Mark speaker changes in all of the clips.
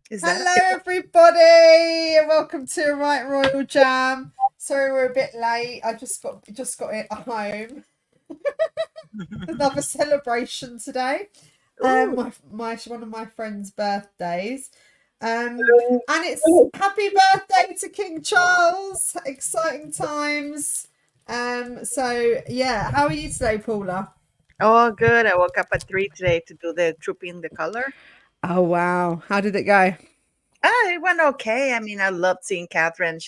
Speaker 1: Is that
Speaker 2: Hello, everybody, and welcome to a Right Royal Jam. Sorry, we're a bit late. I just got it at home. Another celebration today.
Speaker 1: Ooh.
Speaker 2: My one of my friends' birthdays. And it's happy birthday to King Charles. Exciting times. So yeah, how are you today, Paula?
Speaker 1: Oh, good. I woke up at 3 today to do the Trooping the Color.
Speaker 2: Oh wow, how did it go?
Speaker 1: It went okay. I mean, I loved seeing Catherine.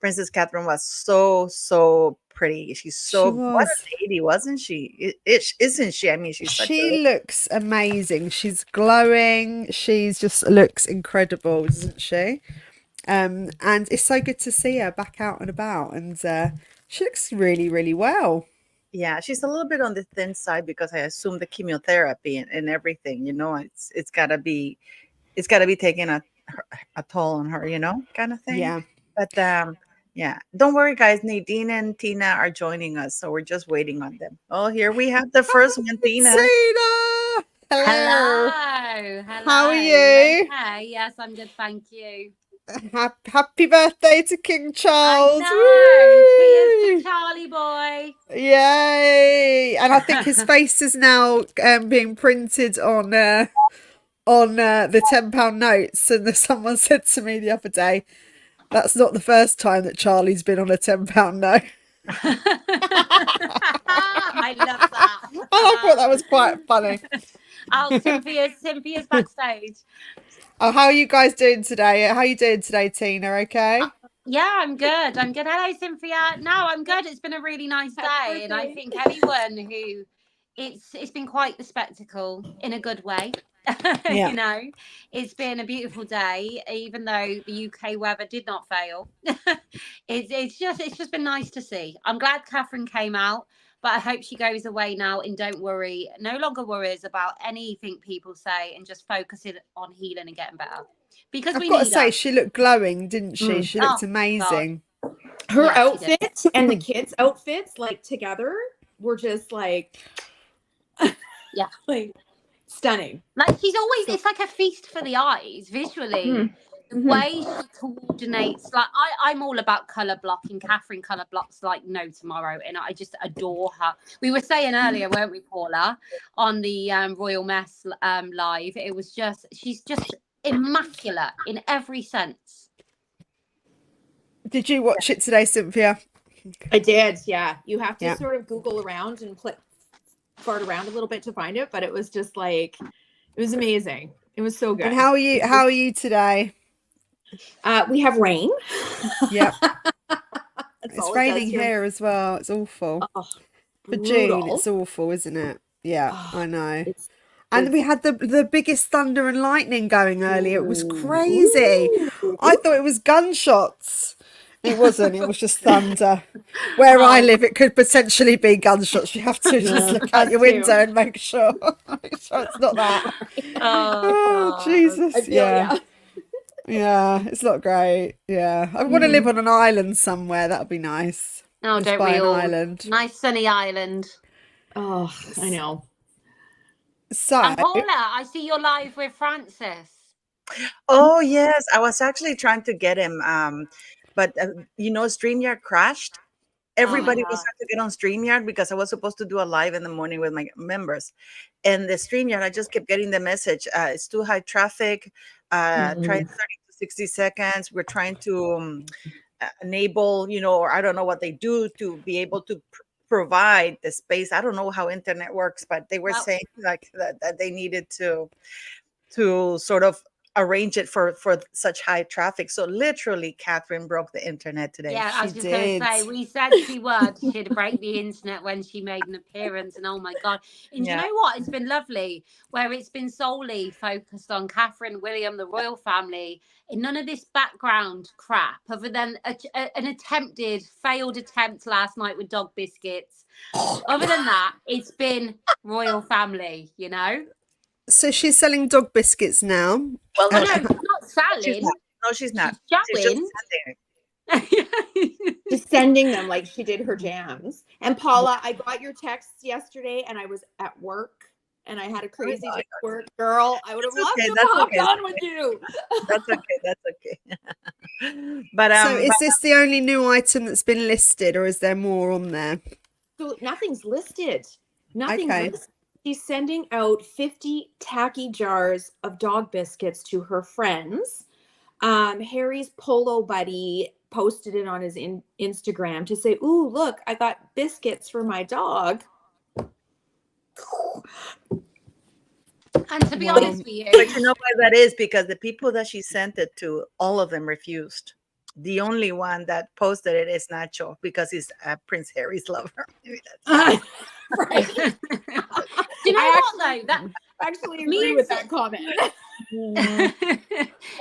Speaker 1: Princess Catherine was so pretty. She's
Speaker 2: She
Speaker 1: what
Speaker 2: was.
Speaker 1: a lady, wasn't she? Isn't she? I mean, she's such a
Speaker 2: She
Speaker 1: lady.
Speaker 2: looks amazing. She's glowing. She's just looks incredible, doesn't she? And it's so good to see her back out and about. And she looks really, really well.
Speaker 1: Yeah, she's a little bit on the thin side because I assume the chemotherapy and everything, it's gotta be taking a toll on her, kind of thing.
Speaker 2: Yeah.
Speaker 1: But yeah, don't worry, guys. Nadine and Tina are joining us, so we're just waiting on them. Oh, here we have the first one, Tina.
Speaker 2: Tina, hello.
Speaker 3: Hello,
Speaker 2: How are
Speaker 3: hello. You
Speaker 2: you?
Speaker 3: okay? Yes, I'm good, thank you.
Speaker 2: Happy birthday to King
Speaker 3: I
Speaker 2: Charles.
Speaker 3: know. Cheers to
Speaker 2: Woo!
Speaker 3: Charlie boy.
Speaker 2: Yay! And I think his face is now being printed on the £10 notes. And someone said to me the other day, that's not the first time that Charlie's been on a £10 note.
Speaker 3: I love that.
Speaker 2: And I thought that was quite funny.
Speaker 3: Oh, Cynthia's backstage.
Speaker 2: Oh, how are you guys doing today? How are you doing today, Tina? Okay?
Speaker 3: Yeah, I'm good. I'm good. Hello, Cynthia. No, I'm good. It's been a really nice day, and I think anyone who it's been quite the spectacle in a good way.
Speaker 2: Yeah.
Speaker 3: you know, it's been a beautiful day, even though the UK weather did not fail. It's just been nice to see. I'm glad Catherine came out, but I hope she goes away now and don't worry, no longer worries about anything people say, and just focusing on healing and getting better because
Speaker 2: I've
Speaker 3: we
Speaker 2: got to
Speaker 3: need
Speaker 2: say,
Speaker 3: her.
Speaker 2: she looked glowing, didn't she?
Speaker 4: Mm.
Speaker 2: She looked
Speaker 3: Oh God,
Speaker 2: amazing.
Speaker 4: Her
Speaker 3: yeah, she did.
Speaker 4: outfit and the kids' outfits, like together, were just like,
Speaker 3: Yeah.
Speaker 4: like stunning.
Speaker 3: Like she's always,
Speaker 4: So,
Speaker 3: it's like a feast for the eyes visually.
Speaker 4: mm,
Speaker 3: The
Speaker 4: mhm.
Speaker 3: way she coordinates, like I'm all about color blocking. Catherine color blocks like no tomorrow, and I just adore her. We were saying earlier, weren't we, Paula, on the Royal Mess live? It was just she's just immaculate in every sense.
Speaker 2: Did you watch it today, Cynthia?
Speaker 4: I did, yeah. You have to
Speaker 2: Yeah.
Speaker 4: sort of Google around and fart around a little bit to find it, but it was just like, it was amazing. It was so
Speaker 2: And
Speaker 4: good.
Speaker 2: how are you? How are you today?
Speaker 4: We have rain.
Speaker 2: Yep.
Speaker 4: That's
Speaker 2: It's
Speaker 4: all it does
Speaker 2: raining
Speaker 4: here.
Speaker 2: here as well. It's awful.
Speaker 4: Oh,
Speaker 2: For June,
Speaker 4: brutal.
Speaker 2: it's awful, isn't it? Yeah,
Speaker 4: Oh,
Speaker 2: I know.
Speaker 4: it's
Speaker 2: And we
Speaker 4: it's
Speaker 2: had the biggest thunder and lightning going earlier. It was crazy. I
Speaker 4: ooh.
Speaker 2: thought it was gunshots. It wasn't. It was just thunder. Where I
Speaker 3: Oh,
Speaker 2: live, it could potentially be gunshots. You have to just
Speaker 4: Yeah,
Speaker 2: look out
Speaker 4: us
Speaker 2: your
Speaker 4: too.
Speaker 2: window and make sure, make sure it's not that.
Speaker 3: oh
Speaker 2: Oh,
Speaker 3: God.
Speaker 4: I
Speaker 2: Jesus.
Speaker 4: feel
Speaker 2: Yeah.
Speaker 4: yeah.
Speaker 2: Yeah. It's not great. Yeah. I want to live
Speaker 4: Mhm.
Speaker 2: on an island somewhere. That would be nice.
Speaker 3: Oh,
Speaker 2: Just
Speaker 3: don't
Speaker 2: by
Speaker 3: we
Speaker 2: an
Speaker 3: all?
Speaker 2: island.
Speaker 3: Nice sunny island.
Speaker 4: Oh, I know.
Speaker 2: So,
Speaker 3: And Paula, I see you're live with Francis.
Speaker 1: Oh yes, I was actually trying to get him, but StreamYard crashed.
Speaker 3: Oh my
Speaker 1: Everybody was
Speaker 3: God.
Speaker 1: trying to get on StreamYard because I was supposed to do a live in the morning with my members. And the StreamYard, I just kept getting the message. It's too high traffic. Try
Speaker 4: Mhm.
Speaker 1: 30 to 60 seconds. We're trying to enable, or I don't know what they do to be able to provide the space. I don't know how internet works, but they were
Speaker 3: Well,
Speaker 1: saying like that they needed to sort of arrange it for such high traffic. So literally, Catherine broke the internet today.
Speaker 3: yeah, I
Speaker 2: she
Speaker 3: was just going to
Speaker 2: did.
Speaker 3: say, we said she would. She'd break the internet when she made an appearance. And oh my God. And you
Speaker 1: Yeah.
Speaker 3: know what? It's been lovely where it's been solely focused on Catherine, William, the royal family, and none of this background crap, other than an failed attempt last night with dog biscuits. Other than that, it's been royal family.
Speaker 2: So she's selling dog biscuits now.
Speaker 1: Well,
Speaker 3: Oh
Speaker 1: no,
Speaker 3: no,
Speaker 1: she's
Speaker 3: she's not
Speaker 1: not.
Speaker 3: selling.
Speaker 1: No, she's not.
Speaker 3: She's
Speaker 1: She's just
Speaker 3: showing.
Speaker 1: sending.
Speaker 4: Just sending them like she did her jams. And Paula, I got your texts yesterday and I was at work and I had a crazy day at work, girl, I would have loved
Speaker 1: okay,
Speaker 4: to
Speaker 1: that's
Speaker 4: have hopped
Speaker 1: okay.
Speaker 4: on with you.
Speaker 1: That's okay. That's okay. But
Speaker 2: So is this the only new item that's been listed, or is there more on there?
Speaker 4: So nothing's listed. Nothing's
Speaker 2: Okay.
Speaker 4: listed. She's sending out 50 tacky jars of dog biscuits to her friends. Harry's polo buddy posted it on his Instagram to say, "Ooh, look, I got biscuits for my dog."
Speaker 3: And to be
Speaker 2: Well,
Speaker 3: honest with you,
Speaker 1: but you know why that is? Because the people that she sent it to, all of them refused. The only one that posted it is Nacho because he's Prince Harry's lover. Maybe that's
Speaker 4: Right.
Speaker 3: do you know
Speaker 4: I
Speaker 3: what though? That
Speaker 4: actually
Speaker 3: Me
Speaker 4: agree
Speaker 3: and
Speaker 4: with that comment.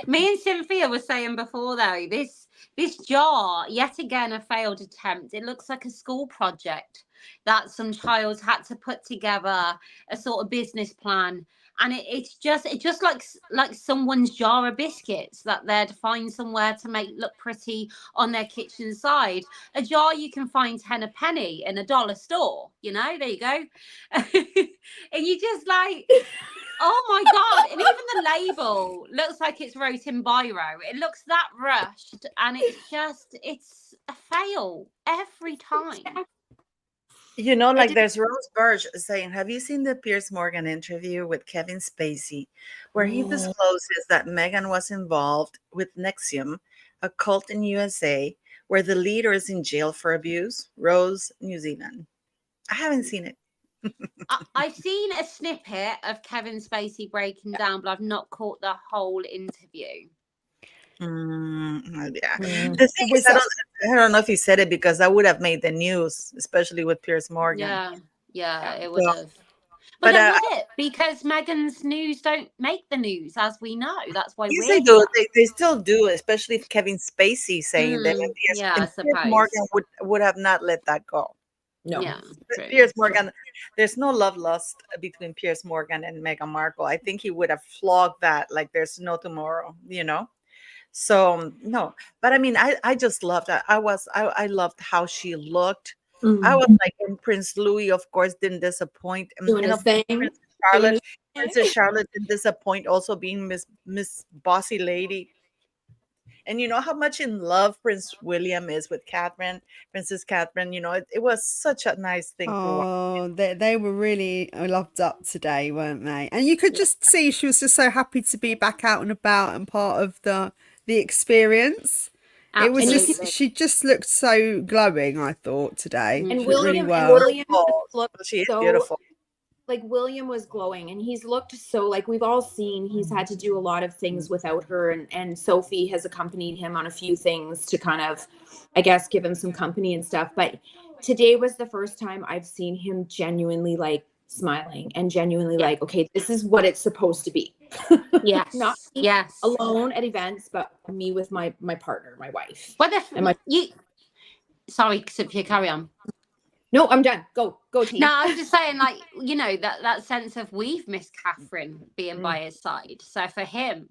Speaker 3: me and Cynthia were saying before though, this jar, yet again a failed attempt. It looks like a school project that some child had to put together a sort of business plan. And it's just like someone's jar of biscuits that they'd find somewhere to make look pretty on their kitchen side. A jar you can find 10 a penny in a dollar store, you know, there you go. And you just like, oh my God. And even the label looks like it's wrote in biro. It looks that rushed. And it's a fail every time.
Speaker 1: You know, like there's Rose Birch saying, have you seen the Piers Morgan interview with Kevin Spacey, where he discloses that Meghan was involved with Nexium, a cult in USA, where the leader is in jail for abuse? Rose, New Zealand. I haven't seen it.
Speaker 3: I've seen a snippet of Kevin Spacey breaking down, but I've not caught the whole interview.
Speaker 1: Yeah.
Speaker 4: Mm.
Speaker 1: The thing is, I don't know if he said it because that would have made the news, especially with Piers Morgan.
Speaker 3: Yeah, it would have.
Speaker 1: but,
Speaker 3: But then would it? Because Meghan's news don't make the news, as we know. That's why
Speaker 1: yes,
Speaker 3: we're
Speaker 1: they do.
Speaker 3: here.
Speaker 1: They still do, especially if Kevin Spacey saying that. And
Speaker 3: Yeah, I
Speaker 1: Piers
Speaker 3: suppose.
Speaker 1: Morgan would have not let that go.
Speaker 4: No.
Speaker 3: Yeah, true.
Speaker 1: Piers Morgan, there's no love lust between Piers Morgan and Meghan Markle. I think he would have flogged that like there's no tomorrow, you know? So no, but I mean, I just loved that. I loved how she looked. I was like, and Prince Louis, of course, didn't disappoint.
Speaker 4: Doing his thing.
Speaker 1: Princess Charlotte didn't disappoint. Also being Miss Bossy Lady. And you know how much in love Prince William is with Catherine, Princess Catherine. You know, it was such a nice thing to watch.
Speaker 2: Oh, they were really loved up today, weren't they? And you could just see she was just so happy to be back out and about and part of the experience.
Speaker 3: Absolutely.
Speaker 2: It was just, she just looked so glowing, I thought, today.
Speaker 4: And
Speaker 2: She looked really
Speaker 4: William,
Speaker 2: well.
Speaker 4: looked
Speaker 1: She is
Speaker 4: so
Speaker 1: beautiful.
Speaker 4: like William was glowing, and he's looked so, like, we've all seen he's had to do a lot of things without her, and Sophie has accompanied him on a few things to kind of, I guess, give him some company and stuff. But today was the first time I've seen him genuinely like smiling and genuinely like, okay, this is what it's supposed to be.
Speaker 3: Yes.
Speaker 4: Not me
Speaker 3: Yes.
Speaker 4: alone at events, but me with my partner, my wife.
Speaker 3: But sorry, Cynthia, carry on.
Speaker 4: No, I'm done. Go, T.
Speaker 3: No, I was just saying, like, you know, that sense of we've missed Catherine being by his side. So for him,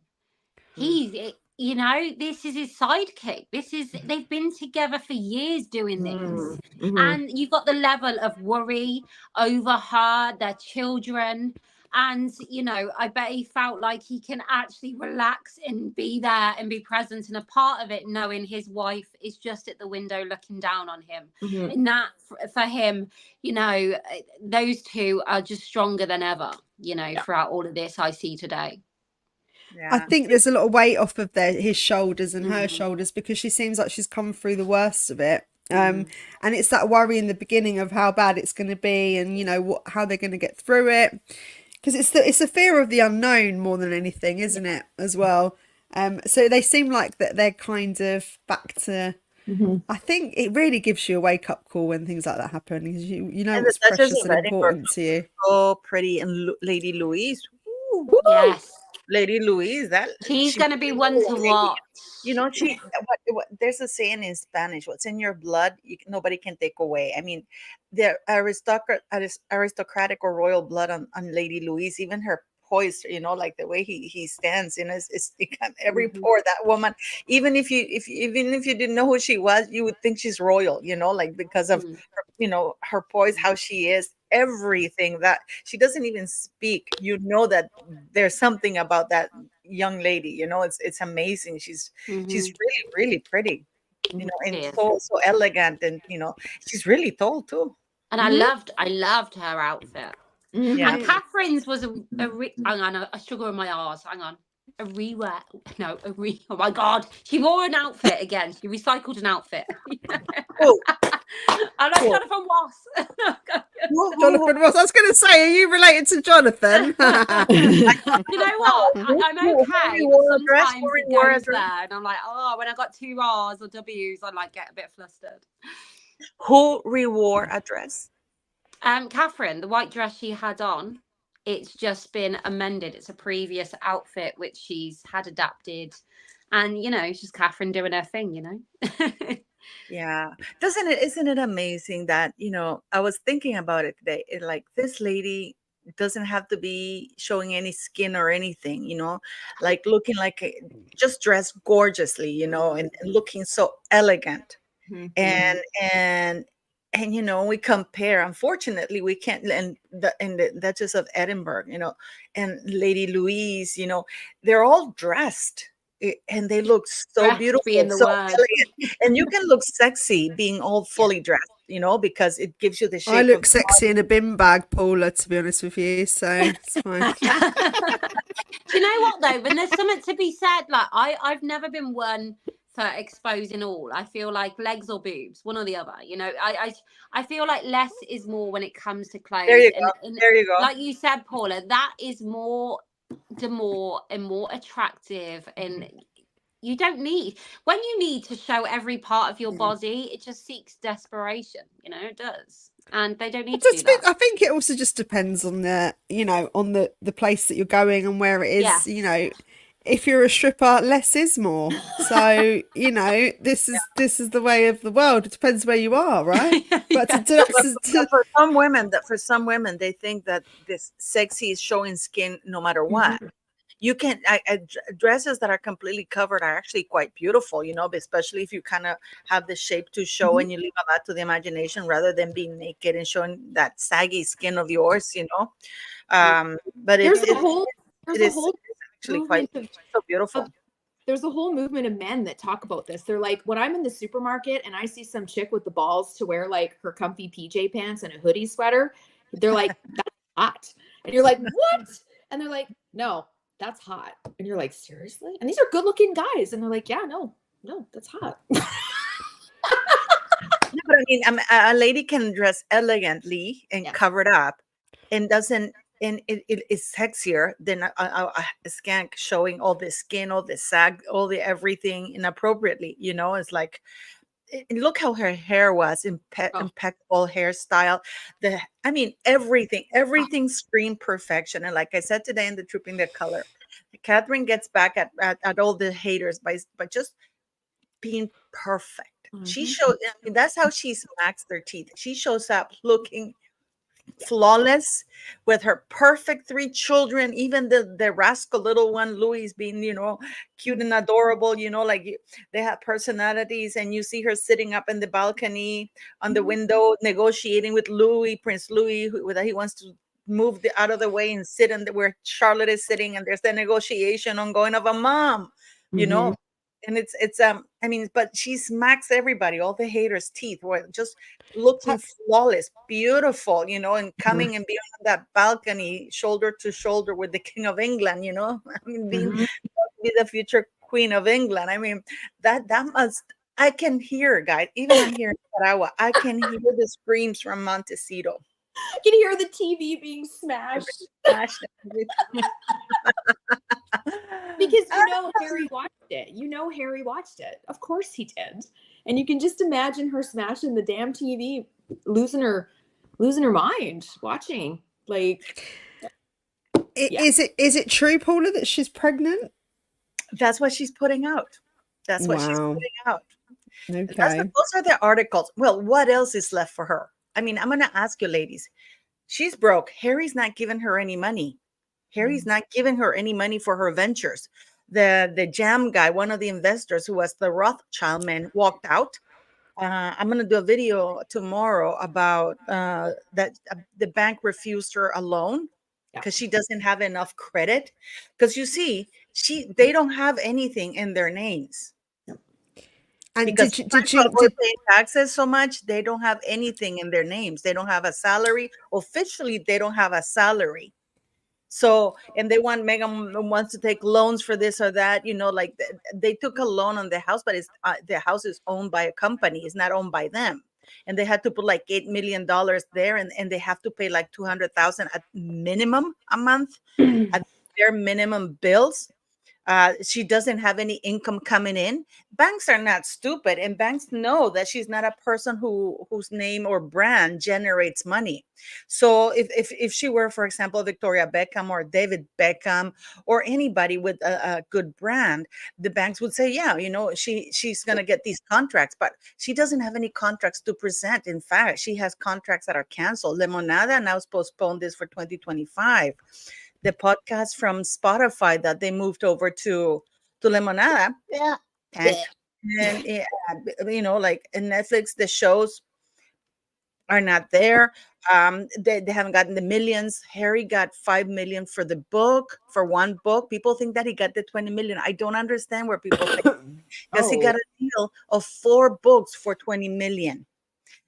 Speaker 3: he's, you know, this is his sidekick. They've been together for years doing this. And you've got the level of worry over her, their children. And, you know, I bet he felt like he can actually relax and be there and be present and a part of it, knowing his wife is just at the window looking down on him. And that, for him, you know, those two are just stronger than ever, you know, throughout all of this I see today.
Speaker 1: Yeah.
Speaker 2: I think there's a lot of weight off of his shoulders and her shoulders, because she seems like she's come through the worst of it. And it's that worry in the beginning of how bad it's going to be, and, you know, how they're going to get through it. Because it's a fear of the unknown more than anything, isn't it, as well? So they seem like that they're kind of back to... I think it really gives you a wake-up call when things like that happen, because you know what's precious and important to you.
Speaker 1: So pretty, and Lady Louise. Ooh,
Speaker 3: yes.
Speaker 1: Lady Louise,
Speaker 3: she's going to be one to watch.
Speaker 1: You know, there's a saying in Spanish: "What's in your blood, nobody can take away." I mean, the aristocratic or royal blood on Lady Louise, even her poise, you know, like the way he stands, you know, it's every pore. That woman, even if you didn't know who she was, you would think she's royal, you know, like because of her, you know, her poise, how she is. everything that she doesn't even speak. You know that there's something about that young lady. You know, it's amazing. She's really really pretty. You know, and
Speaker 3: She is.
Speaker 1: so elegant, and she's really tall too.
Speaker 3: And I loved her outfit.
Speaker 1: Yeah.
Speaker 3: And Catherine's was hang on, I struggle with my R's. Hang on. Oh my God. She wore an outfit again. She recycled an outfit.
Speaker 1: Cool.
Speaker 3: I'm like Jonathan Ross.
Speaker 2: Jonathan Ross. I was going to say, are you related to Jonathan?
Speaker 3: You know what? I'm okay, but sometimes it goes there, and I'm like, oh, when I got 2 R's or W's, I like get a bit flustered.
Speaker 1: Who rewore a dress?
Speaker 3: Catherine, the white dress she had on, it's just been amended. It's a previous outfit which she's had adapted, and it's just Catherine doing her thing.
Speaker 1: Yeah. Isn't it amazing that, I was thinking about it today. Like this lady doesn't have to be showing any skin or anything, like looking like just dressed gorgeously, and looking so elegant. And we compare. Unfortunately, we can't. And the Duchess of Edinburgh, and Lady Louise, they're all dressed, and they look so
Speaker 3: Dressed
Speaker 1: beautiful,
Speaker 3: being the
Speaker 1: so
Speaker 3: word.
Speaker 1: elegant. And you can look sexy being all fully dressed, because it gives you the shape.
Speaker 2: I look sexy in a bin bag, Paula, to be honest with you. So it's fine.
Speaker 3: Do you know what though? When there's something to be said, like I've never been one for exposing all. I feel like legs or boobs, one or the other. I feel like less is more when it comes to clothes.
Speaker 1: There you go. There you go.
Speaker 3: Like you said, Paula, that is more attractive, and you don't need when you need to show every part of your body. It just seeks desperation. It does, and they don't need to do that.
Speaker 2: I think it also just depends on the place that you're going and where it is.
Speaker 3: Yes.
Speaker 2: If you're a stripper, less is more. So this is the way of the world. It depends where you are, right? But
Speaker 1: for some women, they think that this sexy is showing skin no matter what. You can dresses that are completely covered are actually quite beautiful, especially if you kind of have the shape to show and you leave a lot to the imagination rather than being naked and showing that saggy skin of yours, But
Speaker 4: there's
Speaker 1: it
Speaker 4: a whole
Speaker 1: actually quite so beautiful.
Speaker 4: There's a whole movement of men that talk about this. They're like, when I'm in the supermarket and I see some chick with the balls to wear like her comfy PJ pants and a hoodie sweater, they're like, that's hot. And you're like, what? And they're like, no, that's hot. And you're like, seriously? And these are good looking guys. And they're like, yeah, no, that's hot.
Speaker 1: No, but I mean, a lady can dress elegantly and cover it up and doesn't. And it is sexier than a skank showing all the skin, all the sag, all the everything inappropriately. It's like, look how her hair was, impeccable hairstyle. Everything screamed perfection. And like I said today in the Trooping the Color, Catherine gets back at all the haters by just being perfect. She showed. That's how she smacks their teeth. She shows up looking flawless with her perfect 3 children, even the rascal little one Louis being cute and adorable, like they have personalities, and you see her sitting up in the balcony on the window negotiating with Prince Louis, that he wants to move out of the way and sit where Charlotte is sitting, and there's the negotiation ongoing of a mom, and it's but she smacks everybody, all the haters' teeth, were just looking flawless, beautiful, and coming and being on that balcony shoulder to shoulder with the King of England, being be the future Queen of England. That must, I can hear, guys, even I'm here in Nicaragua, I can hear the screams from Montecito.
Speaker 4: I can hear the TV being smashed. Because Harry watched it. Harry watched it. Of course he did. And you can just imagine her smashing the damn TV, losing her mind watching. Like,
Speaker 2: is it true, Paula, that she's pregnant?
Speaker 1: That's what she's putting out. That's what she's putting out.
Speaker 2: Okay.
Speaker 1: Those are the articles. Well, what else is left for her? I'm going to ask you, ladies. She's broke. Harry's not giving her any money. Harry's not giving her any money for her ventures. The jam guy, one of the investors who was the Rothschild man, walked out. I'm going to do a video tomorrow about that the bank refused her a loan because she doesn't have enough credit. Because you see, they don't have anything in their names.
Speaker 2: And
Speaker 1: Because
Speaker 2: did
Speaker 1: we're paying taxes so much, they don't have anything in their names. They don't have a salary. Officially, they don't have a salary. So, and they want Megan wants to take loans for this or that, like they took a loan on the house, but it's the house is owned by a company. It's not owned by them. And they had to put like $8 million there, and they have to pay like 200,000 at minimum a month at their minimum bills. She doesn't have any income coming in. Banks are not stupid, and banks know that she's not a person whose name or brand generates money. So if she were, for example, Victoria Beckham or David Beckham or anybody with a good brand, the banks would say, yeah, she's going to get these contracts, but she doesn't have any contracts to present. In fact, she has contracts that are canceled. Lemonada now is postponed this for 2025. The podcast from Spotify that they moved over to Lemonada, tanked. And like in Netflix, the shows are not there. They haven't gotten the millions. Harry got 5 million for the book, for one book. People think that he got the 20 million. I don't understand where people think, because he got a deal of 4 books for 20 million.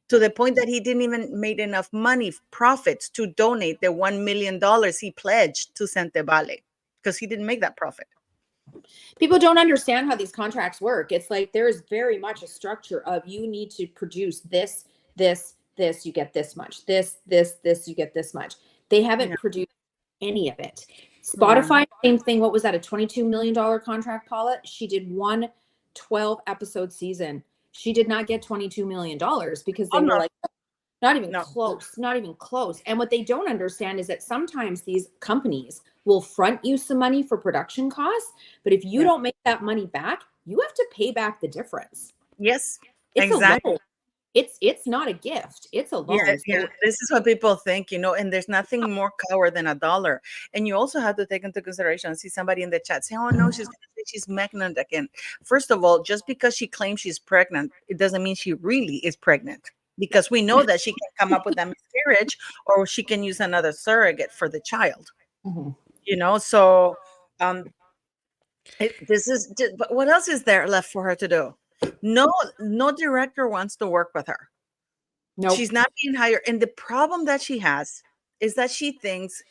Speaker 1: To the point that he didn't even make enough money, profits, to donate the $1 million he pledged to Sente Vale, because he didn't make that profit.
Speaker 4: People don't understand how these contracts work. It's like there's very much a structure of you need to produce this, you get this much. This, you get this much. They haven't produced any of it. Spotify, same thing. What was that? A $22 million contract, Paula? She did one 12-episode season. She did not get $22 million because they were like, not even close. And what they don't understand is that sometimes these companies will front you some money for production costs, but if you don't make that money back, you have to pay back the difference.
Speaker 1: Yes,
Speaker 4: it's
Speaker 1: exactly.
Speaker 4: A loan. It's not a gift. It's a loan.
Speaker 1: Yeah. This is what people think, and there's nothing more coward than $1. And you also have to take into consideration, see somebody in the chat say, oh no, she's pregnant again. First of all, just because she claims she's pregnant, it doesn't mean she really is pregnant, because we know that she can come up with a miscarriage, or she can use another surrogate for the child. So this is just, but what else is there left for her to do? No director wants to work with her. No, she's not being hired. And the problem that she has is that she thinks,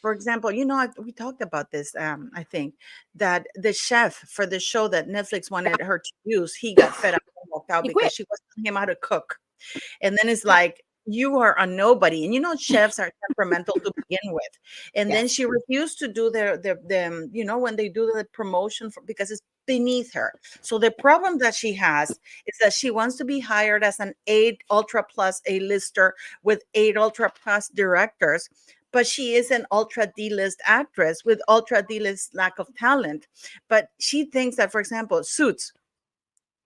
Speaker 1: for example, we talked about this, I think, that the chef for the show that Netflix wanted her to use, he got fed up and walked out because she was telling him how to cook. And then it's like, you are a nobody. And chefs are temperamental to begin with. And then she refused to do their when they do the promotion because it's beneath her. So the problem that she has is that she wants to be hired as an 8 Ultra Plus A-lister with 8 Ultra Plus directors, but she is an Ultra D-list actress with Ultra D-list lack of talent. But she thinks that, for example, Suits,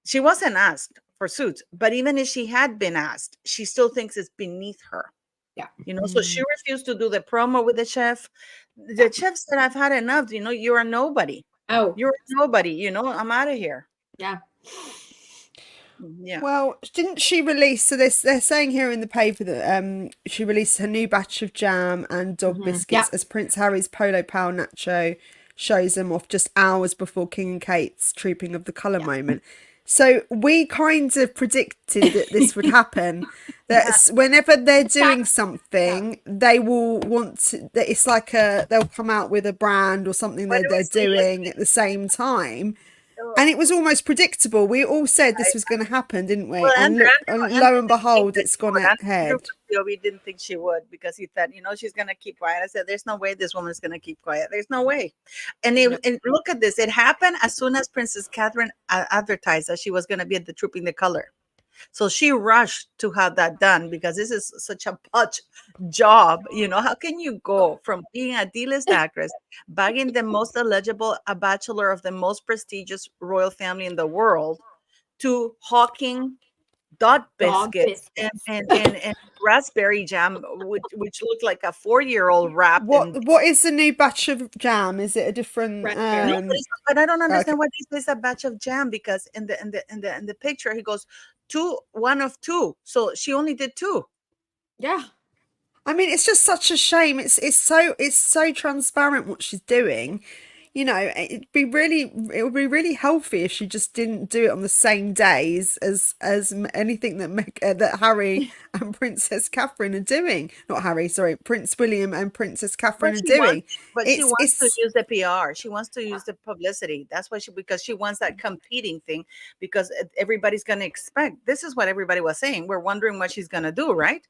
Speaker 1: she wasn't asked for Suits, but even if she had been asked, she still thinks it's beneath her. So she refused to do the promo with the chef. The chef said, I've had enough. You're a nobody.
Speaker 4: Oh,
Speaker 1: you're a nobody. I'm out of here.
Speaker 4: Yeah.
Speaker 2: Well, didn't she release? So they're saying here in the paper that she released her new batch of jam and dog biscuits as Prince Harry's Polo Pal Nacho shows them off just hours before King and Kate's Trooping of the Colour moment. So we kind of predicted that this would happen. That whenever they're doing something, they will want to. That it's like they'll come out with a brand or something that they're doing at the same time. And it was almost predictable. We all said this was going to happen, didn't we? Well, and lo and behold, it's gone ahead.
Speaker 1: We didn't think she would, because he thought, she's going to keep quiet. I said, there's no way this woman's going to keep quiet. There's no way. And look at this. It happened as soon as Princess Catherine advertised that she was going to be at the Trooping the Color. So she rushed to have that done, because this is such a pudge job. How can you go from being a D-list actress, bagging the most eligible, a bachelor of the most prestigious royal family in the world, to hawking dog biscuits and raspberry jam, which looked like a 4-year-old wrap.
Speaker 2: What is the new batch of jam? Is it a different?
Speaker 1: But I don't understand why he says a batch of jam, because in the picture he goes one of two. So she only did two.
Speaker 4: Yeah.
Speaker 2: I mean, it's just such a shame. It's so transparent what she's doing. You know, it would be really healthy if she just didn't do it on the same days as anything that Harry and Princess Catherine are doing. Not Harry, sorry, Prince William and Princess Catherine are doing.
Speaker 1: She wants to use the PR. She wants to use the publicity. That's why because she wants that competing thing, because everybody's going to expect. This is what everybody was saying. We're wondering what she's going to do, right?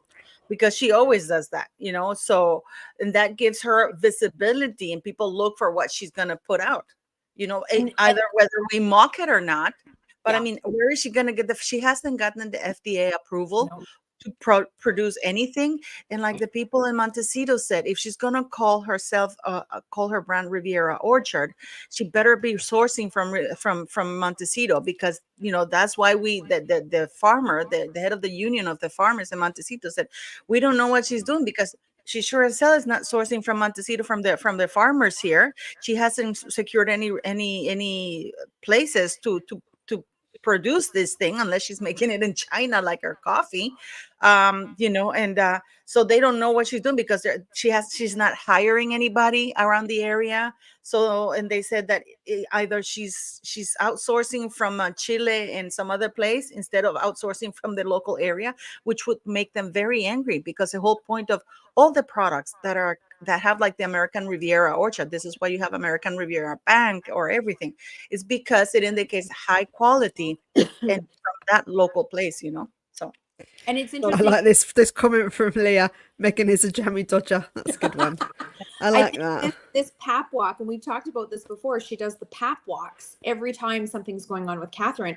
Speaker 1: Because she always does that, you know, so, and that gives her visibility and people look for what she's going to put out, you know, either whether we mock it or not. But I mean, where is she going to get she hasn't gotten the FDA approval to produce anything. And like the people in Montecito said, if she's going to call herself, call her brand Riviera Orchard, she better be sourcing from Montecito, because, you know, that's why the farmer, the head of the union of the farmers in Montecito said, we don't know what she's doing, because she sure as hell is not sourcing from Montecito, from the farmers here. She hasn't secured any places to produce this thing, unless she's making it in China like her coffee, you know. And so they don't know what she's doing, because she's not hiring anybody around the area. So, and they said that either she's outsourcing from Chile and some other place instead of outsourcing from the local area, which would make them very angry, because the whole point of all the products that have like the American Riviera Orchard, this is why you have American Riviera Bank or everything, is because it indicates high quality and from that local place, you know. So,
Speaker 4: and it's interesting.
Speaker 2: I like this comment from Leah. Megan is a jammy dodger. That's a good one. I like that.
Speaker 4: This pap walk, and we've talked about this before, she does the pap walks every time something's going on with Catherine.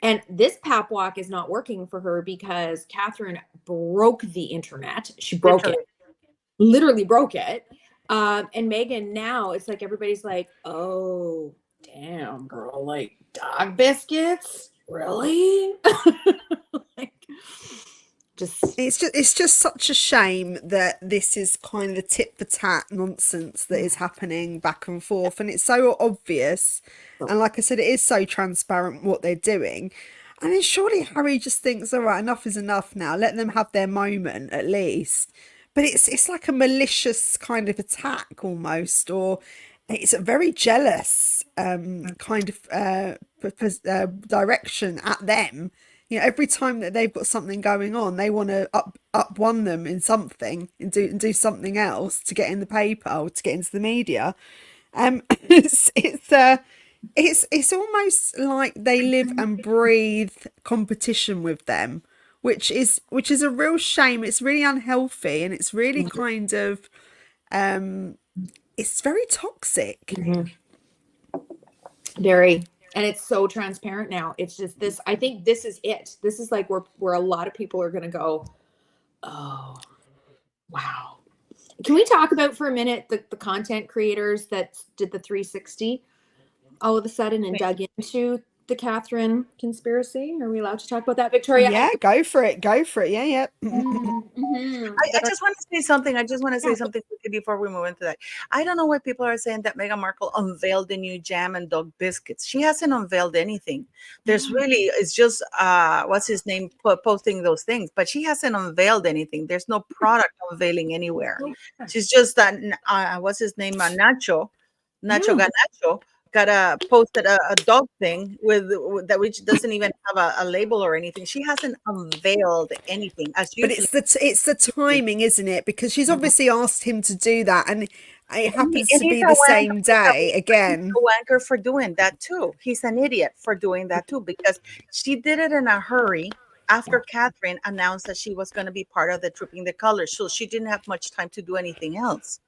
Speaker 4: And this pap walk is not working for her because Catherine broke the internet. She broke it. Literally broke it. And Megan, now it's like everybody's like, oh, damn, girl, like dog biscuits? Really? Like,
Speaker 2: it's just such a shame that this is kind of the tit for tat nonsense that is happening back and forth, and it's so obvious, and like I said, it is so transparent what they're doing. And then surely Harry just thinks, all right, enough is enough now, let them have their moment at least. But it's like a malicious kind of attack almost, or it's a very jealous kind of direction at them. You know, every time that they've got something going on, they want to up one them in something and do something else to get in the paper or to get into the media. It's almost like they live and breathe competition with them, which is a real shame. It's really unhealthy, and it's really kind of it's very toxic.
Speaker 4: Mm-hmm. Very. And it's so transparent now. It's just this. I think this is it. This is like where a lot of people are going to go, oh, wow. Can we talk about for a minute the content creators that did the 360 all of a sudden and dug into the Catherine conspiracy? Are we allowed to talk about that, Victoria?
Speaker 2: Yeah, go for it. Yeah.
Speaker 1: Mm-hmm. I just want to say something. Quickly before we move into that. I don't know why people are saying that Meghan Markle unveiled the new jam and dog biscuits. She hasn't unveiled anything. It's just what's his name posting those things, but she hasn't unveiled anything. There's no product unveiling anywhere. She's just that what's his name, Nacho Ganacho. Posted a dog thing with that, which doesn't even have a label or anything. She hasn't unveiled anything. But
Speaker 2: it's the timing, isn't it? Because she's obviously asked him to do that, and it happens to be the same day again.
Speaker 1: He's a wanker for doing that too. He's an idiot for doing that too, because she did it in a hurry after Catherine announced that she was going to be part of the Trooping the Colors, so she didn't have much time to do anything else.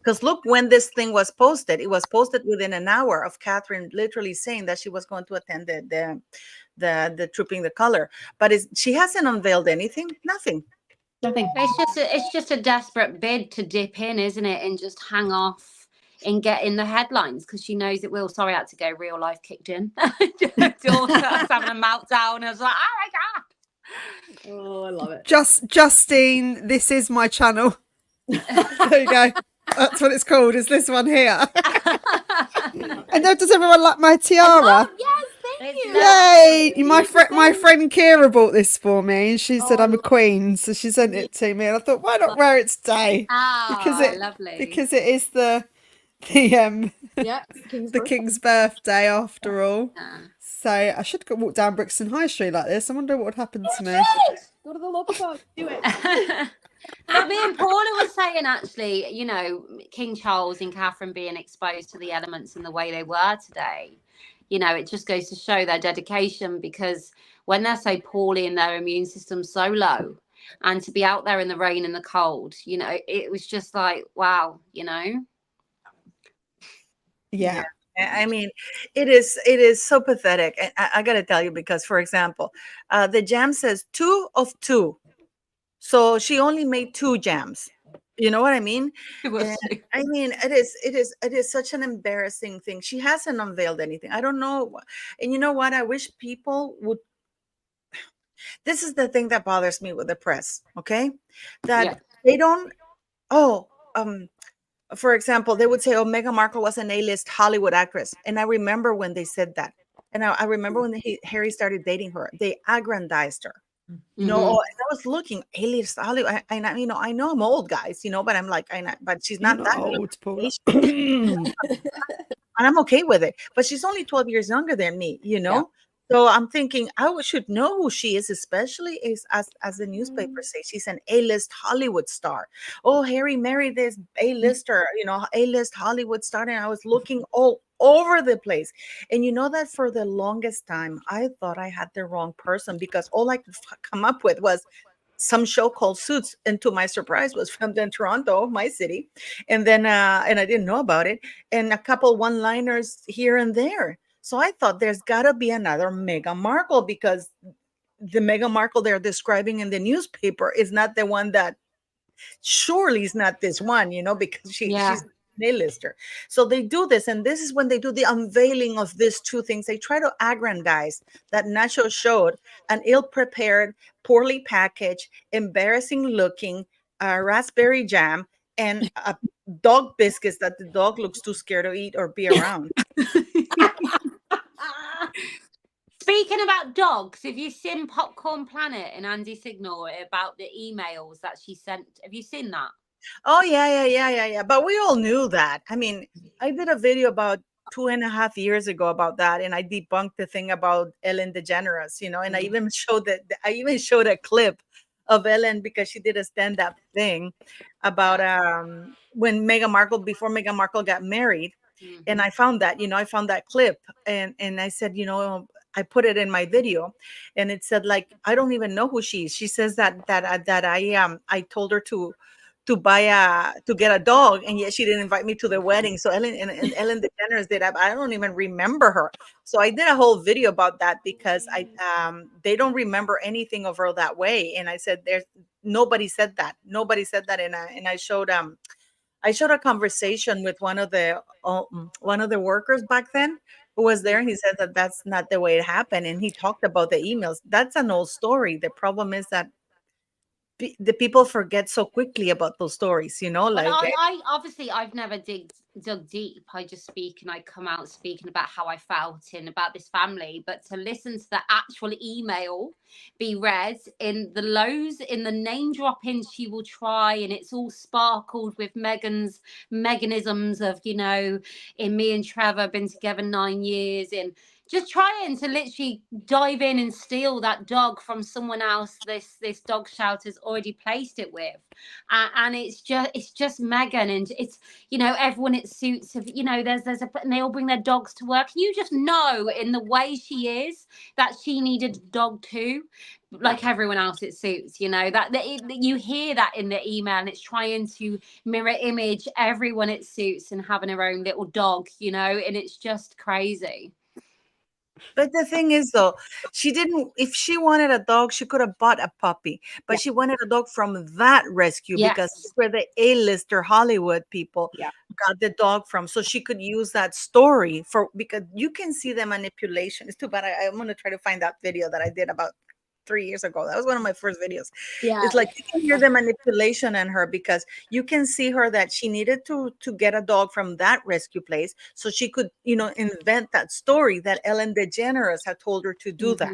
Speaker 1: Because look, when this thing was posted, it was posted within an hour of Catherine literally saying that she was going to attend the Trooping the Color. But she hasn't unveiled anything, nothing.
Speaker 3: It's just a desperate bid to dip in, isn't it? And just hang off and get in the headlines, because she knows it will. Sorry, I had to go. Real life kicked in. Daughter's having a meltdown. I was like, oh my God.
Speaker 4: Oh, I love it.
Speaker 2: Justine, this is my channel. There you go. That's what it's called, is this one here. And does everyone like my tiara?
Speaker 4: Yes, thank you.
Speaker 2: Yay! My friend Kira bought this for me, and she said I'm a
Speaker 3: Oh,
Speaker 2: queen, so she sent it to me, and I thought, why not wear it today?
Speaker 3: ah, lovely.
Speaker 2: Because it is the
Speaker 4: Yeah, King's
Speaker 2: the
Speaker 4: birthday.
Speaker 2: king's birthday after all.
Speaker 3: Yeah.
Speaker 2: So I should go walk down Brixton High Street like this. I wonder what would happen to me.
Speaker 4: Go to the local pub. Do it.
Speaker 3: But me and Paula was saying, actually, King Charles and Catherine being exposed to the elements in the way they were today, it just goes to show their dedication, because when they're so poorly and their immune system's so low, and to be out there in the rain and the cold, it was just like, wow,
Speaker 2: Yeah.
Speaker 1: I mean, it is so pathetic. And I got to tell you, because, for example, the jam says 2 of 2. So she only made 2 jams. You know what I mean?
Speaker 3: It was.
Speaker 1: And I mean, it is such an embarrassing thing. She hasn't unveiled anything. I don't know. And you know what? I wish people would. This is the thing that bothers me with the press. Okay, that
Speaker 3: Yeah.
Speaker 1: they don't. Oh, for example, they would say, "Oh, Meghan Markle was an A-list Hollywood actress," and I remember when they said that, and I remember when Harry started dating her, they aggrandized her.
Speaker 3: Mhm.
Speaker 1: And I was looking, A-list Hollywood. I know I'm old, guys, but I'm like, but she's
Speaker 2: You're
Speaker 1: not
Speaker 2: not
Speaker 1: that
Speaker 2: old, Paula.
Speaker 1: young, and I'm okay with it. But she's only 12 years younger than me,
Speaker 3: Yeah.
Speaker 1: So I'm thinking should know who she is, especially as the newspapers say, she's an A-list Hollywood star. Oh, Harry married this A-lister, A-list Hollywood star, and I was looking all over the place. And you know that for the longest time, I thought I had the wrong person, because all I could come up with was some show called Suits, and to my surprise was filmed in Toronto, my city. And then and I didn't know about it, and a couple one-liners here and there. So I thought there's got to be another Meghan Markle, because the Meghan Markle they're describing in the newspaper is not the one that surely is not this one, because
Speaker 3: Yeah.
Speaker 1: she's an A-lister. So they do this, and this is when they do the unveiling of these 2 things. They try to aggrandize that Nacho showed an ill-prepared, poorly packaged, embarrassing looking raspberry jam and a dog biscuits that the dog looks too scared to eat or be around.
Speaker 3: Speaking about dogs, have you seen Popcorn Planet and Andy Signal about the emails that she sent? Have you seen that?
Speaker 1: Oh, yeah. But we all knew that. I mean, I did a video about 2.5 years ago about that, and I debunked the thing about Ellen DeGeneres, and I even showed a clip of Ellen, because she did a stand-up thing about when before Meghan Markle got married. And I found that clip, and I said, I put it in my video, and it said, like, I don't even know who she is. She says that I told her to get a dog, and yet she didn't invite me to the wedding. So and Ellen DeGeneres did. I don't even remember her. So I did a whole video about that, because they don't remember anything of her that way. And I said, there's nobody said that. Nobody said that. And I showed a conversation with one of the workers back then who was there, and he said that that's not the way it happened, and he talked about the emails. That's an old story. The problem is that the people forget so quickly about those stories,
Speaker 3: But
Speaker 1: like
Speaker 3: I obviously I've never dug deep. I just speak and I come out speaking about how I felt and about this family. But to listen to the actual email be read in the lows, in the name dropping she will try, and it's all sparkled with Megan's mechanisms of, in me and Trevor been together 9 years, and just trying to literally dive in and steal that dog from someone else this dog shelter's already placed it with. And it's just Megan, and it's everyone it suits of and they all bring their dogs to work, and you just know in the way she is that she needed a dog too, like everyone else it suits, that you hear that in the email, and it's trying to mirror image everyone it suits and having her own little dog, and it's just crazy.
Speaker 1: But the thing is, though, she didn't. If she wanted a dog, she could have bought a puppy. But she wanted a dog from that rescue, because
Speaker 3: Yes.
Speaker 1: that's where the A-lister Hollywood people
Speaker 4: Yeah.
Speaker 1: got the dog from. So she could use that story because you can see the manipulation. It's too bad. I'm going to try to find that video that I did about 3 years ago. That was one of my first videos.
Speaker 4: Yeah.
Speaker 1: It's like you can hear the manipulation in her, because you can see her that she needed to get a dog from that rescue place so she could, invent that story that Ellen DeGeneres had told her to do that.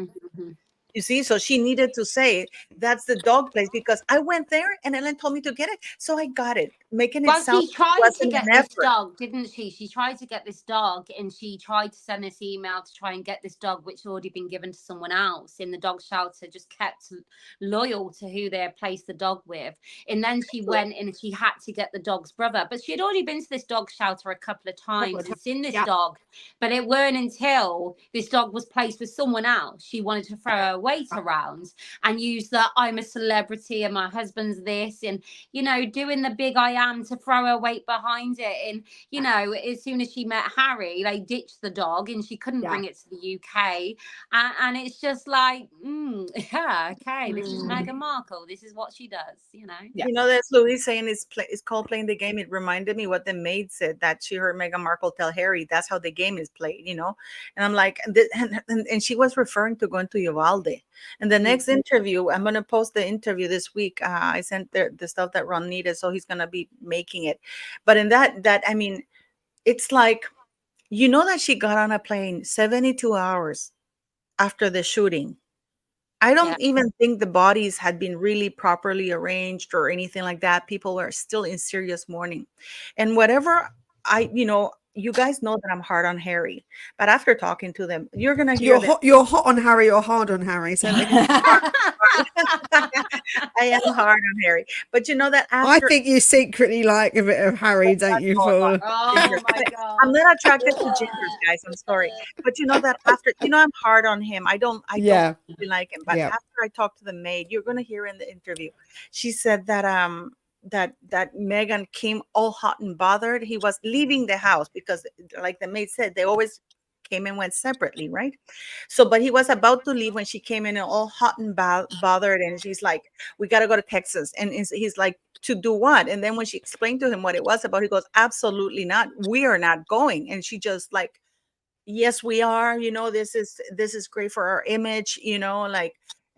Speaker 1: You see, so she needed to say that's the dog place because I went there and Ellen told me to get it, so I got it, making it
Speaker 3: Well,
Speaker 1: sound
Speaker 3: she
Speaker 1: like it
Speaker 3: tried to
Speaker 1: wasn't
Speaker 3: get
Speaker 1: an
Speaker 3: this
Speaker 1: effort.
Speaker 3: dog, didn't she? She tried to get this dog, and she tried to send this email to try and get this dog, which had already been given to someone else in the dog shelter, just kept loyal to who they had placed the dog with. And then she went and she had to get the dog's brother. But she had already been to this dog shelter a couple of times and seen this dog. But it weren't until this dog was placed with someone else she wanted to throw her weight around and use the I'm a celebrity and my husband's this, and doing the big I am to throw her weight behind it. And as soon as she met Harry, they ditched the dog and she couldn't bring it to the UK. And it's just like, yeah, okay, this is Meghan Markle. This is what she does.
Speaker 1: That's Louise saying it's called playing the game. It reminded me what the maid said, that she heard Meghan Markle tell Harry that's how the game is played, and I'm like, and she was referring to going to Uvalde. And the next interview, I'm going to post the interview this week. I sent the stuff that Ron needed, so he's going to be making it. But in that I mean, it's like, that she got on a plane 72 hours after the shooting. I don't even think the bodies had been really properly arranged or anything like that. People were still in serious mourning. And whatever you guys know that I'm hard on Harry, but after talking to them, you're going to hear that
Speaker 2: You're hot on Harry or hard on Harry? Say that again.
Speaker 1: I am hard on Harry. But that
Speaker 2: I
Speaker 1: after
Speaker 2: think you secretly like a bit of Harry, don't you, Paul?
Speaker 3: Oh my God.
Speaker 1: I'm not attracted to gingers, guys. I'm sorry. But that after, I'm hard on him. I don't really like him. But after I talked to the maid, you're gonna hear in the interview, she said that that Meghan came all hot and bothered. He was leaving the house because, like the maid said, they always came and went separately, right? So, but he was about to leave when she came in all hot and bothered, and she's like, "We got to go to Texas," and he's like, "To do what?" And then when she explained to him what it was about, he goes, "Absolutely not. We are not going." And she just like, "Yes, we are. This is great for our image.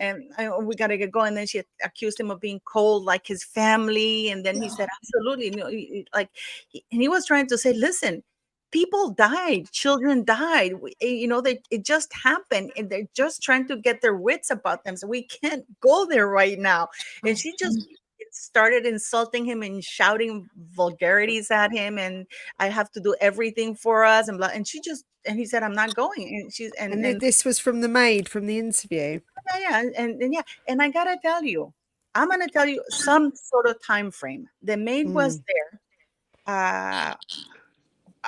Speaker 1: And we got to get going." And then she accused him of being cold, like his family. And then he said, "Absolutely, no." Like, and he was trying to say, "Listen, people died, children died. It just happened, and they're just trying to get their wits about them. So we can't go there right now." And she just started insulting him and shouting vulgarities at him, and "I have to do everything for us," and blah. And he said, "I'm not going." And she's
Speaker 2: And this was from the maid from the interview.
Speaker 1: and I gotta tell you, I'm gonna tell you some sort of time frame. The maid was there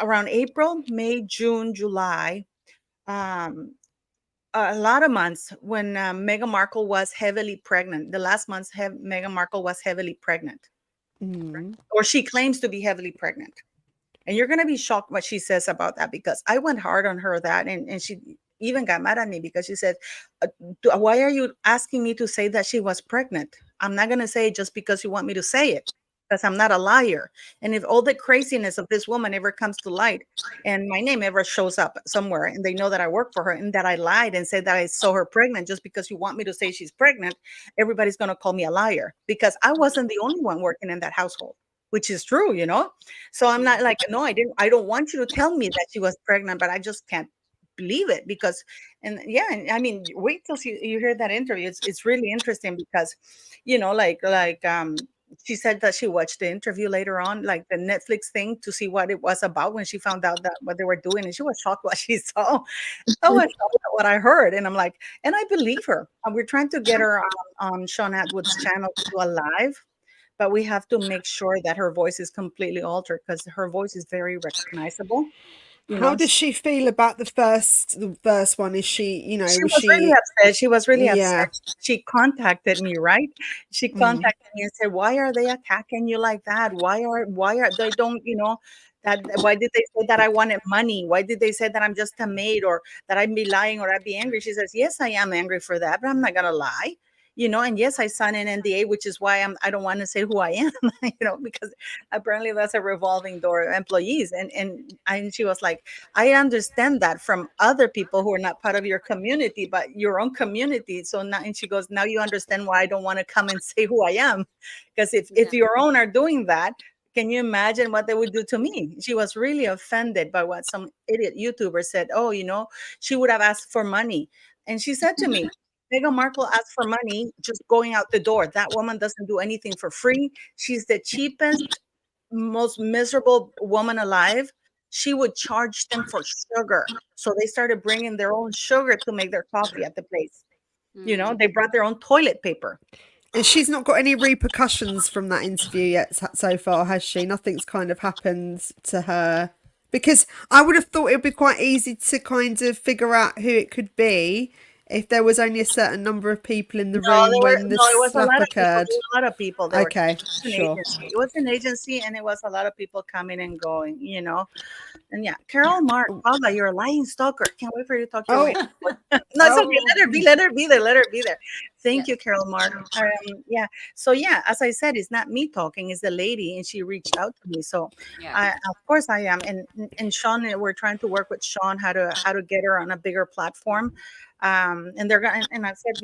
Speaker 1: around April, May, June, July, a lot of months when Meghan Markle was heavily pregnant. The last months, Meghan Markle was heavily pregnant, or she claims to be heavily pregnant. And you're going to be shocked what she says about that, because I went hard on her that, and she even got mad at me because she said, "Why are you asking me to say that she was pregnant? I'm not going to say it just because you want me to say it, because I'm not a liar. And if all the craziness of this woman ever comes to light, and my name ever shows up somewhere, and they know that I work for her and that I lied and said that I saw her pregnant just because you want me to say she's pregnant, everybody's going to call me a liar, because I wasn't the only one working in that household." Which is true, So I'm not like, "No, I don't want you to tell me that she was pregnant," but I just can't believe it, because, and I mean, wait till you hear that interview. It's really interesting because, she said that she watched the interview later on, like the Netflix thing, to see what it was about when she found out that what they were doing, and she was shocked what she saw. I was shocked at what I heard, and I'm like, and I believe her. We're trying to get her on Sean Atwood's channel to do a live, but we have to make sure that her voice is completely altered, because her voice is very recognizable.
Speaker 2: How does she feel about the first one? Is she,
Speaker 1: She
Speaker 2: was
Speaker 1: was really
Speaker 2: she?
Speaker 1: upset. She was really
Speaker 2: Yeah.
Speaker 1: upset. She contacted me, right? She contacted me and said, "Why are they attacking you like that? Why are they don't, that why did they say that I wanted money? Why did they say that I'm just a maid, or that I'd be lying, or I'd be angry?" She says, "Yes, I am angry for that, but I'm not gonna lie." and yes, I signed an NDA, which is why I don't want to say who I am, because apparently that's a revolving door of employees. And she was like, I understand that from other people who are not part of your community, but your own community. So now, and she goes, now you understand why I don't want to come and say who I am. Because if your own are doing that, can you imagine what they would do to me? She was really offended by what some idiot YouTuber said. Oh, she would have asked for money. And she said to me, Meghan Markle asked for money just going out the door. That woman doesn't do anything for free. She's the cheapest, most miserable woman alive. She would charge them for sugar. So they started bringing their own sugar to make their coffee at the place. They brought their own toilet paper.
Speaker 2: And she's not got any repercussions from that interview yet so far, has she? Nothing's kind of happened to her. Because I would have thought it would be quite easy to kind of figure out who it could be if there was only a certain number of people in the room when the slap occurred.
Speaker 1: It was a lot of people.
Speaker 2: Okay, sure.
Speaker 1: It was an agency, and it was a lot of people coming and going, And yeah, Carol Mark, Paula, you're a lying stalker. Can't wait for you to talk your way. No, it's okay. Let her be there. Thank you, Carol Mark. Yeah. So yeah, as I said, it's not me talking, it's the lady, and she reached out to me. So of course I am. And Sean, we're trying to work with Sean how to get her on a bigger platform. And they're gonna, and I said,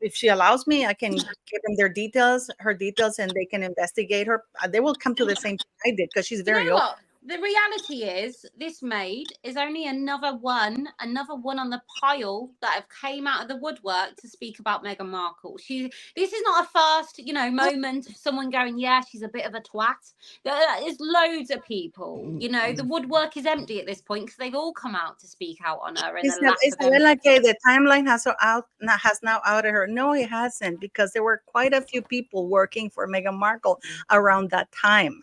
Speaker 1: if she allows me, I can give them her details, and they can investigate her. They will come to the same thing I did, because she's very open.
Speaker 3: The reality is, this maid is only another one on the pile that have came out of the woodwork to speak about Meghan Markle. This is not a fast, moment of someone going, yeah, she's a bit of a twat. There's loads of people. The woodwork is empty at this point because they've all come out to speak out on her.
Speaker 1: The timeline has now outed her. No, it hasn't, because there were quite a few people working for Meghan Markle around that time.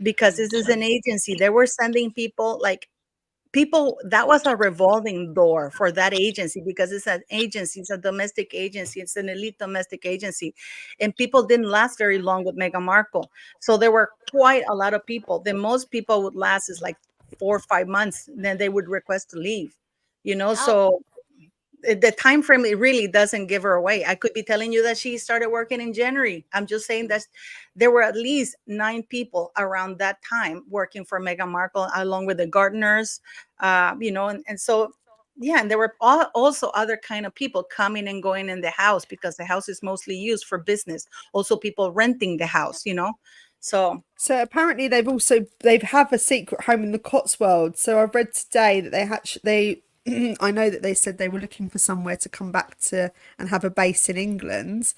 Speaker 1: Because this is an agency, they were sending people that was a revolving door for that agency, because it's an agency, it's a domestic agency, it's an elite domestic agency, and people didn't last very long with Meghan Markle. So there were quite a lot of people. The most people would last is like 4 or 5 months, then they would request to leave. So the time frame, it really doesn't give her away. I could be telling you that she started working in January. I'm just saying that there were at least 9 people around that time working for Meghan Markle, along with the gardeners, and so yeah, and there were also other kind of people coming and going in the house, because the house is mostly used for business. Also, people renting the house, So
Speaker 2: apparently they have a secret home in the Cotswolds. So I've read today that they I know that they said they were looking for somewhere to come back to and have a base in England,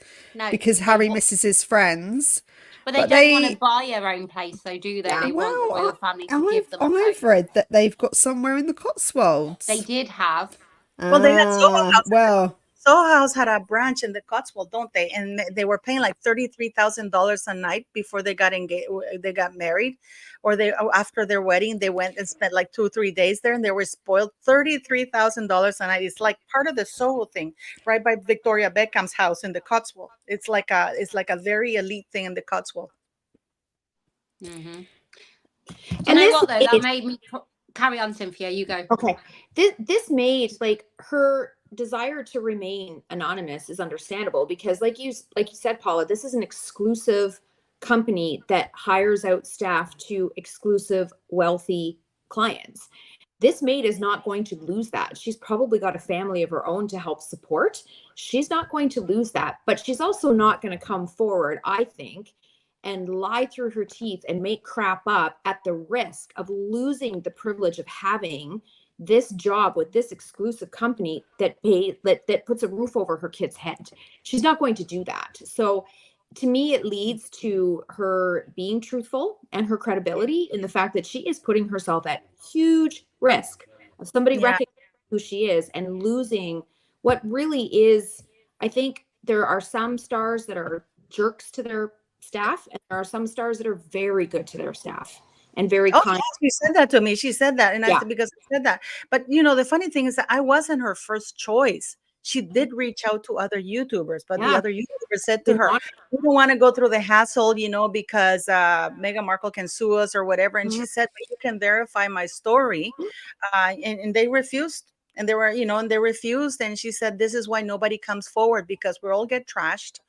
Speaker 2: because Harry misses his friends.
Speaker 3: But they don't want to buy their own place, though, do they? They want the royal family to give them a place.
Speaker 2: I've read that they've got somewhere in the Cotswolds.
Speaker 3: They did have.
Speaker 1: Well, they had Soho House. Soho House had a branch in the Cotswold, don't they? And they were paying like $33,000 a night before they got engaged. They got married, or after their wedding, they went and spent like 2 or 3 days there, and they were spoiled. $33,000 a night. It's like part of the Soho thing, right by Victoria Beckham's house in the Cotswold. It's like a very elite thing in the Cotswold.
Speaker 3: Mm-hmm. Do you know what though? That made me carry on, Cynthia. You go.
Speaker 4: Okay, this made her desire to remain anonymous is understandable, because like you said, Paula, this is an exclusive company that hires out staff to exclusive wealthy clients. This maid is not going to lose that. She's probably got a family of her own to help support. She's not going to lose that, but she's also not going to come forward, I think, and lie through her teeth and make crap up at the risk of losing the privilege of having this job with this exclusive company that puts a roof over her kid's head. She's not going to do that. So to me, it leads to her being truthful and her credibility in the fact that she is putting herself at huge risk of somebody recognizing who she is and losing what really is. I think there are some stars that are jerks to their staff, and there are some stars that are very good to their staff and very kind.
Speaker 1: She said that to me. She said that, and because I said that. But the funny thing is that I wasn't her first choice. She did reach out to other YouTubers, but the other YouTubers said to her, "We don't want to go through the hassle, because Meghan Markle can sue us or whatever." And she said, "But you can verify my story," and they refused. And they were, and they refused. And she said, "This is why nobody comes forward, because we all get trashed.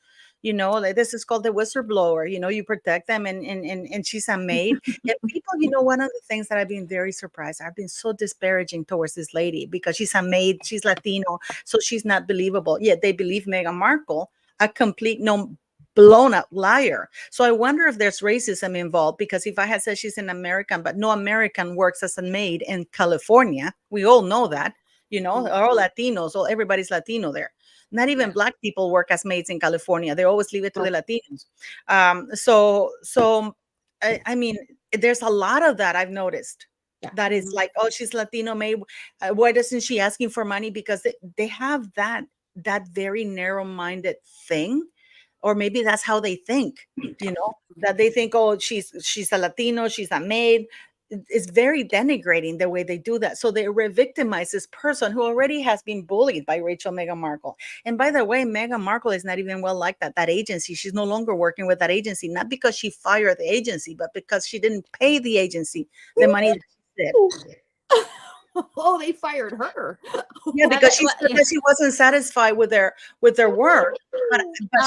Speaker 1: You know, like this is called the whistleblower. You know, you protect them, and she's a maid. And people, you know, one of the things that I've been very surprised, I've been so disparaging towards this lady because she's a maid, she's Latino, so she's not believable. Yet they believe Meghan Markle, a complete no blown up liar. So I wonder if there's racism involved, because if I had said she's an American, but no American works as a maid in California, we all know that, you know, all Latinos, all everybody's Latino there. Not even Black people work as maids in California. They always leave it to the Latinos. So I mean, there's a lot of that I've noticed. That is like, oh, she's Latino maid. Why doesn't she asking for money? Because they have that very narrow-minded thing, or maybe that's how they think. You know, that they think, oh, she's a Latino, she's a maid. It's very denigrating the way they do that. So they re-victimize this person who already has been bullied by Meghan Markle. And by the way, Meghan Markle is not even well liked at that agency. She's no longer working with that agency, not because she fired the agency, but because she didn't pay the agency the money that she did.
Speaker 4: Oh, they fired her.
Speaker 1: Yeah, because she said that she wasn't satisfied with their work. But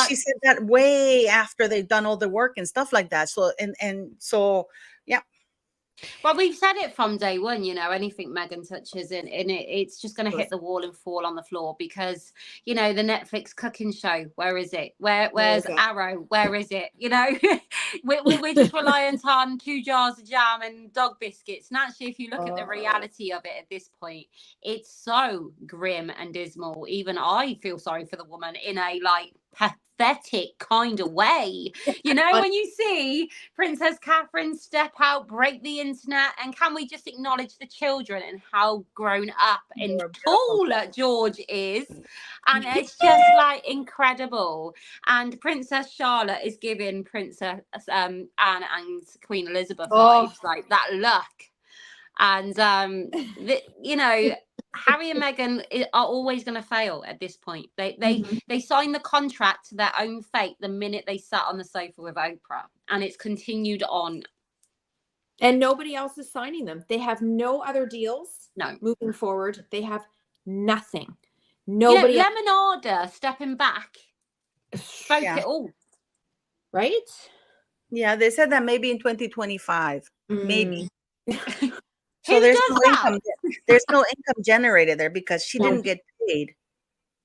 Speaker 1: she said that way after they've done all the work and stuff like that. So so yeah.
Speaker 3: Well, we've said it from day one, you know, anything Meghan touches in it's just going to hit the wall and fall on the floor, because, you know, the Netflix cooking show, where is it? Where's Arrow? Where is it? You know, we're just reliant on 2 jars of jam and dog biscuits. And actually, if you look at the reality of it at this point, it's so grim and dismal. Even I feel sorry for the woman in a like pathetic kind of way, you know, when you see Princess Catherine step out, break the internet, and can we just acknowledge the children and how grown up and tall George is, and it's just like incredible. And Princess Charlotte is giving Princess Anne and Queen Elizabeth vibes, like that luck. And you know, Harry and Meghan are always going to fail at this point. They signed the contract to their own fate the minute they sat on the sofa with Oprah, and it's continued on.
Speaker 4: And nobody else is signing them. They have no other deals.
Speaker 3: No,
Speaker 4: moving forward, they have nothing. Nobody.
Speaker 3: You know, Lemonada stepping back, spoke it all.
Speaker 4: Right?
Speaker 1: Yeah, they said that maybe in 2025, maybe.
Speaker 3: So
Speaker 1: there's no income. There's no income generated there because she didn't get paid.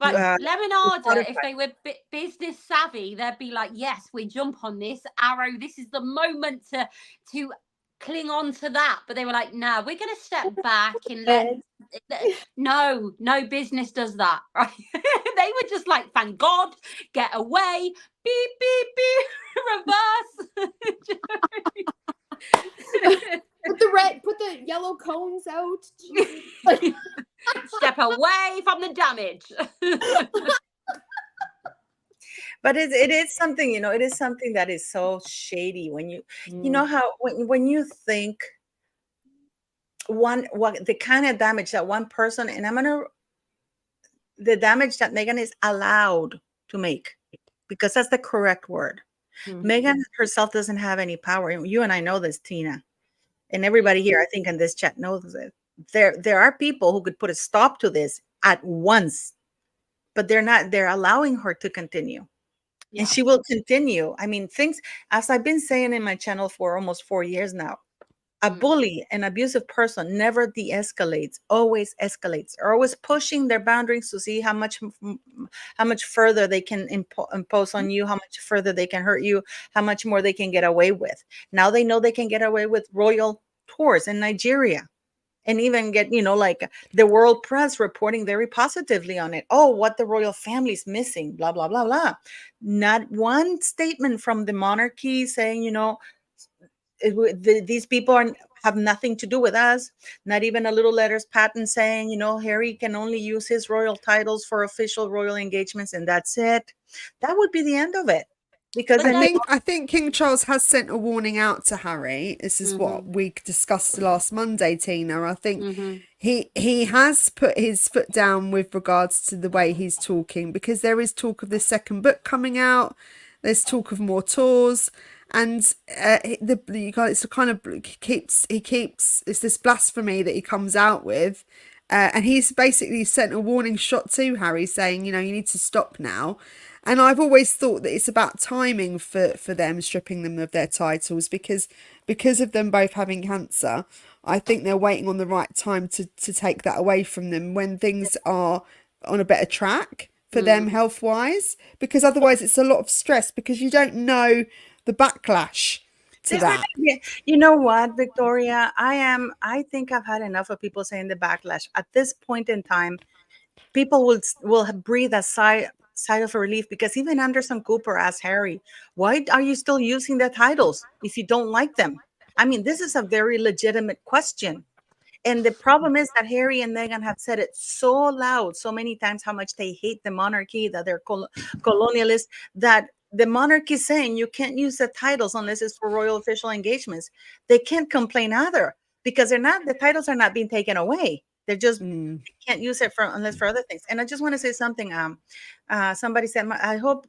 Speaker 3: But Lemonada, if they were business savvy, they'd be like, "Yes, we jump on this Arrow. This is the moment to cling on to that." But they were like, "No, we're going to step back and let." No business does that, right? They were just like, "Thank God, get away, beep beep beep, reverse."
Speaker 4: Put the yellow cones out.
Speaker 3: Step away from the damage.
Speaker 1: But it is something, you know, it is something that is so shady when you know how when you think the kind of damage that one person, and the damage that Meghan is allowed to make, because that's the correct word. Meghan herself doesn't have any power. You and I know this, Tina. And everybody here, I think, in this chat knows it. There are people who could put a stop to this at once, but they're not. They're allowing her to continue, and she will continue. I mean, things, as I've been saying in my channel for almost 4 years now, a bully, an abusive person never de-escalates, always escalates, or always pushing their boundaries to see how much further they can impose on you, how much further they can hurt you, how much more they can get away with. Now they know they can get away with royal tours in Nigeria, and even get, you know, like the world press reporting very positively on it. Oh, what the royal family's missing, blah, blah, blah, blah. Not one statement from the monarchy saying, you know, these people have nothing to do with us. Not even a little letters patent saying, you know, Harry can only use his royal titles for official royal engagements, and that's it. That would be the end of it. Because
Speaker 2: I think King Charles has sent a warning out to Harry. This is what we discussed last Monday, Tina. I think he has put his foot down with regards to the way he's talking, because there is talk of this second book coming out. There's talk of more tours. And it's kind of it's this blasphemy that he comes out with, and he's basically sent a warning shot to Harry saying, you know, you need to stop now. And I've always thought that it's about timing for them, stripping them of their titles, because of them both having cancer. I think they're waiting on the right time to take that away from them when things are on a better track for them health wise, because otherwise it's a lot of stress because you don't know the backlash to that.
Speaker 1: You know what, Victoria? I think I've had enough of people saying the backlash. At this point in time, people will breathe a sigh of relief, because even Anderson Cooper asked Harry, "Why are you still using the titles if you don't like them?" I mean, this is a very legitimate question. And the problem is that Harry and Meghan have said it so loud, so many times, how much they hate the monarchy, that they're colonialists, that the monarchy is saying you can't use the titles unless it's for royal official engagements. They can't complain either, because the titles are not being taken away. They're just can't use it unless for other things. And I just want to say something. Somebody said, I hope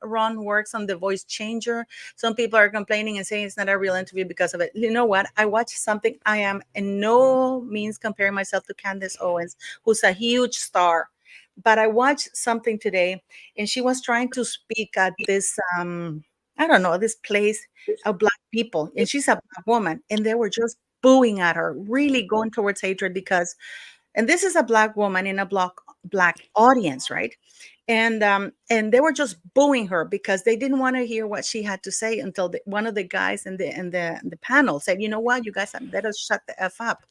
Speaker 1: Ron works on the voice changer. Some people are complaining and saying it's not a real interview because of it. You know what? I watched something. I am in no means comparing myself to Candace Owens, who's a huge star. But I watched something today, and she was trying to speak at this, I don't know, this place of Black people. And she's a Black woman. And they were just booing at her, really going towards hatred, because, and this is a Black woman in a Black audience, right? And they were just booing her because they didn't want to hear what she had to say, until one of the guys in the panel said, "You know what, you guys better shut the F up,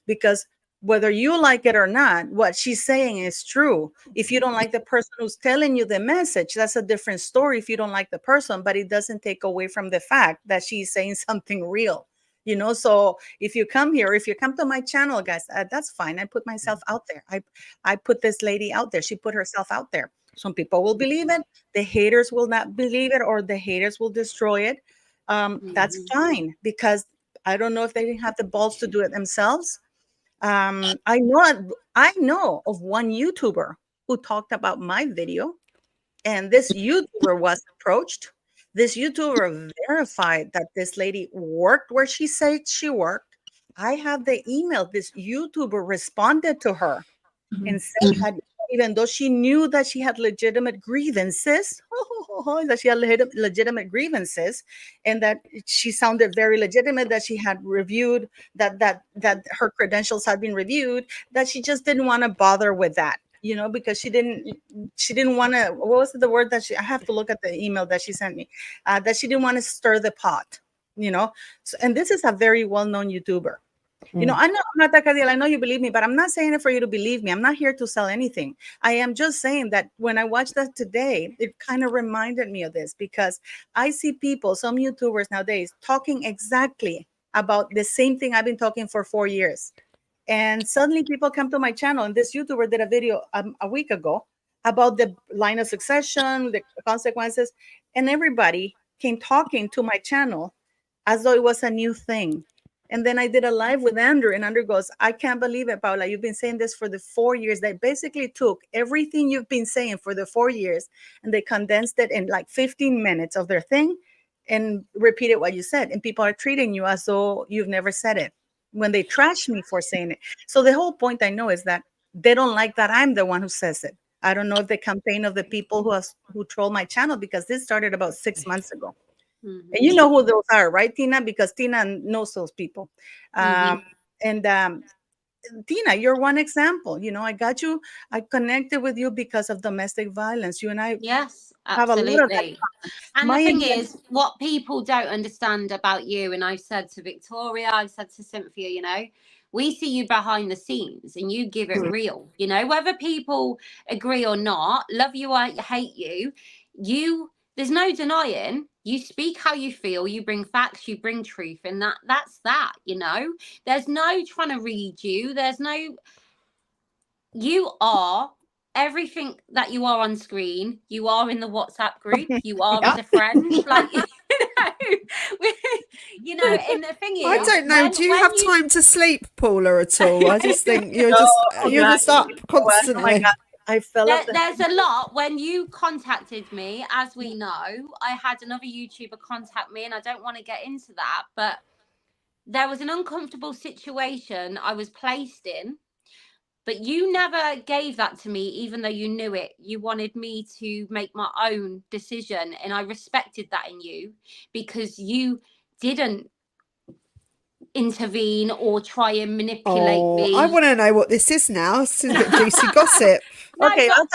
Speaker 1: because whether you like it or not, what she's saying is true. If you don't like the person who's telling you the message, that's a different story if you don't like the person, but it doesn't take away from the fact that she's saying something real." So if you come to my channel, guys, that's fine. I put myself out there. I put this lady out there. She put herself out there. Some people will believe it. The haters will not believe it, or the haters will destroy it. That's fine, because I don't know if they didn't have the balls to do it themselves. I know of one YouTuber who talked about my video, and this YouTuber was approached. This YouTuber verified that this lady worked where she said she worked. I have the email. This YouTuber responded to her and said that even though she knew that she had legitimate grievances, and that she sounded very legitimate, that she had reviewed, that her credentials had been reviewed, that she just didn't want to bother with that, because she didn't want to. What was the word that I have to look at the email that she sent me, that she didn't want to stir the pot, So, and this is a very well-known YouTuber. I know, Mata Cadiel, I know you believe me, but I'm not saying it for you to believe me. I'm not here to sell anything. I am just saying that when I watched that today, it kind of reminded me of this, because I see people, some YouTubers nowadays, talking exactly about the same thing I've been talking for 4 years. And suddenly people come to my channel, and this YouTuber did a video a week ago about the line of succession, the consequences, and everybody came talking to my channel as though it was a new thing. And then I did a live with Andrew, and Andrew goes, "I can't believe it, Paula. You've been saying this for the 4 years." They basically took everything you've been saying for the 4 years, and they condensed it in like 15 minutes of their thing and repeated what you said. And people are treating you as though you've never said it, when they trash me for saying it. So the whole point, I know, is that they don't like that I'm the one who says it. I don't know if the campaign of the people who troll my channel, because this started about 6 months ago. And you know who those are, right, Tina? Because Tina knows those people. And Tina, you're one example. I got you. I connected with you because of domestic violence. You and I
Speaker 3: Yes,
Speaker 1: have a lot of that.
Speaker 3: absolutely. And the thing is, what people don't understand about you, and I've said to Victoria, I've said to Cynthia, we see you behind the scenes and you give it real, whether people agree or not, love you or hate you, there's no denying, you speak how you feel, you bring facts, you bring truth, and that's that. There's no trying to read you, you are everything that you are on screen. You are in the WhatsApp group, you are as a friend, like and the thing is,
Speaker 2: I don't know, do you have time to sleep, Paula, at all? I just think you're just up constantly.
Speaker 1: Oh my God. I fell off
Speaker 3: there's a lot. When you contacted me, as we know, I had another YouTuber contact me, and I don't want to get into that, but there was an uncomfortable situation I was placed in But you never gave that to me, even though you knew it. You wanted me to make my own decision, and I respected that in you, because you didn't intervene or try and manipulate
Speaker 2: Oh, I
Speaker 3: me.
Speaker 2: want to know what this is now. This is a bit juicy gossip.
Speaker 3: No,
Speaker 1: Okay,
Speaker 3: but
Speaker 1: I'll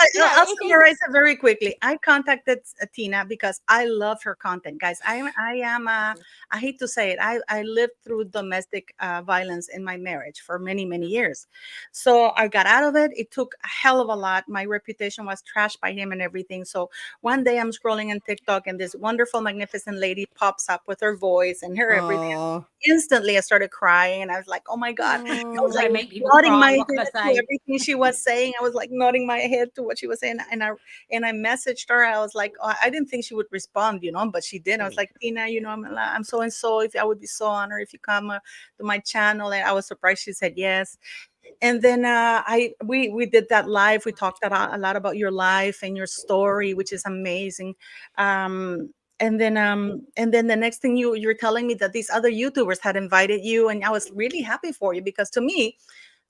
Speaker 3: it is.
Speaker 1: summarize it very quickly. I contacted Tina because I love her content, guys. I hate to say it, I lived through domestic violence in my marriage for many, many years. So I got out of it. It took a hell of a lot. My reputation was trashed by him and everything. So one day I'm scrolling on TikTok and this wonderful, magnificent lady pops up with her voice and her everything.
Speaker 2: Oh,
Speaker 1: Instantly, I started crying and I was like, oh my God. I was
Speaker 3: I
Speaker 1: like
Speaker 3: make people
Speaker 1: nodding my
Speaker 3: cry.
Speaker 1: head
Speaker 3: What can I
Speaker 1: to
Speaker 3: say?
Speaker 1: everything she was saying. I was like nodding my head to what she was saying. And I messaged her. I was like, oh, I didn't think she would respond, but she did. I was like, Tina, I'm so and so. If I would be so honored if you come to my channel. And I was surprised she said yes. And then we did that live. We talked a lot about your life and your story, which is amazing. And then the next thing you're telling me that these other YouTubers had invited you, and I was really happy for you, because to me,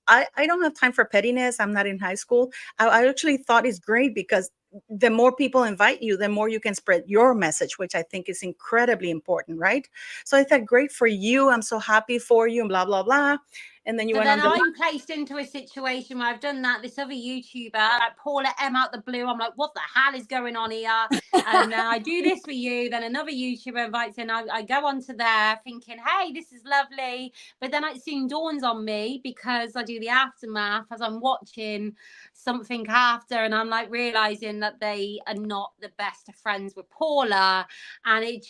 Speaker 1: I don't have time for pettiness. I'm not in high school. I actually thought it's great, because the more people invite you, the more you can spread your message, which I think is incredibly important, right? So I thought, great for you. I'm so happy for you, and blah, blah, blah. And then you
Speaker 3: So
Speaker 1: went
Speaker 3: then
Speaker 1: on the
Speaker 3: I'm placed into a situation where I've done that. This other YouTuber, like Paula M out the blue, I'm like, what the hell is going on here? And then I do this for you. Then another YouTuber invites in. I go onto there thinking, hey, this is lovely. But then it soon dawns on me, because I do the aftermath as I'm watching something after, and I'm like realizing that they are not the best of friends with Paula. And I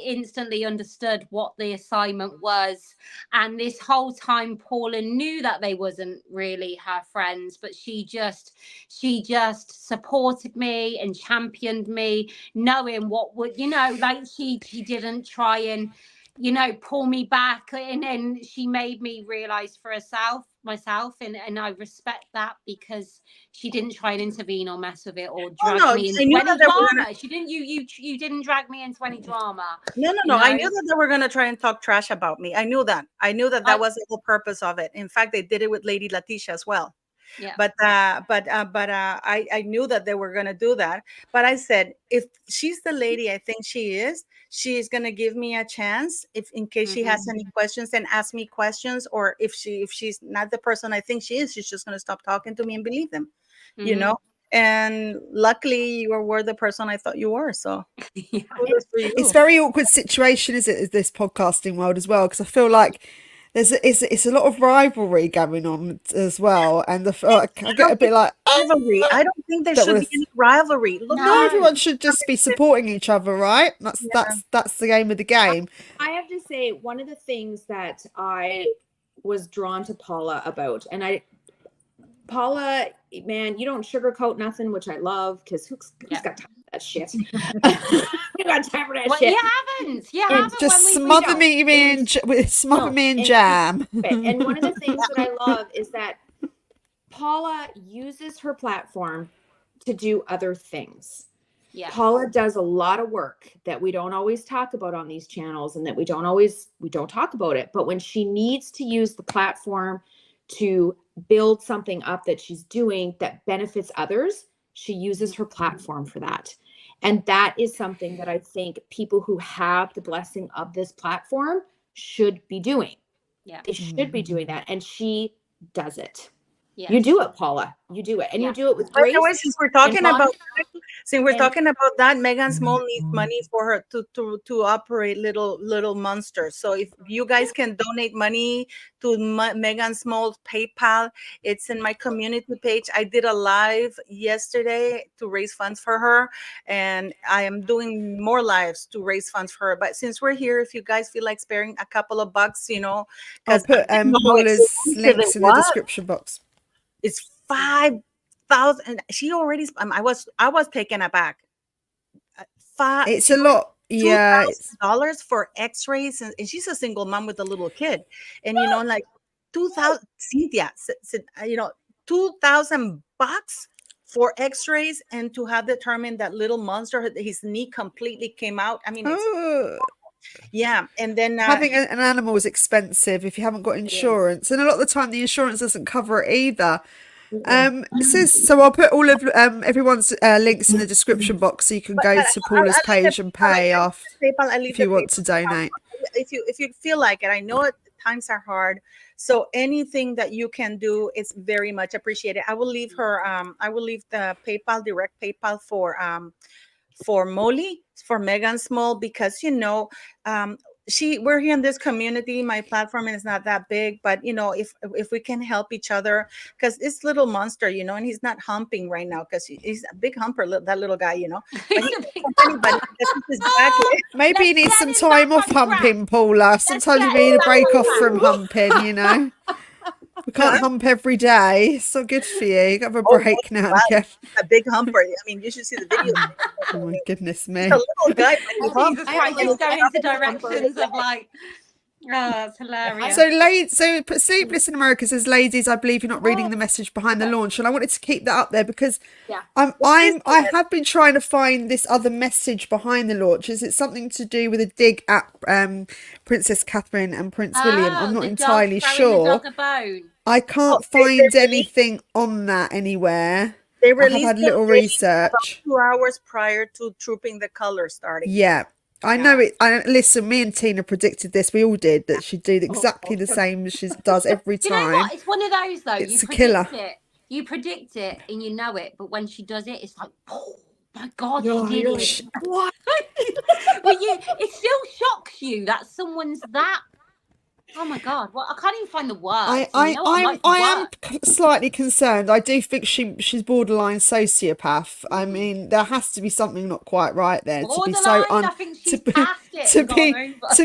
Speaker 3: instantly understood what the assignment was. And this whole time, Paula knew that they wasn't really her friends, but she just supported me and championed me, knowing what would, like she didn't try and, pull me back, and then she made me realize for myself, and I respect that, because she didn't try and intervene or mess with it or
Speaker 1: Oh
Speaker 3: drag
Speaker 1: no,
Speaker 3: me
Speaker 1: I
Speaker 3: into
Speaker 1: knew that
Speaker 3: any
Speaker 1: they were gonna.
Speaker 3: drama. She didn't. You didn't drag me into any drama.
Speaker 1: No, no,
Speaker 3: You
Speaker 1: no. I
Speaker 3: know,
Speaker 1: knew that they were gonna try and talk trash about me. I knew that. I knew that
Speaker 3: I
Speaker 1: that was the whole purpose of it. In fact, they did it with Lady Letitia as well.
Speaker 3: yeah.
Speaker 1: I knew that they were gonna do that. But I said, if she's the lady I think she is gonna give me a chance, if in case she has any questions, and ask me questions, or if she's not the person I think she is, she's just gonna stop talking to me and believe them, you know. And luckily, you were the person I thought you were. So
Speaker 3: Yeah.
Speaker 1: kudos for
Speaker 2: it's
Speaker 1: you.
Speaker 2: a very awkward situation, is it, this podcasting world as well? Because I feel like it's a lot of rivalry going on as well, and I get a bit like,
Speaker 1: Rivalry. I don't think there
Speaker 2: that
Speaker 1: should be
Speaker 2: was
Speaker 1: any rivalry. Look
Speaker 2: no,
Speaker 1: how
Speaker 3: No.
Speaker 2: everyone should just be supporting each other, right? That's the aim of the game.
Speaker 4: I have to say, one of the things that I was drawn to Paula about, and Paula, man, you don't sugarcoat nothing, which I love, because who's got time for that shit? We got time for that
Speaker 3: Well,
Speaker 4: shit.
Speaker 3: you haven't. You
Speaker 4: And
Speaker 3: haven't.
Speaker 2: Just
Speaker 3: When
Speaker 2: smother
Speaker 3: don't.
Speaker 2: me in jam.
Speaker 4: And one of the things that I love is that Paula uses her platform to do other things.
Speaker 3: Yeah.
Speaker 4: Paula does a lot of work that we don't always talk about on these channels, and that we don't talk about it. But when she needs to use the platform to build something up that she's doing that benefits others, she uses her platform for that. And that is something that I think people who have the blessing of this platform should be doing.
Speaker 3: Yeah.
Speaker 4: They should be doing that. And she does it.
Speaker 3: Yes.
Speaker 4: You do it, Paula. You do it. And you do it with
Speaker 1: By
Speaker 4: grace.
Speaker 1: the way, since we're
Speaker 4: and
Speaker 1: talking about
Speaker 4: honesty.
Speaker 1: Megan Small needs money for her to operate little monsters. So if you guys can donate money to Megan Small's PayPal, it's in my community page. I did a live yesterday to raise funds for her, and I am doing more lives to raise funds for her. But since we're here, if you guys feel like sparing a couple of bucks,
Speaker 2: I'll
Speaker 1: because
Speaker 2: put Paula's links in the description box.
Speaker 1: It's 5,000. She already. I was taken aback.
Speaker 2: It's a lot. Yeah,
Speaker 1: $2,000 for X-rays, and she's a single mom with a little kid, and like 2,000. Cynthia said, $2,000 for X-rays, and to have determined that little monster, his knee completely came out. I mean, it's. Yeah, and then
Speaker 2: Having an animal is expensive if you haven't got insurance, and a lot of the time the insurance doesn't cover it either. So I'll put all of everyone's links in the description box so you can go to Paula's page and pay off if you want to donate.
Speaker 1: If you feel like it. I know times are hard, so anything that you can do is very much appreciated. I will leave the PayPal, direct PayPal for Molly, for Megan Small, because we're here in this community. My platform is not that big, but if we can help each other, because this little monster, and he's not humping right now because he's a big humper, that little guy, but he doesn't hump anybody because his back.
Speaker 2: Maybe he needs some time off humping, Paula. Sometimes you need a break off from humping, We can't hump every day. It's not good for you. You got to have a break now and again.
Speaker 1: A big humper. I mean, you should see the video.
Speaker 2: Oh my goodness me.
Speaker 1: He's a little guy.
Speaker 3: Jesus Christ, just going into directions of like, oh, that's hilarious.
Speaker 2: So Sleepless in America says, ladies, I believe you're not reading the message behind the launch, and I wanted to keep that up there because I have been trying to find this other message behind the launch. Is it something to do with a dig at Princess Catherine and Prince William? I'm not entirely sure. I can't find anything on that anywhere.
Speaker 1: They released
Speaker 2: I have had little research
Speaker 1: about 2 hours prior to Trooping the Color starting.
Speaker 2: Yeah. I know it. Listen, me and Tina predicted this. We all did that she'd do exactly the same as she does every time.
Speaker 3: You know what? It's one of those though.
Speaker 2: It's a killer.
Speaker 3: You predict it and you know it, but when she does it, it's like, oh my God, she did it. What? Well, it still shocks you that someone's that. Oh my God! Well, I can't even find the word.
Speaker 2: I am slightly concerned. I do think she's borderline sociopath. I mean, there has to be something not quite right there to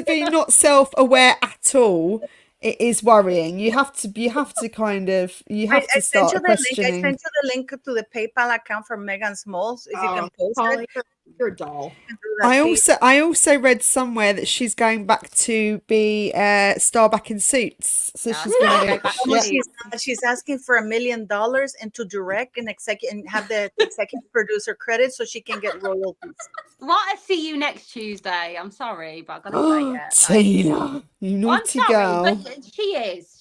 Speaker 2: be not self-aware at all. It is worrying. You have to kind of start questioning.
Speaker 1: I sent you the link to the PayPal account for Megan Smalls. If you can post it.
Speaker 4: You're a doll.
Speaker 2: I also read somewhere that she's going back to be star back in Suits. So she's going
Speaker 1: to she's asking for $1 million and to direct and have the executive producer credit so she can get royalties.
Speaker 3: Well, I see you next Tuesday. I'm sorry, but I've got to say it.
Speaker 2: Tina, you naughty girl.
Speaker 3: But she is.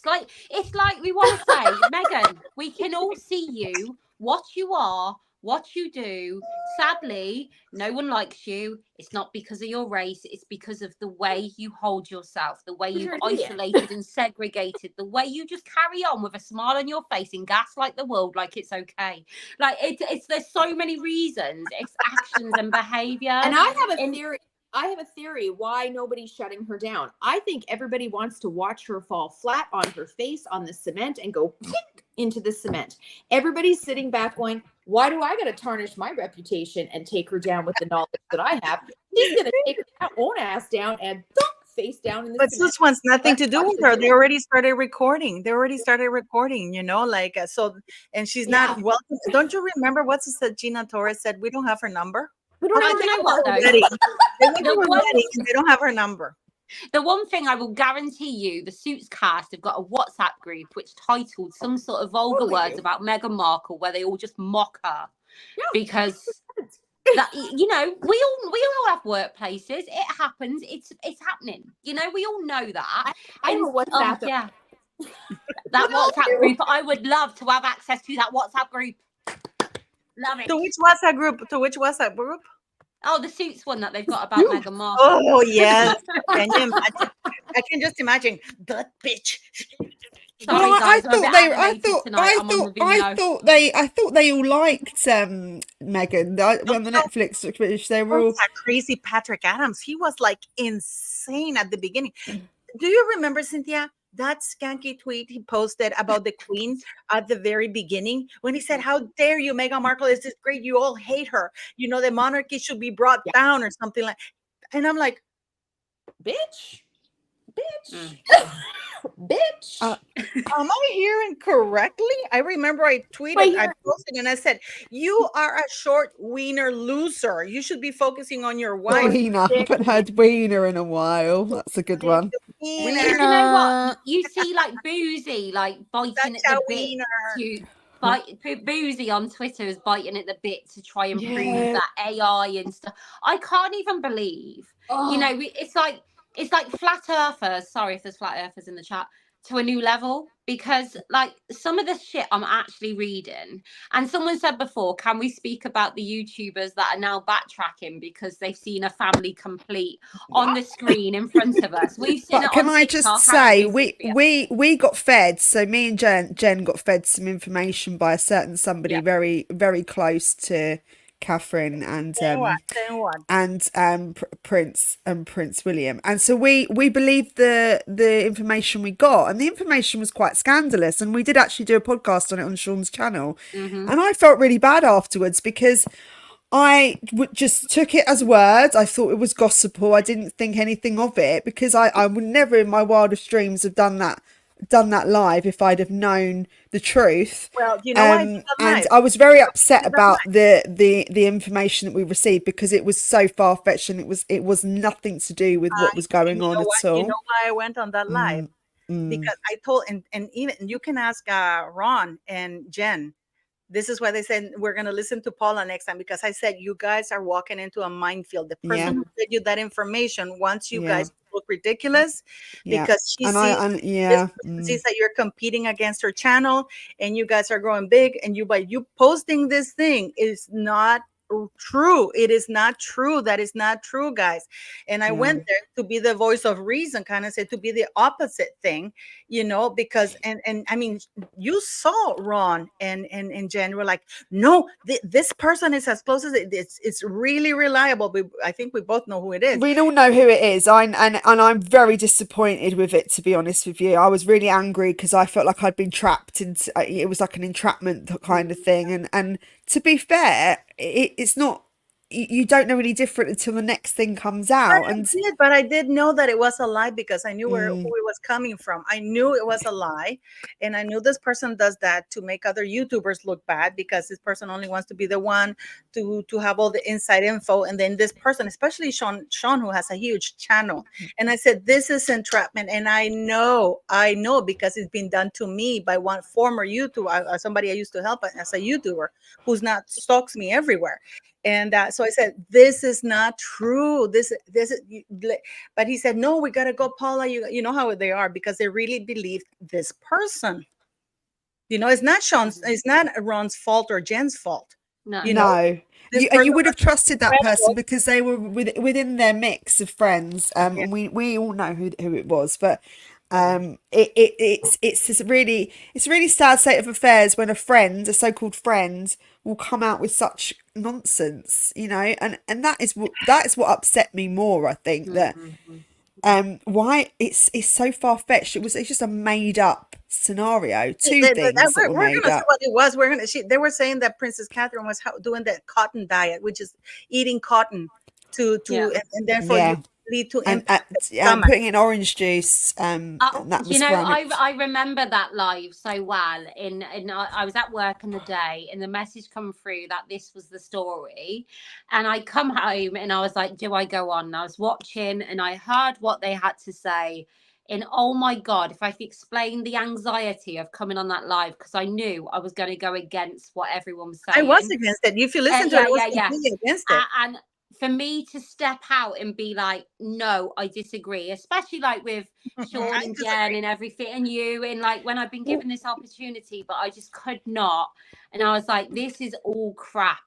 Speaker 3: Like, it's like we want to say, Megan, we can all see you, what you are, what you do. Sadly, no one likes you. It's not because of your race. It's because of the way you hold yourself, the way you've isolated and segregated, the way you just carry on with a smile on your face and gaslight the world like it's okay. Like there's so many reasons. It's actions and behavior.
Speaker 4: And I have a theory. I have a theory why nobody's shutting her down. I think everybody wants to watch her fall flat on her face on the cement and go into the cement. Everybody's sitting back going, why do I got to tarnish my reputation and take her down with the knowledge that I have? She's going to take her own ass down and face down in the
Speaker 1: But
Speaker 4: cement.
Speaker 1: this one's nothing to do with her. They already started recording. So, and she's not welcome. Don't you remember what's it that Gina Torres said? We don't have her number.
Speaker 3: We don't have her number.
Speaker 1: They don't have her number.
Speaker 3: The one thing I will guarantee you, the Suits cast have got a WhatsApp group which titled some sort of vulgar words about Meghan Markle, where they all just mock her because that we all have workplaces. It happens. It's happening. We all know that.
Speaker 4: I know WhatsApp.
Speaker 3: That WhatsApp group. I would love to have access to that WhatsApp group. Love it.
Speaker 1: To which WhatsApp group?
Speaker 3: Oh, the Suits one that they've got about Meghan Markle.
Speaker 1: Oh, yes. Can you imagine? I can just imagine that bitch.
Speaker 3: Sorry, guys, I
Speaker 2: thought they all liked Meghan when the Netflix, which they were all
Speaker 1: that crazy Patrick Adams. He was like insane at the beginning. Do you remember, Cynthia, that skanky tweet he posted about the Queen at the very beginning when he said, "How dare you, Meghan Markle is this great? You all hate her. The monarchy should be brought down," or something like. And I'm like, bitch. Bitch. Am I hearing correctly? I remember I tweeted, I posted, and I said, "You are a short wiener loser. You should be focusing on your wife."
Speaker 2: Wiener. I haven't heard wiener in a while. That's a good one.
Speaker 3: You know what? You see like Boozy like biting at the bit. Boozy on Twitter is biting at the bit to try and prove
Speaker 4: Yeah.
Speaker 3: that AI and stuff. I can't even believe,
Speaker 4: Oh.
Speaker 3: you know, it's like flat earthers. Sorry if there's flat earthers in the chat. To a new level, because like some of the shit I'm actually reading, and someone said before, can we speak about the YouTubers that are now backtracking because they've seen a family complete on the screen in front of us? We've seen
Speaker 2: But
Speaker 3: it
Speaker 2: can
Speaker 3: on
Speaker 2: I
Speaker 3: TikTok,
Speaker 2: just
Speaker 3: haven't
Speaker 2: say,
Speaker 3: we, Sophia?
Speaker 2: we got fed. So me and Jen got fed some information by a certain somebody very, very close to Catherine and
Speaker 1: Saying what?
Speaker 2: Prince William, and so we believed the information we got, and the information was quite scandalous. And we did actually do a podcast on it on Sean's channel, and I felt really bad afterwards because I just took it as word. I thought it was gospel. I didn't think anything of it because I would never in my wildest dreams have done that live if I'd have known the truth.
Speaker 1: Well, you know why I did that
Speaker 2: And
Speaker 1: live?
Speaker 2: I was very upset
Speaker 1: Did that
Speaker 2: about the information that we received because it was so far fetched and it was nothing to do with what was
Speaker 1: And
Speaker 2: going
Speaker 1: you
Speaker 2: on
Speaker 1: know
Speaker 2: at
Speaker 1: what? You know
Speaker 2: all.
Speaker 1: why I went on that live? Because I told, and even you can ask Ron and Jen. This is why they said we're going to listen to Paula next time, because I said you guys are walking into a minefield. The person
Speaker 2: Yeah,
Speaker 1: who fed you that information wants you
Speaker 2: yeah,
Speaker 1: guys to look ridiculous
Speaker 2: yeah.
Speaker 1: because she
Speaker 2: And
Speaker 1: sees this
Speaker 2: yeah.
Speaker 1: person sees that you're competing against her channel and you guys are growing big, and you by you posting this thing is not true. It is not true. That is not true, guys. And I
Speaker 2: Yeah.
Speaker 1: went there to be the voice of reason, kind of said to be the opposite thing, because and I mean, you saw Ron and Jen were like, no, this person is as close as it's really reliable. I think we both know who it is.
Speaker 2: We all know who it is. And I'm very disappointed with it, to be honest with you. I was really angry because I felt like I'd been trapped into it. Was like an entrapment kind of thing. And to be fair, it's not. You don't know any different until the next thing comes out. And
Speaker 1: But I did know that it was a lie because I knew who it was coming from. I knew it was a lie, and I knew this person does that to make other YouTubers look bad because this person only wants to be the one to have all the inside info. And then this person, especially Sean, who has a huge channel, and I said this is entrapment, and I know because it's been done to me by one former YouTuber, somebody I used to help as a YouTuber who's not stalks me everywhere. And so I said, this is not true. But he said, no, we got to go, Paula. You know how they are because they really believe this person. It's not it's not Ron's fault or Jen's fault.
Speaker 3: No.
Speaker 2: No.
Speaker 1: This
Speaker 2: You would have
Speaker 1: person
Speaker 2: trusted that person because they were within their mix of friends. And we all know who it was. But it's a really sad state of affairs when a so-called friend will come out with such nonsense, and that is what upset me more. I think that why it's so far-fetched. It's just a made-up scenario. Two things that were made
Speaker 1: gonna
Speaker 2: up.
Speaker 1: say what it was. They were saying that Princess Catherine was doing that cotton diet, which is eating cotton to and therefore you lead to
Speaker 2: and
Speaker 1: stomach.
Speaker 2: putting in orange juice. And that was
Speaker 3: I remember that live so well. I was at work in the day, and the message come through that this was the story, and I come home and I was like, do I go on? And I was watching, and I heard what they had to say. And oh my God, if I could explain the anxiety of coming on that live, because I knew I was going to go against what everyone was saying.
Speaker 1: I was against it. If you listen to it, I was completely against it.
Speaker 3: And for me to step out and be like, no, I disagree, especially like with Sean and Jen and everything, and you, and like when I've been given this opportunity, but I just could not. And I was like, this is all crap.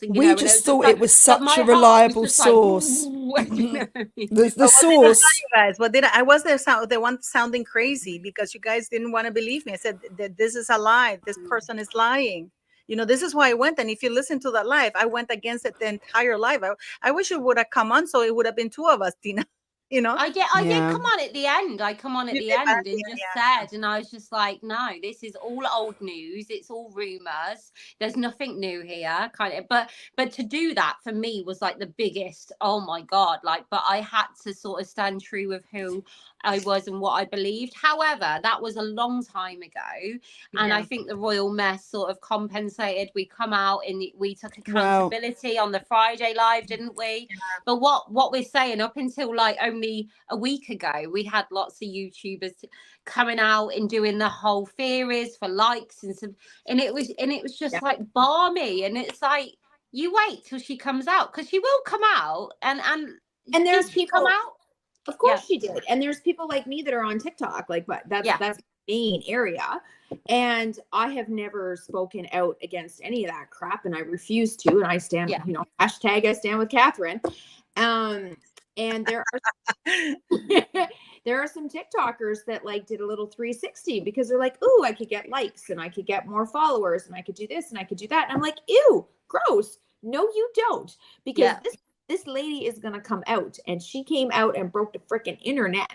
Speaker 2: We just thought it was such a reliable source. The source.
Speaker 1: You guys, I was the one sounding crazy because you guys didn't want to believe me. I said that this is a lie. This person is lying. This is why I went. And if you listen to that live, I went against it the entire live. I wish it would have come on, so it would have been two of us, Tina.
Speaker 3: I did come on at the end. I come on at the end and just said, and I was just like, no, this is all old news. It's all rumors. There's nothing new here, kind of. But to do that for me was like the biggest. Oh my God! But I had to sort of stand true with who I was and what I believed. However, that was a long time ago, and I think the royal mess sort of compensated. We come out and we took accountability on the Friday live, didn't we? Yeah. But what we're saying up until like only only a week ago, we had lots of YouTubers coming out and doing the whole theories for likes and some, and it was just like balmy. And it's like, you wait till she comes out, because she will come out, and
Speaker 4: there's
Speaker 3: did she
Speaker 4: people
Speaker 3: come out?
Speaker 4: Of course she did. And there's people like me that are on TikTok, like, but that's the main area. And I have never spoken out against any of that crap, and I refuse to. And I stand, you know, hashtag I stand with Catherine. And there are there are some TikTokers that like did a little 360 because they're like, ooh, I could get likes and I could get more followers and I could do this and I could do that. And I'm like, ew, gross. No, you don't. Because this lady is going to come out, and she came out and broke the freaking internet.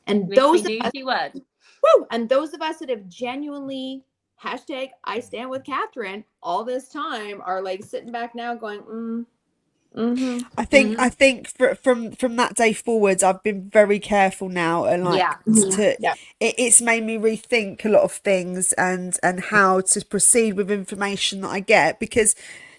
Speaker 4: And
Speaker 3: Which
Speaker 4: those
Speaker 3: we
Speaker 4: of
Speaker 3: knew
Speaker 4: us,
Speaker 3: she would.
Speaker 4: woo, and those of us that have genuinely hashtag I stand with Catherine all this time are like sitting back now going,
Speaker 2: I think from that day forwards, I've been very careful now, and like it's made me rethink a lot of things and how to proceed with information that I get, because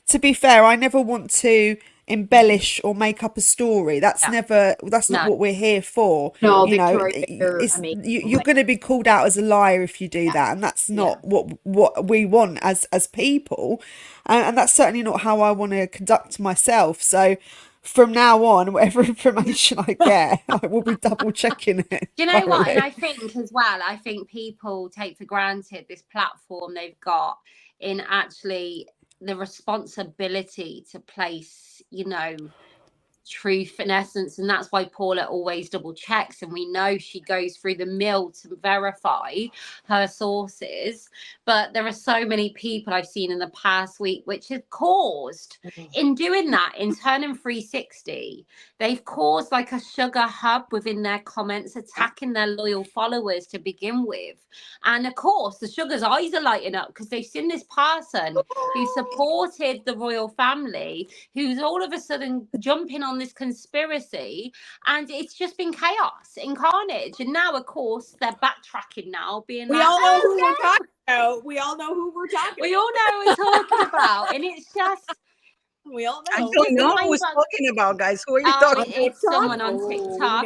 Speaker 2: to be fair, I never want to embellish or make up a story. That's not what we're here for.
Speaker 4: No,
Speaker 2: you know,
Speaker 4: Victoria,
Speaker 2: you're going to be called out as a liar if you do that, and that's not what we want as people, and that's certainly not how I want to conduct myself. So from now on, whatever information I get, I will be double checking it.
Speaker 3: Do you know what? And I think as well, I think people take for granted this platform they've got in actually the responsibility to place, you know, truth in essence. And that's why Paula always double checks, and we know she goes through the mill to verify her sources. But there are so many people I've seen in the past week which have caused, in doing that, in turning 360, they've caused like a sugar hub within their comments, attacking their loyal followers to begin with. And of course the sugar's eyes are lighting up because they've seen this person who supported the royal family, who's all of a sudden jumping on this conspiracy, and it's just been chaos and carnage. And now of course they're backtracking now, being
Speaker 4: we
Speaker 3: like,
Speaker 4: all know who we're talking about. We all know who we're talking
Speaker 3: we all know who we're talking about. And it's just,
Speaker 4: we all know.
Speaker 1: I don't know who we're talking about, guys. Who are you talking about?
Speaker 3: It's someone on TikTok.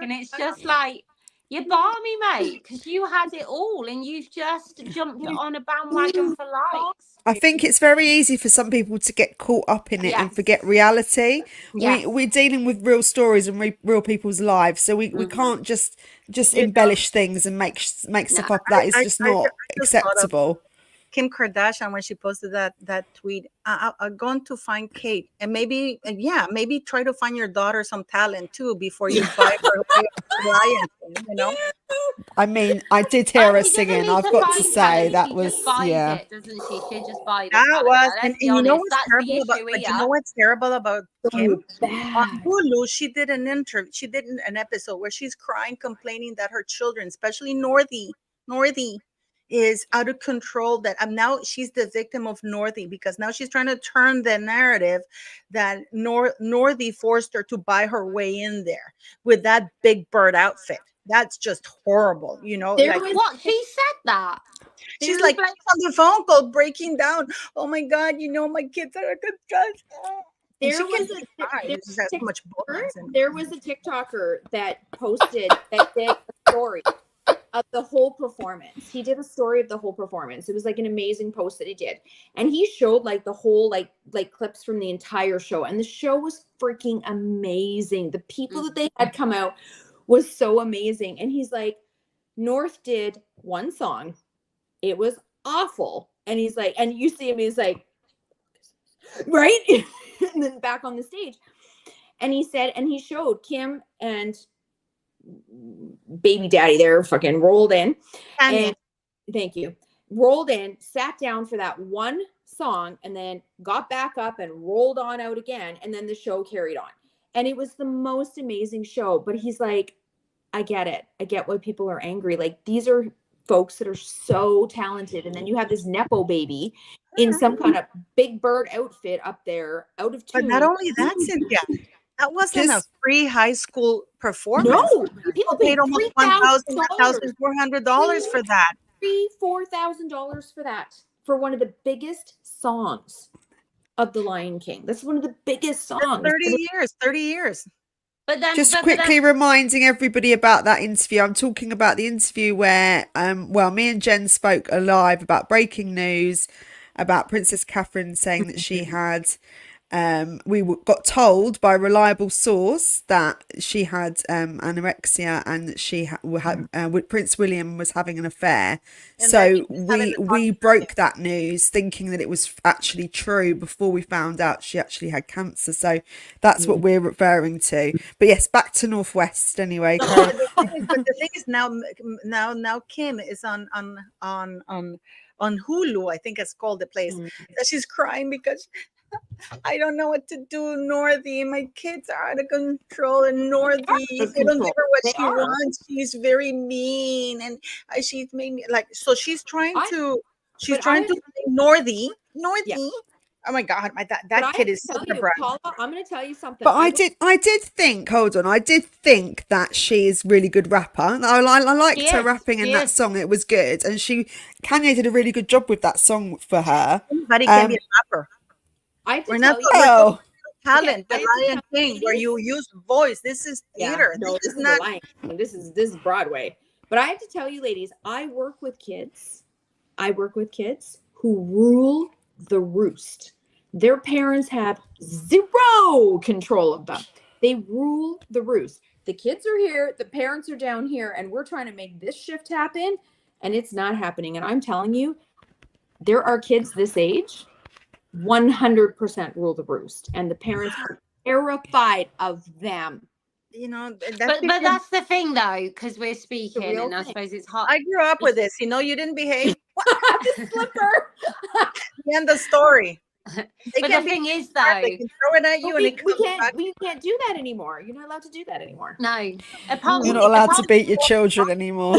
Speaker 3: And it's just like, you're balmy, mate, because you had it all and you've just jumped on a bandwagon for likes.
Speaker 2: I think it's very easy for some people to get caught up in it and forget reality. We're dealing with real stories and real people's lives, so we can't just embellish things and make stuff up. That is just not acceptable.
Speaker 1: Kim Kardashian, when she posted that tweet, I'm going to find Kate, and maybe try to find your daughter some talent too before you buy her client, you know.
Speaker 2: I mean, I did hear her singing. I've got to say that was
Speaker 3: it, doesn't she? She just buy it.
Speaker 1: That was, and you know what's terrible about? But you know what's terrible about Kim? On Hulu, she did an episode where she's crying, complaining that her children, especially Northie, is out of control. That now she's the victim of Northie, because now she's trying to turn the narrative that Northie forced her to buy her way in there with that Big Bird outfit. That's just horrible, you know.
Speaker 3: What she said that.
Speaker 1: She's like on the phone call, breaking down. Oh my God, you know, my kids are a good judge.
Speaker 4: There was a TikToker that posted that did a story of the whole performance. He did a story of the whole performance. It was like an amazing post that he did, and he showed like the whole like clips from the entire show, and the show was freaking amazing. The people that they had come out was so amazing. And he's like, North did one song, it was awful, and he's like, and you see him, he's like, right. And then back on the stage, and he said, and he showed Kim and baby daddy there fucking rolled in, and thank you, rolled in, sat down for that one song, and then got back up and rolled on out again, and then the show carried on, and it was the most amazing show. But he's like, I get it, I get why people are angry. Like, these are folks that are so talented, and then you have this nepo baby in some kind of Big Bird outfit up there, out of tune.
Speaker 1: But not only that, Cynthia, that wasn't a free high school performance.
Speaker 4: No, people paid
Speaker 1: almost $1,400 for that.
Speaker 4: $4,000 for that, for one of the biggest songs of The Lion King. That's one of the biggest songs.
Speaker 1: 30 years.
Speaker 3: But then,
Speaker 2: Just
Speaker 3: but
Speaker 2: quickly
Speaker 3: then,
Speaker 2: reminding everybody about that interview. I'm talking about the interview where, me and Jen spoke live about breaking news about Princess Catherine saying that she had, got told by a reliable source that she had anorexia and that she Prince William was having an affair.
Speaker 1: And that
Speaker 2: So
Speaker 1: she was having the
Speaker 2: we broke that news thinking that it was actually true before we found out she actually had cancer. So that's what we're referring to. But yes, back to Northwest anyway.
Speaker 1: But the thing is now Kim is on Hulu, I think it's called the place. That she's crying because I don't know what to do. Northy, my kids are out of control, and Northy, they don't give her what
Speaker 4: They
Speaker 1: she
Speaker 4: are.
Speaker 1: wants. She's very mean, and she's made me like. So she's trying
Speaker 4: I-
Speaker 1: to. She's
Speaker 4: but
Speaker 1: trying
Speaker 4: I-
Speaker 1: to say Northy.
Speaker 4: Yeah.
Speaker 1: Oh my God,
Speaker 4: But
Speaker 1: that
Speaker 4: I
Speaker 1: kid
Speaker 4: have
Speaker 1: is
Speaker 4: to tell
Speaker 1: such a
Speaker 4: you,
Speaker 1: brat.
Speaker 4: Paula, I'm going to tell you something.
Speaker 2: But I did think, hold on, I did think that she is really good rapper. I liked her rapping in that song. It was good. And Kanye did a really good job with that song for her.
Speaker 1: Anybody can be a rapper.
Speaker 4: I have to
Speaker 1: We're
Speaker 4: tell
Speaker 1: not
Speaker 4: you.
Speaker 2: Well,
Speaker 1: talent,
Speaker 4: Okay, I
Speaker 1: the
Speaker 4: have to
Speaker 1: Lion
Speaker 4: tell
Speaker 1: King, where
Speaker 4: ladies-
Speaker 1: you use voice. This is theater.
Speaker 4: No,
Speaker 1: this is
Speaker 4: the
Speaker 1: not.
Speaker 4: Lion King. This is Broadway. But I have to tell you, ladies, I work with kids who rule the roost. Their parents have zero control of them. They rule the roost. The kids are here, the parents are down here, and we're trying to make this shift happen, and it's not happening. And I'm telling you, there are kids this age, 100% rule the roost, and the parents are terrified of them.
Speaker 1: You know,
Speaker 3: but that's the thing though, because we're speaking, and I suppose it's hot.
Speaker 1: I grew up with this. You didn't behave.
Speaker 4: The slipper.
Speaker 1: The end of story.
Speaker 3: But the thing is, though,
Speaker 1: they can throw it at you, and it
Speaker 4: we
Speaker 1: comes
Speaker 4: can't
Speaker 1: back.
Speaker 4: we can't do that anymore. You're not allowed to do that anymore.
Speaker 3: no.
Speaker 2: you're not allowed to beat your children anymore.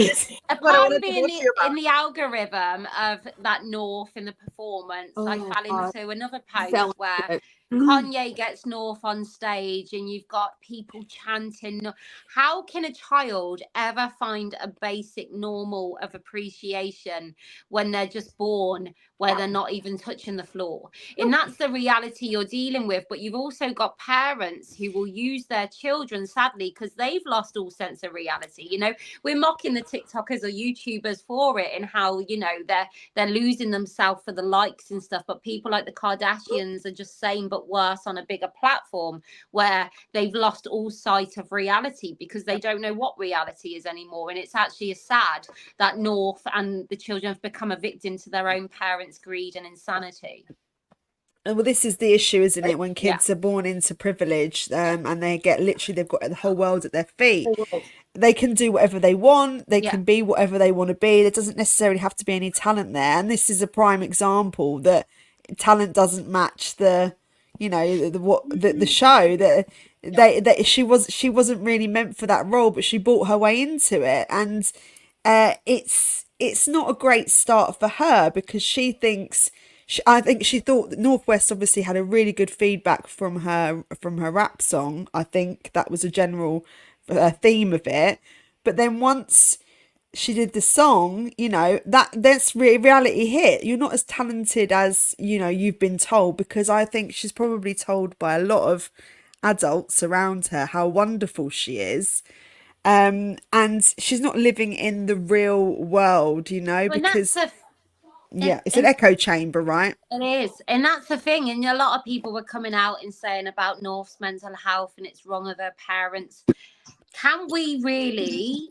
Speaker 3: Apart from being in the algorithm of that North in the performance, I fell into another post where Kanye gets North on stage and you've got people chanting. How can a child ever find a basic normal of appreciation when they're just born where they're not even touching the floor? And that's the reality you're dealing with. But you've also got parents who will use their children, sadly, because they've lost all sense of reality. We're mocking the TikTokers or YouTubers for it and how, they're losing themselves for the likes and stuff. But people like the Kardashians are just saying but worse on a bigger platform where they've lost all sight of reality because they don't know what reality is anymore. And it's actually sad that North and the children have become a victim to their own parents' greed and insanity.
Speaker 2: Well, this is the issue, isn't it? When kids are born into privilege, and they've got the whole world at their feet. They can do whatever they want. They can be whatever they want to be. There doesn't necessarily have to be any talent there. And this is a prime example that talent doesn't match the show. That she wasn't really meant for that role, but she bought her way into it, and it's not a great start for her because she thinks. I think she thought that Northwest obviously had a really good feedback from her rap song. I think that was a general theme of it. But then once she did the song, that's reality hit. You're not as talented as you've been told, because I think she's probably told by a lot of adults around her how wonderful she is. And she's not living in the real world, because it's an echo chamber, right?
Speaker 3: It is. And that's the thing. And a lot of people were coming out and saying about North's mental health and it's wrong of her parents. Can we really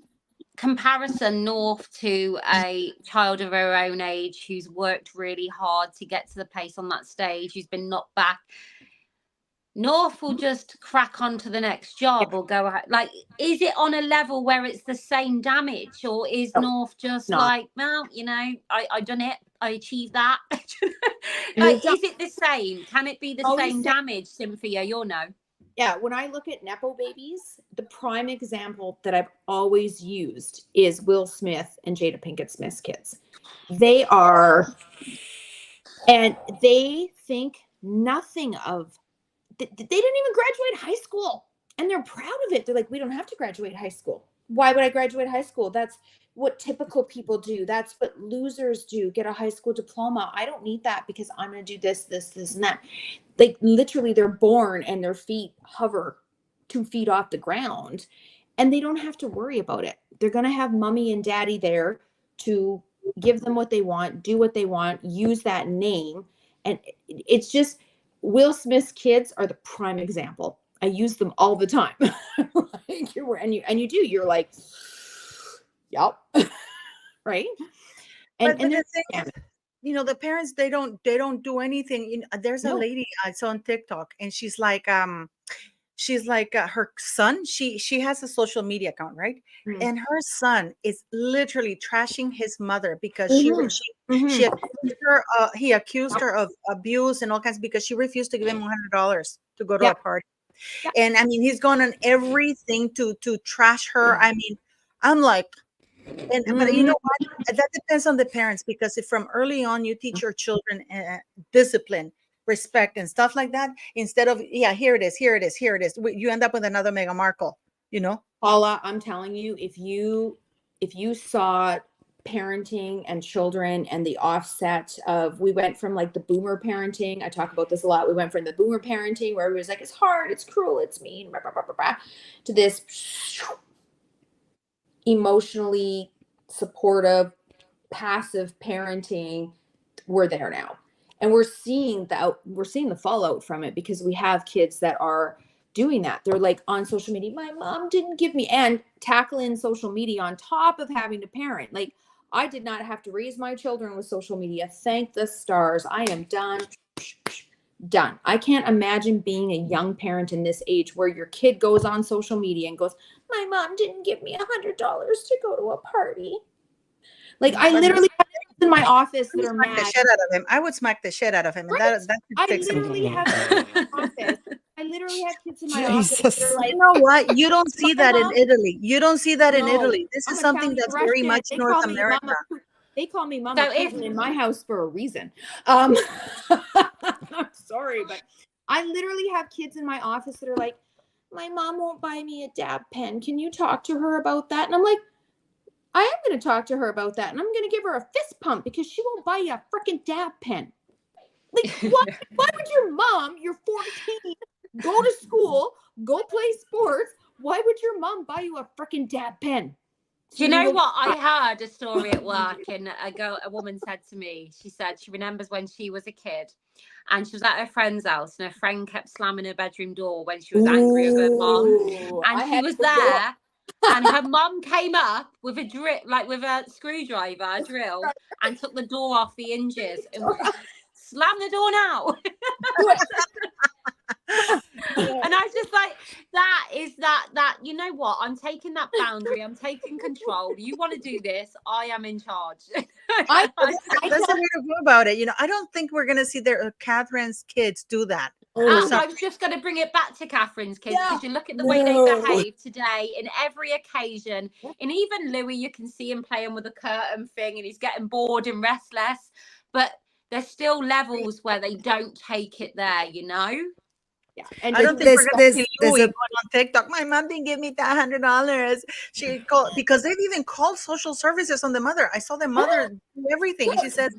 Speaker 3: comparison North to a child of her own age who's worked really hard to get to the place on that stage, who's been knocked back? North will just crack on to the next job or go out. Like, is it on a level where it's the same damage, or is North just like, well, I done it, I achieved that? Like, is it the same? Can it be the same damage, Cynthia? You'll know.
Speaker 4: Yeah, when I look at Nepo babies, the prime example that I've always used is Will Smith and Jada Pinkett Smith's kids. They are, and they think nothing of. They didn't even graduate high school, and they're proud of it. They're like, we don't have to graduate high school. Why would I graduate high school? That's what typical people do. That's what losers do, get a high school diploma. I don't need that because I'm going to do this, and that. Like, literally, they're born and their feet hover 2 feet off the ground, and they don't have to worry about it. They're going to have mommy and daddy there to give them what they want, do what they want, use that name. And it's just, Will Smith's kids are the prime example. I use them all the time. Like, and you do, you're like, yep. Right.
Speaker 1: But
Speaker 4: And
Speaker 1: the thing is, you know, the parents, they don't do anything. You know, there's a
Speaker 4: No.
Speaker 1: lady I saw on TikTok, and she's like her son, she has a social media account, right?
Speaker 4: Mhm.
Speaker 1: And her son is literally trashing his mother because
Speaker 4: Mhm.
Speaker 1: she accused her, he accused her of abuse and all kinds, because she refused to give him $100 to go to
Speaker 4: Yeah.
Speaker 1: a party.
Speaker 4: Yeah.
Speaker 1: And I mean, he's gone on everything to trash her. I mean, I'm like, but you know what? That depends on the parents, because if from early on you teach your children discipline, respect, and stuff like that, instead of, yeah, here it is, you end up with another Meghan Markle, you know?
Speaker 4: Paula, I'm telling you, if you saw parenting and children and the offset of, we went from like the boomer parenting, I talk about this a lot, we went from the boomer parenting where everybody's like, it's hard, it's cruel, it's mean, blah, blah, blah, blah, blah, to this emotionally supportive, passive parenting. We're there now, and we're seeing the fallout from it, because we have kids that are doing that. They're like on social media, my mom didn't give me, and tackling social media on top of having to parent. Like, I did not have to raise my children with social media. Thank the stars. I am done. I can't imagine being a young parent in this age where your kid goes on social media and goes, my mom didn't give me $100 to go to a party. Like, I literally have kids in my office that are
Speaker 1: Smack the
Speaker 4: mad.
Speaker 1: shit out of him. I would smack the shit out of him, and
Speaker 4: Right?
Speaker 1: that
Speaker 4: I
Speaker 1: could fix him.
Speaker 4: literally have kids in my office. I literally have kids in my office that
Speaker 2: Jesus.
Speaker 4: are like,
Speaker 1: You know what? You don't see
Speaker 4: My
Speaker 1: that in
Speaker 4: mom-
Speaker 1: Italy. You don't see that in
Speaker 4: No,
Speaker 1: Italy. This
Speaker 4: I'm
Speaker 1: is something
Speaker 4: Italian
Speaker 1: that's very
Speaker 4: Russian.
Speaker 1: much
Speaker 4: They
Speaker 1: North
Speaker 4: call me
Speaker 1: America.
Speaker 4: Mama. They call me Mama
Speaker 3: So if-
Speaker 4: Putin in my house for a reason. I'm sorry, but I literally have kids in my office that are like, my mom won't buy me a dab pen. Can you talk to her about that? And I'm like, I am going to talk to her about that, and I'm going to give her a fist pump because she won't buy you a freaking dab pen. Like, why would your mom, you're 14, go to school, go play sports? Why would your mom buy you a freaking dab pen?
Speaker 3: Do you know what? I heard a story at work, and a woman said to me, she said she remembers when she was a kid and she was at her friend's house, and her friend kept slamming her bedroom door when she was angry at her mom. And she was there, and her mom came up with a with a screwdriver, a drill, and took the door off the hinges and slammed the door now. And I was just like, that you know what, I'm taking that boundary, I'm taking control. You want to do this, I am in charge.
Speaker 1: That's the way to go about it. You know, I don't think we're going to see Catherine's kids do that.
Speaker 3: I was just going to bring it back to Catherine's kids, because you look at the way they behave today in every occasion. And even Louis, you can see him playing with a curtain thing and he's getting bored and restless, but there's still levels where they don't take it there, you know?
Speaker 4: Yeah. And
Speaker 1: I don't think we're going to see Louis going on TikTok. My mom didn't give me that $100. She called, because they've even called social services on the mother. I saw the mother do everything. She said,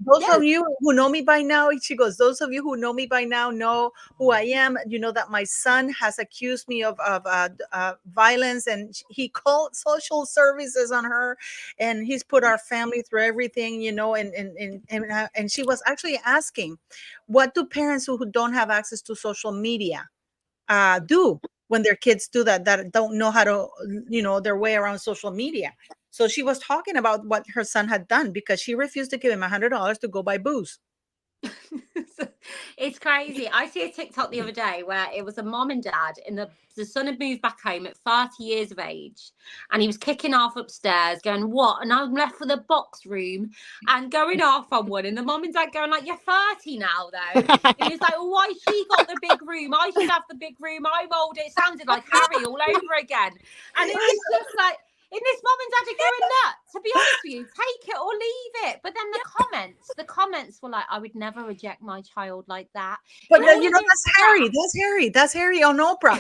Speaker 1: those of you who know me by now, she goes, those of you who know me by now know who I am. You know that my son has accused me of violence, and he called social services on her, and he's put our family through everything, you know, and she was actually asking, what do parents who don't have access to social media do when their kids do that don't know how to, you know, their way around social media? So she was talking about what her son had done, because she refused to give him $100 to go buy booze.
Speaker 3: It's crazy. I see a TikTok the other day where it was a mom and dad, and the son had moved back home at 30 years of age, and he was kicking off upstairs going, what? And I'm left with a box room, and going off on one, and the mom and dad going like, you're 30 now though. And he's like, well, why she got the big room? I should have the big room. I rolled it. It sounded like Harry all over again. And it was just like, in this mom and dad are going nuts. To be honest with you, take it or leave it. But then the comments were like, I would never reject my child like that.
Speaker 1: But you know, that's Harry on Oprah.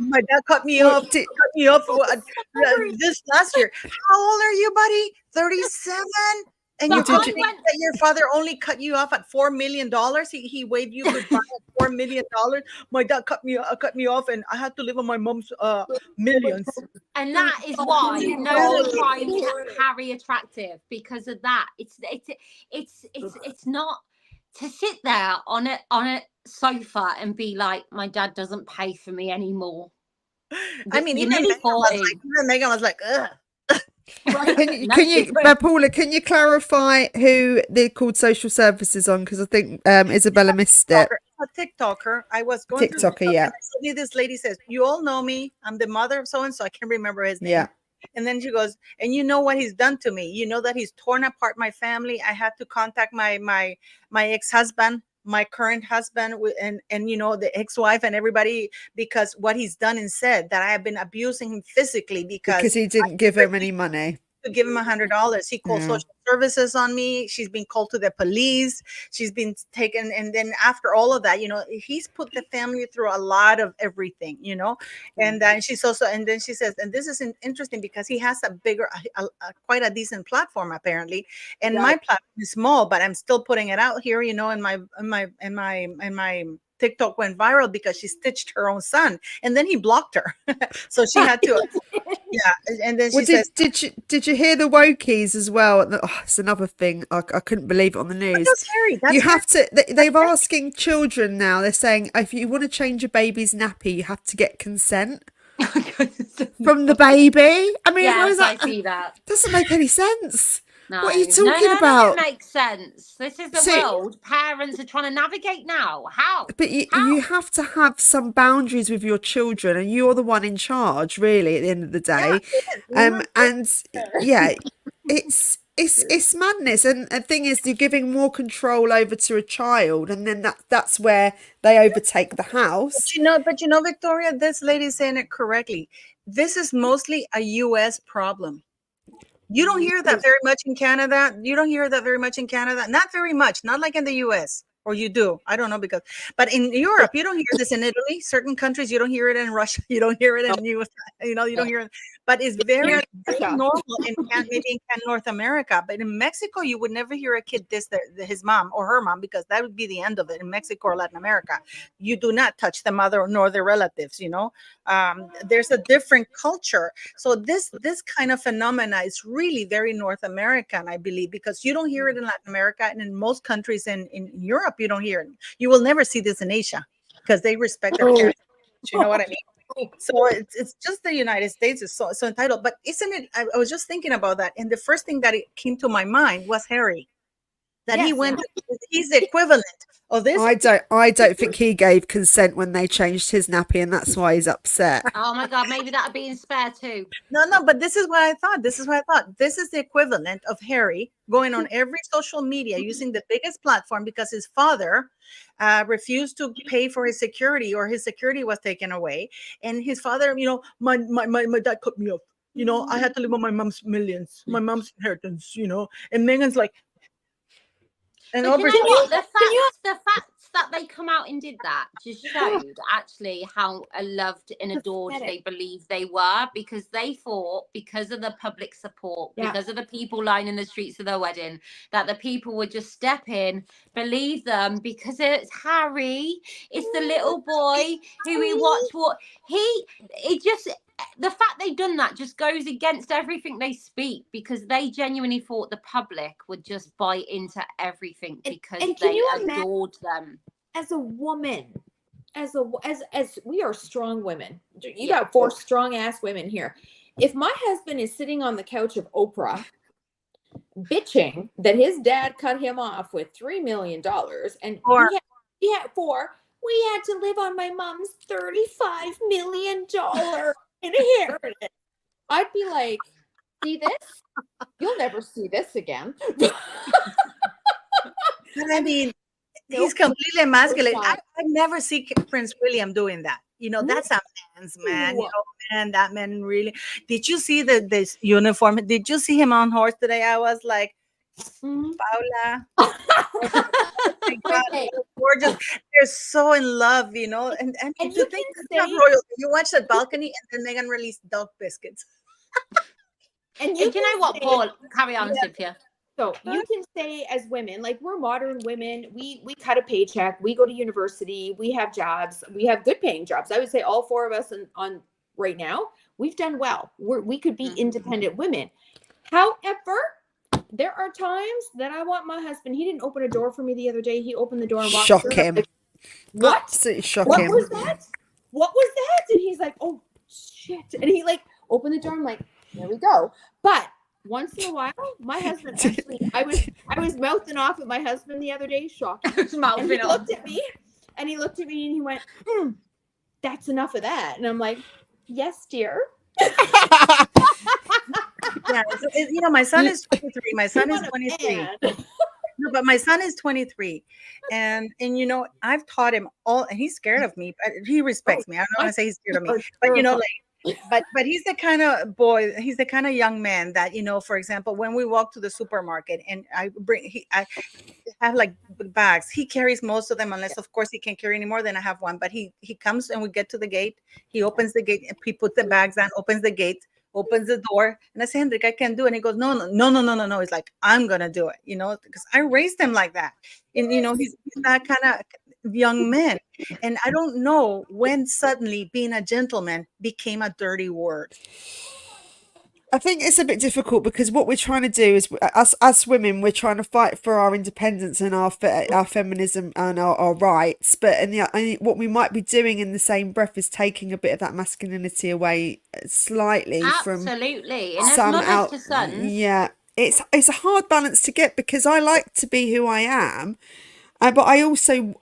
Speaker 1: My dad cut me off this last year. How old are you, buddy? 37? And
Speaker 3: But
Speaker 1: you
Speaker 3: I
Speaker 1: told me
Speaker 3: went.
Speaker 1: that your father only cut you off at $4 million. He waved you goodbye at $4 million. My dad cut me off, and I had to live on my mom's millions.
Speaker 3: And that is why no one finds Harry attractive, because of that. It's not to sit there on a sofa and be like, my dad doesn't pay for me anymore.
Speaker 1: I mean,
Speaker 3: You're
Speaker 1: even
Speaker 3: nearly 40.
Speaker 1: Megan was like, ugh.
Speaker 2: Paula, can you clarify who they called social services on? Because I think Isabella missed it.
Speaker 1: A TikToker. I was going through TikTok,
Speaker 2: TikToker, yeah.
Speaker 1: and suddenly this lady says, "You all know me. I'm the mother of so and so. I can't remember his name."
Speaker 2: Yeah.
Speaker 1: And then she goes, "And you know what he's done to me? You know that he's torn apart my family. I had to contact my ex-husband, my current husband, and you know, the ex-wife and everybody, because what he's done and said, that I have been abusing him physically because
Speaker 2: he didn't give him any money.
Speaker 1: To give him $100. He called social services on me. She's been called to the police. She's been taken. And then after all of that, you know, he's put the family through a lot of everything, you know. And then she's also, and then she says, and this is interesting because he has a bigger, quite a decent platform apparently. And my platform is small, but I'm still putting it out here, you know, in my TikTok went viral because she stitched her own son, and then he blocked her. So she had to, yeah. And then she says,
Speaker 2: did you hear the wokies as well? Oh, it's another thing. I couldn't believe it on the news.
Speaker 1: That's scary.
Speaker 2: You have to. They're asking children now. They're saying if you want to change a baby's nappy, you have to get consent from the baby. I mean, how is that?
Speaker 3: I see that.
Speaker 2: Doesn't make any sense.
Speaker 3: No.
Speaker 2: What are you talking about?
Speaker 3: It makes sense. This is the world parents are trying to navigate now. How?
Speaker 2: But you have to have some boundaries with your children, and you're the one in charge, really, at the end of the day. And yeah, it's madness. And the thing is, you're giving more control over to a child, and then that's where they overtake the house.
Speaker 1: But you know, Victoria, this lady's saying it correctly. This is mostly a U.S. problem. You don't hear that very much in Canada. Not very much. Not like in the U.S. Or you do. I don't know but in Europe, you don't hear this. In Italy, certain countries, you don't hear it. In Russia, you don't hear it. In US, you don't hear it. But it's very normal maybe in North America. But in Mexico, you would never hear a kid diss his mom or her mom, because that would be the end of it. In Mexico or Latin America, you do not touch the mother nor their relatives. You know, there's a different culture. So this kind of phenomena is really very North American, I believe, because you don't hear it in Latin America, and in most countries in Europe, you don't hear it. You will never see this in Asia because they respect their parents. You know what I mean? So it's just the United States is so entitled. But isn't it? I was just thinking about that, and the first thing that came to my mind was Harry. That he went. He's the equivalent of this.
Speaker 2: I don't think he gave consent when they changed his nappy, and that's why he's upset.
Speaker 3: Oh my God, maybe that'd be in Spare too.
Speaker 1: No, but this is what I thought. This is the equivalent of Harry going on every social media using the biggest platform because his father refused to pay for his security, or his security was taken away. And his father, you know, my dad cut me off. You know, I had to live on my mom's millions, my mom's inheritance, you know. And Megan's like,
Speaker 3: and you know what? The facts that they come out and did that just showed actually how loved and adored they believed they were, because they thought, because of the public support, because of the people lining the streets of their wedding, that the people would just step in, believe them, because it's Harry, it's the little boy who we watch. The fact they've done that just goes against everything they speak, because they genuinely thought the public would just buy into everything because they adored them.
Speaker 4: As a woman, as we are strong women. You got 4 strong ass women here. If my husband is sitting on the couch of Oprah bitching that his dad cut him off with $3 million and we had to live on my mom's $35 million inheritance, I'd be like, see this? You'll never see this again.
Speaker 1: I mean, he's completely emasculated. I never see Prince William doing that. You know, that's a man's man. You know, man, that man really. Did you see this uniform? Did you see him on horse today? I was like, Paula. Oh my God, gorgeous. They're so in love, you know. And you think that's royalty. You watch that balcony, and then Meghan released dog biscuits.
Speaker 4: And
Speaker 3: you know what, Paul? Carry on, Cynthia.
Speaker 4: So you can say as women, like we're modern women, we cut a paycheck, we go to university, we have jobs, we have good paying jobs. I would say all four of us on right now, we've done well. We could be independent women. However, there are times that I want my husband. He didn't open a door for me the other day. He opened the door and walked
Speaker 2: Shock
Speaker 4: through.
Speaker 2: him.
Speaker 4: Like, what?
Speaker 2: Absolutely shock
Speaker 4: What
Speaker 2: him.
Speaker 4: was that? What was that? And he's like, oh shit. And he like opened the door. I'm like, there we go. But once in a while, my husband actually, I was mouthing off at my husband the other day, shocking. And he looked at me and he went, that's enough of that. And I'm like, yes, dear.
Speaker 1: Yeah, you know, my son is 23. My son is 23. No, but my son is 23, and you know, I've taught him all, and he's scared of me, but he respects me. I don't want to say he's scared of me, but you know, like, but he's the kind of boy, he's the kind of young man that, you know, for example, when we walk to the supermarket and I have like bags, he carries most of them, unless of course he can't carry any more than I have one. But he comes and we get to the gate, he opens the gate and he puts the bags on, opens the gate, opens the door, and I say, Hendrik, I can't do it. And he goes, no. He's like, I'm gonna do it, you know, because I raised him like that. And you know, he's that kind of young man. And I don't know when suddenly being a gentleman became a dirty word.
Speaker 2: I think it's a bit difficult because what we're trying to do is, us as women, we're trying to fight for our independence and our feminism and our rights. But what we might be doing in the same breath is taking a bit of that masculinity away slightly from
Speaker 3: absolutely. And as
Speaker 2: some
Speaker 3: mothers
Speaker 2: out.
Speaker 3: to sons,
Speaker 2: Yeah, it's a hard balance to get because I like to be who I am. But I also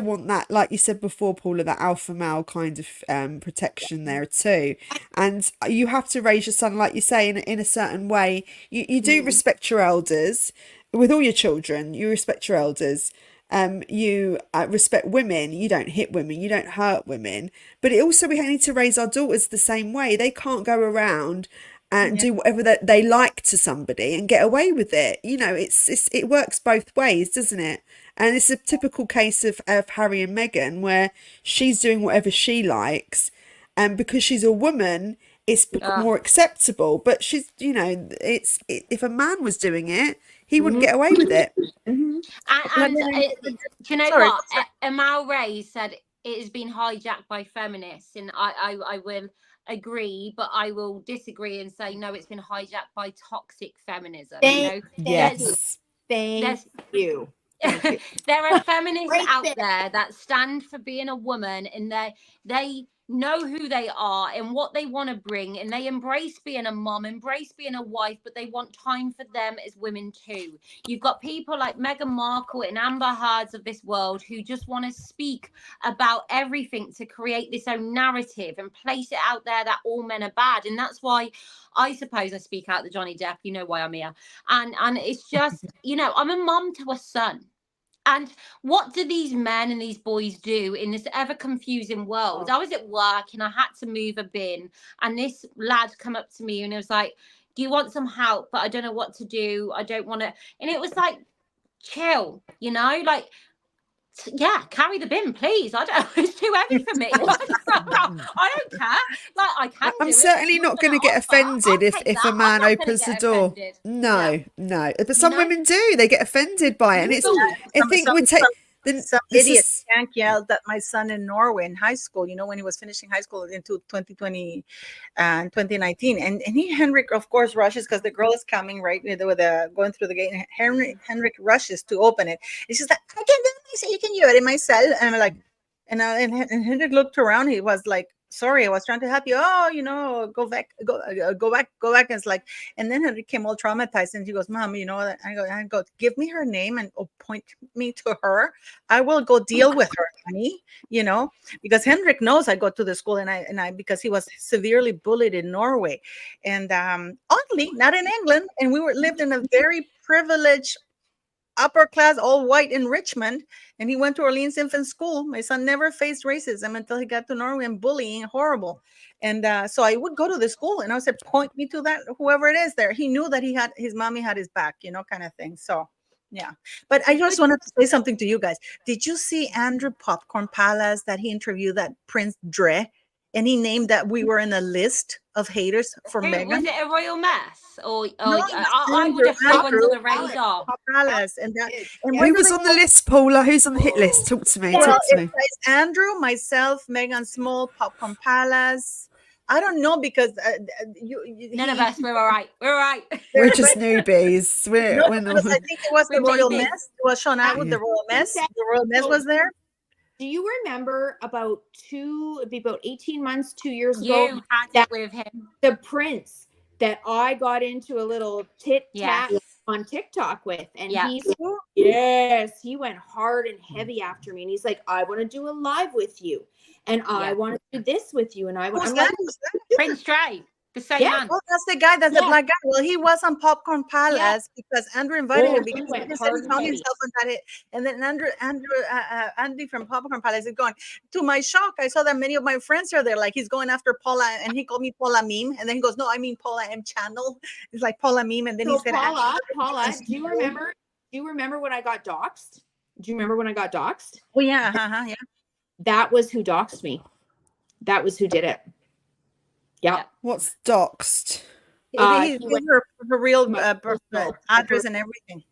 Speaker 2: want that, like you said before, Paula, that alpha male kind of protection there too. And you have to raise your son, like you say, in a certain way. You do respect your elders with all your children. You respect your elders. You respect women. You don't hit women. You don't hurt women. But we need to raise our daughters the same way. They can't go around and do whatever that they like to somebody and get away with it. You know, it works both ways, doesn't it? And it's a typical case of Harry and Meghan, where she's doing whatever she likes, and because she's a woman, it's more acceptable. But she's, you know, if a man was doing it, he wouldn't get away with it.
Speaker 3: and do you know what? Amal Ray said it has been hijacked by feminists, and I will agree, but I will disagree and say no, it's been hijacked by toxic feminism.
Speaker 2: Yes.
Speaker 4: Thank you.
Speaker 3: There are feminists out there that stand for being a woman, and they know who they are and what they want to bring, and they embrace being a mom, embrace being a wife, but they want time for them as women too. You've got people like Meghan Markle and Amber Heards of this world who just want to speak about everything to create this own narrative and place it out there that all men are bad. And that's why I suppose I speak out the Johnny Depp. You know why I'm here. And it's just, you know, I'm a mom to a son. And what do these men and these boys do in this ever confusing world? I was at work and I had to move a bin, and this lad come up to me and it was like, do you want some help? But I don't know what to do. I don't want to. And it was like, chill, you know, like, yeah, carry the bin, please. I don't. It's too heavy for me. I don't care. Like, I can.
Speaker 2: I'm certainly not going to get offended if a man opens the door. No. But some women do. They get offended by it, and it's. I think we take.
Speaker 1: Some idiot yank yelled at my son in Norway in high school, you know, when he was finishing high school into 2020 and 2019. And Henrik, of course, rushes because the girl is coming right with going through the gate. And Henrik rushes to open it. And she's like, I can do it myself. You can do it myself. And I'm like, and Henrik looked around. He was like, sorry, I was trying to help you. Oh, you know, go back. And it's like, and then Henrik came all traumatized, and he goes, Mom, you know, I go, give me her name and point me to her. I will go deal with her, honey. You know, because Henrik knows I go to the school, and I because he was severely bullied in Norway, and oddly not in England, and we lived in a very privileged upper class, all white in Richmond, and he went to Orleans Infant School. My son never faced racism until he got to Norway, and bullying horrible. And so I would go to the school and I said, point me to that, whoever it is there. He knew that his mommy had his back, you know, kind of thing. So yeah. But I just wanted to say something to you guys. Did you see Andrew Popcorn Palace that he interviewed that Prince Dre? and he named that we were in a list of haters for
Speaker 3: Was
Speaker 1: Meghan.
Speaker 3: it a royal mess? Or
Speaker 1: No,
Speaker 3: I would have flew under the
Speaker 1: Alex
Speaker 3: radar.
Speaker 1: Palace, and that, and
Speaker 2: Who
Speaker 1: where
Speaker 2: was
Speaker 1: do
Speaker 2: on
Speaker 1: they
Speaker 2: the list, Paula? Who's on the hit list? Talk to me.
Speaker 1: Well,
Speaker 2: Talk to me.
Speaker 1: it's Andrew, myself, Megan Small, Popcorn Palace. I don't know because
Speaker 3: None of us. We're all right. We're all right.
Speaker 2: We're just newbies.
Speaker 1: No,
Speaker 2: We're
Speaker 1: because I
Speaker 2: not.
Speaker 1: think it was the
Speaker 3: We're
Speaker 1: Royal
Speaker 3: babies.
Speaker 1: Mess. It was Sean Atwood, the Royal Mess. The Royal Mess was there.
Speaker 4: Do you remember it'd be about 18 months, 2 years ago,
Speaker 3: You had it with him.
Speaker 4: the prince that I got into a little tit tat
Speaker 3: Yes.
Speaker 4: on TikTok with, and
Speaker 3: Yeah.
Speaker 4: he went hard and heavy after me, and he's like, I want to do a live with you, and I
Speaker 3: Yeah.
Speaker 4: want to do this with you, and I'm
Speaker 1: Who's
Speaker 4: like,
Speaker 1: that? Who's that?
Speaker 3: Prince Dre, the same
Speaker 4: Yeah.
Speaker 3: man.
Speaker 1: Oh, that's the guy. That's the
Speaker 4: Yeah.
Speaker 1: black guy. Well, he was on Popcorn Palace because Andrew invited
Speaker 4: Oh,
Speaker 1: him
Speaker 4: he
Speaker 1: because
Speaker 4: went
Speaker 1: he said
Speaker 4: hard
Speaker 1: he
Speaker 4: and
Speaker 1: found
Speaker 4: heavy.
Speaker 1: himself on that hit. And then Andy from Popcorn Palace is going. To my shock, I saw that many of my friends are there. Like he's going after Paula, and he called me Paula Meme, and then he goes, "No, I mean Paula M Channel." It's like Paula Meme, and then he
Speaker 4: So
Speaker 1: said,
Speaker 4: Paula, do you remember when I got doxxed? Do you remember when I got doxxed?
Speaker 1: "Oh yeah, yeah."
Speaker 4: That was who doxxed me. That was who did it. Yeah.
Speaker 2: What's doxed?
Speaker 1: He
Speaker 4: he
Speaker 1: gave
Speaker 4: went-
Speaker 1: her real
Speaker 4: my
Speaker 1: birth
Speaker 4: personal-
Speaker 1: address and everything.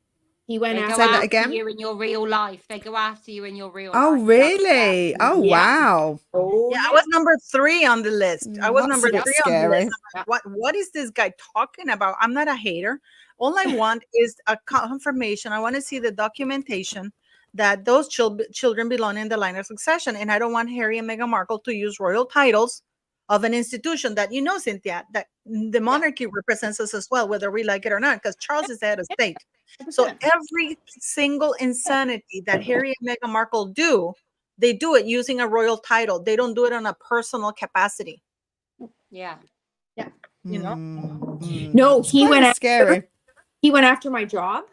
Speaker 4: He went
Speaker 3: They go
Speaker 4: after.
Speaker 2: Say that
Speaker 3: after
Speaker 2: again?
Speaker 3: you in your real life. They go after you in your real
Speaker 2: Oh,
Speaker 3: life.
Speaker 2: really? Oh,
Speaker 4: Yeah.
Speaker 2: wow.
Speaker 4: Oh,
Speaker 1: Yeah, I was number 3 on the list. I was
Speaker 2: That's
Speaker 1: number
Speaker 2: a bit
Speaker 1: 3 on the
Speaker 2: scary.
Speaker 1: list. I'm like, what is this guy talking about? I'm not a hater. All I want is a confirmation. I want to see the documentation that those children belong in the line of succession. And I don't want Harry and Meghan Markle to use royal titles of an institution that, Cynthia, that the monarchy represents us as well, whether we like it or not, because Charles is the head of state. So
Speaker 4: 100%.
Speaker 1: every single insanity that Harry and Meghan Markle do, they do it using a royal title. They don't do it on a personal capacity.
Speaker 3: Yeah.
Speaker 1: You know?
Speaker 4: No, he
Speaker 2: Kinda
Speaker 4: went after,
Speaker 2: scary.
Speaker 4: he went after my job.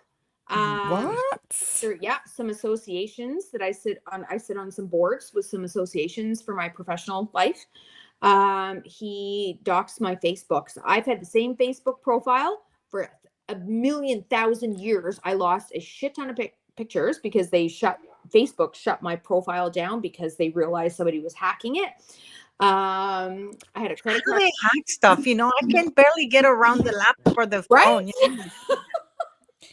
Speaker 2: What?
Speaker 4: Some associations that I sit on some boards with some associations for my professional life. He doxed my Facebook. So I've had the same Facebook profile for a million thousand years. I lost a shit ton of pictures because Facebook shut my profile down because they realized somebody was hacking it. I had a credit
Speaker 1: How do
Speaker 4: card.
Speaker 1: they hack stuff? I can barely get around the laptop or the phone.
Speaker 4: Right?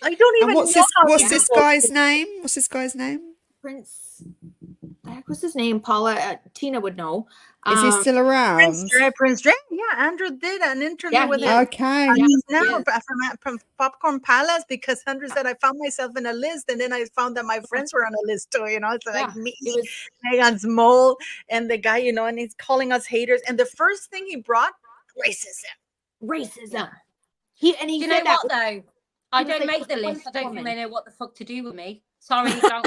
Speaker 1: I don't even
Speaker 2: And what's
Speaker 1: know
Speaker 2: this?
Speaker 1: how
Speaker 2: What's
Speaker 1: these
Speaker 2: this
Speaker 1: people-
Speaker 2: guy's name? What's this guy's name?
Speaker 4: Prince. What's his name? Paula. Tina would know.
Speaker 2: Is he still around?
Speaker 1: Prince Dre? Yeah, Andrew did an interview
Speaker 4: Yeah,
Speaker 1: with
Speaker 4: he
Speaker 1: him.
Speaker 4: is.
Speaker 2: Okay.
Speaker 1: And he's
Speaker 4: Yeah,
Speaker 1: now
Speaker 4: he
Speaker 1: from Popcorn Palace because Andrew said I found myself in a list, and then I found that my friends were on a list too. It's like
Speaker 4: Yeah,
Speaker 1: me,
Speaker 4: it was
Speaker 1: Megan's mole, and the guy, and he's calling us haters. And the first thing he brought, racism.
Speaker 4: He
Speaker 3: Do you
Speaker 4: said
Speaker 3: know
Speaker 4: that
Speaker 3: what though? I
Speaker 4: was
Speaker 3: don't
Speaker 4: like,
Speaker 3: make the
Speaker 4: "One
Speaker 3: list. I don't think
Speaker 4: woman."
Speaker 3: they know what the fuck to do with me. Sorry, don't.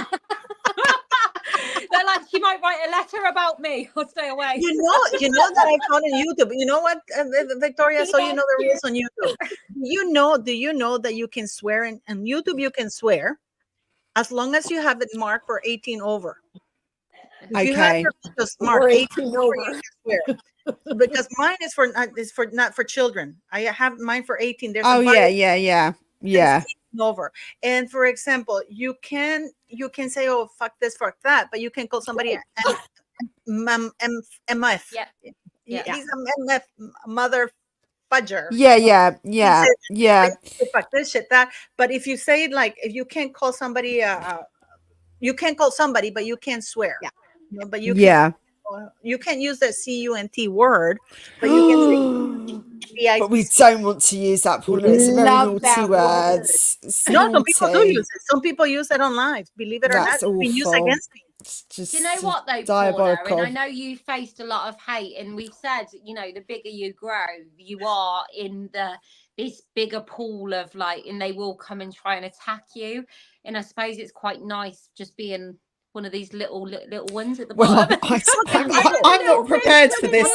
Speaker 3: They're like, she might write a letter about me. I'll stay away.
Speaker 1: You know that I found on YouTube. You know what, Victoria? So you know the rules on YouTube. Do you know that you can swear on YouTube? You can swear as long as you have it marked for 18 over. If you have
Speaker 2: Okay.
Speaker 1: your just marked 18 over, you can swear. Because mine is not for children. I have mine for 18. There's
Speaker 2: Oh,
Speaker 1: a
Speaker 2: yeah.
Speaker 1: over. And for example, you can say, "Oh, fuck this, fuck that," but you can call somebody MF.
Speaker 3: Yeah.
Speaker 1: He's a MF mother fudger.
Speaker 2: Yeah.
Speaker 1: Fuck this shit that. But if you say if you can't call somebody, you can't call somebody, but you can swear.
Speaker 4: Yeah.
Speaker 1: But you
Speaker 2: Yeah.
Speaker 1: you can use the CUNT word, but you can say
Speaker 2: But we don't want to use that, Paula. It's a very
Speaker 4: Love
Speaker 2: naughty
Speaker 4: that
Speaker 2: word.
Speaker 4: word.
Speaker 2: It's
Speaker 1: No, some people do
Speaker 2: naughty.
Speaker 1: use it. Some people use it on live. Believe it or
Speaker 2: That's
Speaker 1: not, it's been used
Speaker 2: awful.
Speaker 1: against me.
Speaker 2: It's just
Speaker 3: Do you know what though,
Speaker 2: diabolical.
Speaker 3: Paula? And I know you faced a lot of hate, and we've said, the bigger you grow, you are in this bigger pool of and they will come and try and attack you. And I suppose it's quite nice just being one of these little ones at the
Speaker 2: Well,
Speaker 3: bottom.
Speaker 2: I'm not prepared for this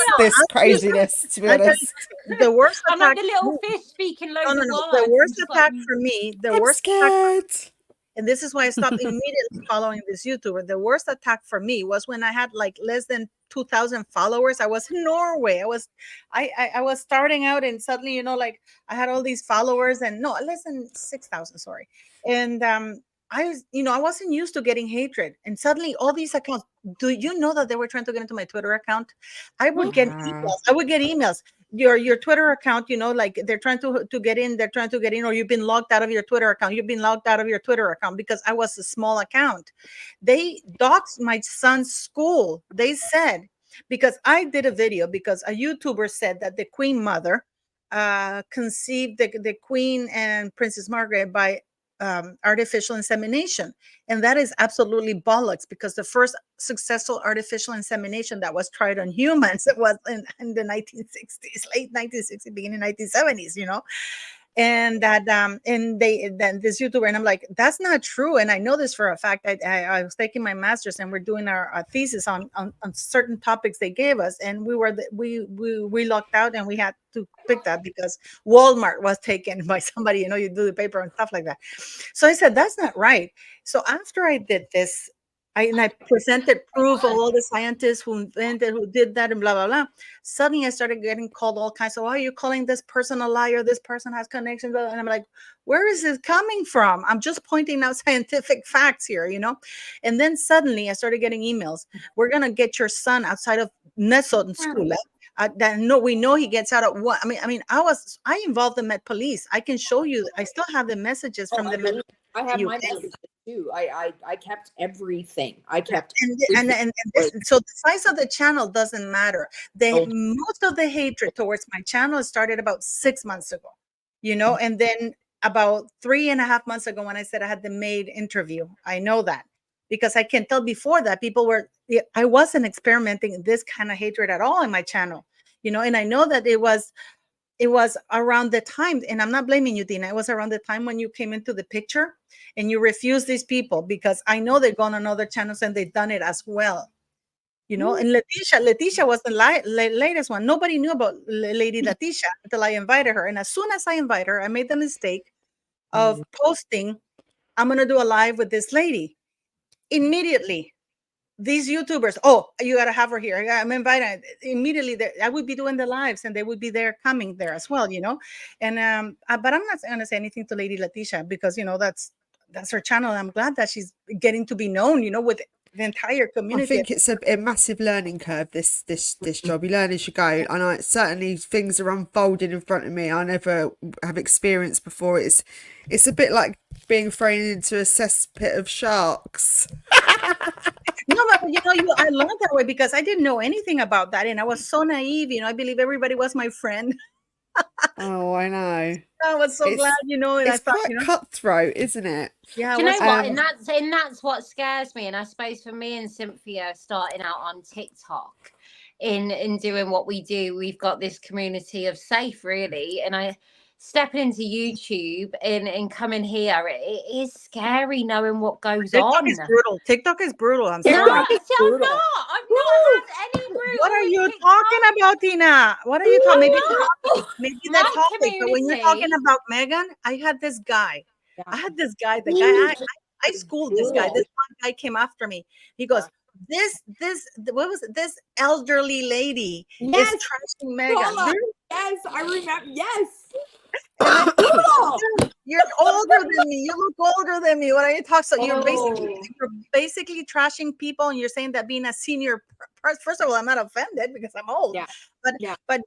Speaker 2: craziness, to be
Speaker 1: I tell
Speaker 2: honest.
Speaker 1: you, the worst
Speaker 3: I'm like
Speaker 1: attack.
Speaker 3: the little fish speaking loads
Speaker 1: No.
Speaker 3: of words.
Speaker 1: The worst
Speaker 3: I'm just
Speaker 1: attack
Speaker 3: like,
Speaker 1: for me. The
Speaker 2: I'm
Speaker 1: worst attack.
Speaker 2: scared.
Speaker 1: And this is why I stopped immediately following this YouTuber. The worst attack for me was when I had less than 2,000 followers. I was in Norway. I was starting out, and suddenly, I had all these followers, and no, less than 6,000, sorry. And I wasn't used to getting hatred, and suddenly all these accounts. Do you know that they were trying to get into my Twitter account? I would get emails. I would get emails. Your Twitter account, like they're trying to get in. They're trying to get in, or you've been logged out of your Twitter account. You've been logged out of your Twitter account because I was a small account. They doxed my son's school. They said because I did a video because a YouTuber said that the Queen Mother conceived the Queen and Princess Margaret by artificial insemination. And that is absolutely bollocks because the first successful artificial insemination that was tried on humans was in the 1960s, late 1960s, beginning 1970s, and that and then this YouTuber, and I'm like, that's not true, and I know this for a fact. I was taking my master's and we're doing our thesis on certain topics they gave us, and we locked out and we had to pick that because Walmart was taken by somebody, you do the paper and stuff like that. So I said that's not right. So after I did this, I presented proof of all the scientists who invented, who did that, and blah, blah, blah. Suddenly I started getting called all kinds of, why are you calling this person a liar? This person has connections. And I'm like, where is this coming from? I'm just pointing out scientific facts here, And then suddenly I started getting emails. We're going to get your son outside of Nesson school. We know he gets out at what? I involved the Met Police. I can show you. I still have the messages from the Met.
Speaker 4: I have my messages too. I kept everything. I kept
Speaker 1: so the size of the channel doesn't matter. Most of the hatred towards my channel started about 6 months ago, and then about 3.5 months ago when I said I had the maid interview. I know that because I can tell before that I wasn't experimenting this kind of hatred at all in my channel, and I know that it was around the time, and I'm not blaming you, Tina. It was around the time when you came into the picture and you refused these people, because I know they've gone on other channels and they've done it as well. And Leticia was the latest one. Nobody knew about Lady Leticia until I invited her. And as soon as I invited her, I made the mistake of posting, I'm going to do a live with this lady. Immediately, these YouTubers, you got to have her here. I'm invited immediately. I would be doing the lives and they would be there, coming there as well, And, but I'm not going to say anything to Lady Leticia because, that's her channel. I'm glad that she's getting to be known, with the entire community.
Speaker 2: I think it's a massive learning curve, this job. You learn as you go. And certainly things are unfolding in front of me I never have experienced before. It's a bit like being thrown into a cesspit of sharks.
Speaker 1: No, but I learned that way because I didn't know anything about that, and I was so naive. I believe everybody was my friend.
Speaker 2: Oh, I know.
Speaker 1: I was so glad, and
Speaker 2: it's
Speaker 1: I thought,
Speaker 2: quite cutthroat, isn't it?
Speaker 1: Yeah.
Speaker 3: Do you know what? And that's what scares me. And I suppose for me and Cynthia starting out on TikTok, in doing what we do, we've got this community of safe, really. And stepping into YouTube and coming here, it is scary knowing what goes on.
Speaker 1: TikTok is brutal. I'm sorry.
Speaker 3: No, I've not had any brutal.
Speaker 1: What are you talking about, Tina? What are you talking about? Maybe that topic. But when you're talking about Megan, I had this guy. I schooled this guy. This one guy came after me. He goes, what was it? This elderly lady is trashing Megan.
Speaker 4: Yes, I remember. Yes.
Speaker 1: You're older than me. You look older than me. What are you talking? So you're basically trashing people, and you're saying that being a senior. First of all, I'm not offended because I'm old. But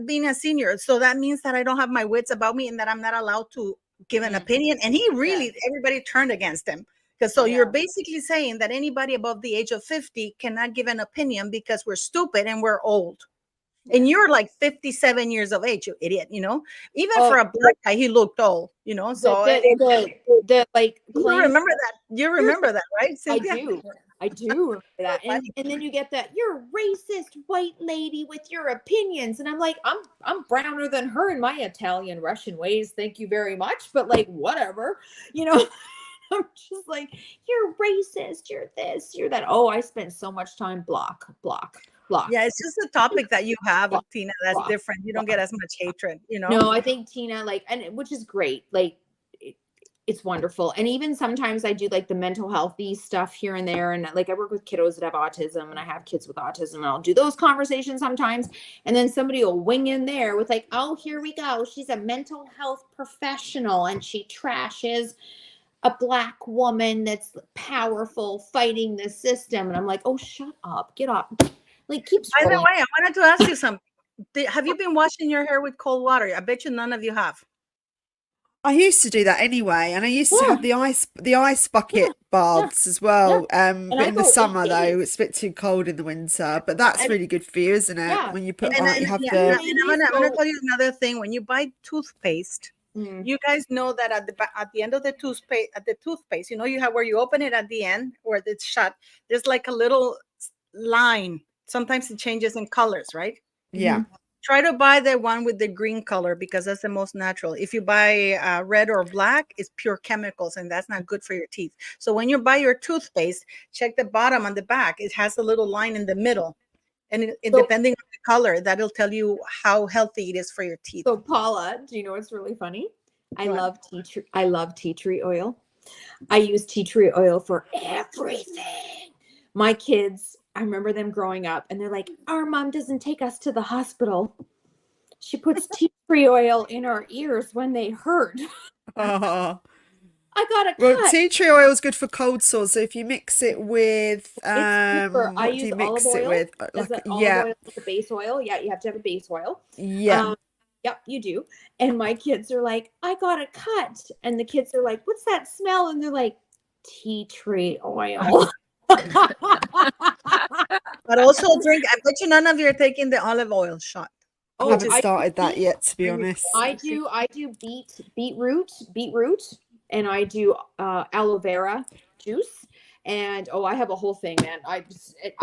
Speaker 1: being a senior, so that means that I don't have my wits about me, and that I'm not allowed to give an opinion. And everybody turned against him. Because you're basically saying that anybody above the age of 50 cannot give an opinion because we're stupid and we're old. And you're like 57 years of age, you idiot, Even for a black guy, he looked old, So
Speaker 4: the
Speaker 1: you remember that? You remember that, right, Cynthia?
Speaker 4: I do remember that. And then you get that you're a racist white lady with your opinions, and I'm like, I'm browner than her in my Italian Russian ways. Thank you very much, but like whatever, I'm just like, you're racist, you're this, you're that. Oh, I spent so much time block.
Speaker 1: Yeah, it's just a topic that you have, Tina, that's different. You don't get as much hatred,
Speaker 4: No, I think Tina, which is great. It's wonderful. And even sometimes I do like the mental healthy stuff here and there. And I work with kiddos that have autism, and I have kids with autism, and I'll do those conversations sometimes. And then somebody will wing in there with oh, here we go. She's a mental health professional and she trashes a black woman that's powerful fighting the system. And I'm like, oh, shut up, get up. Like, keep
Speaker 1: By the
Speaker 4: scrolling.
Speaker 1: way, I wanted to ask you something. Have you been washing your hair with cold water? I bet you none of you have.
Speaker 2: I used to do that anyway, and I used to
Speaker 4: Yeah.
Speaker 2: have the ice bucket baths as well.
Speaker 4: And
Speaker 2: But
Speaker 4: I
Speaker 2: in the
Speaker 4: go 8
Speaker 2: summer though,
Speaker 4: days.
Speaker 2: it's a bit too cold in the winter. But that's
Speaker 4: And-
Speaker 2: really good for you, isn't it?
Speaker 4: Yeah.
Speaker 2: When you put
Speaker 1: And,
Speaker 2: on, you have
Speaker 1: yeah,
Speaker 2: the
Speaker 1: and I'm gonna tell you another thing. When you buy toothpaste,
Speaker 4: Mm.
Speaker 1: you guys know that at the end of the toothpaste, you know, you have where you open it at the end where it's shut. There's like a little line. Sometimes it changes in colors, right?
Speaker 2: yeah.
Speaker 1: Try to buy the one with the green color because that's the most natural. If you buy red or black, it's pure chemicals and that's not good for your teeth. So when you buy your toothpaste, check the bottom on the back. It has a little line in the middle. And depending on the color, that'll tell you how healthy it is for your teeth.
Speaker 4: So Paula, do you know what's really funny? I
Speaker 1: What?
Speaker 4: love tea tree oil. I use tea tree oil for everything. My kids, I remember them growing up and they're like, our mom doesn't take us to the hospital. She puts tea tree oil in our ears when they hurt.
Speaker 2: Oh.
Speaker 4: I got a
Speaker 2: Well,
Speaker 4: cut.
Speaker 2: tea tree oil is good for cold sores. So if you mix it with,
Speaker 4: I
Speaker 2: what do
Speaker 4: use
Speaker 2: you
Speaker 4: olive
Speaker 2: mix it
Speaker 4: oil.
Speaker 2: with?
Speaker 4: As
Speaker 2: Like,
Speaker 4: olive
Speaker 2: yeah,
Speaker 4: oil is a base oil. Yeah, you have to have a base oil.
Speaker 2: yeah.
Speaker 4: Yep, you do. And my kids are like, I got a cut. And the kids are like, what's that smell? And they're like, tea tree oil.
Speaker 1: But also drink, I bet you none of you are taking the olive oil shot.
Speaker 2: I haven't started that yet, to be honest.
Speaker 4: I do beetroot, and I do aloe vera juice. And I have a whole thing, man. I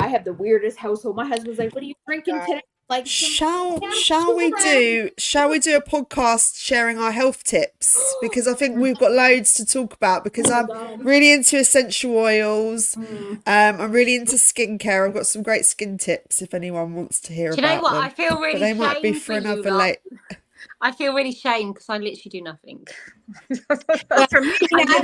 Speaker 4: have the weirdest household. My husband's like, "What are you drinking today?" Like,
Speaker 2: shall we do a podcast sharing our health tips? Because I think we've got loads to talk about, because I'm really into essential oils. I'm really into skincare. I've got some great skin tips if anyone wants to hear
Speaker 3: Do you know
Speaker 2: about
Speaker 3: what?
Speaker 2: them.
Speaker 3: I feel really
Speaker 2: But they might be
Speaker 3: shamed
Speaker 2: for
Speaker 3: for you
Speaker 2: another
Speaker 3: lot.
Speaker 2: late.
Speaker 3: I feel really shamed because I literally do nothing.
Speaker 1: For me,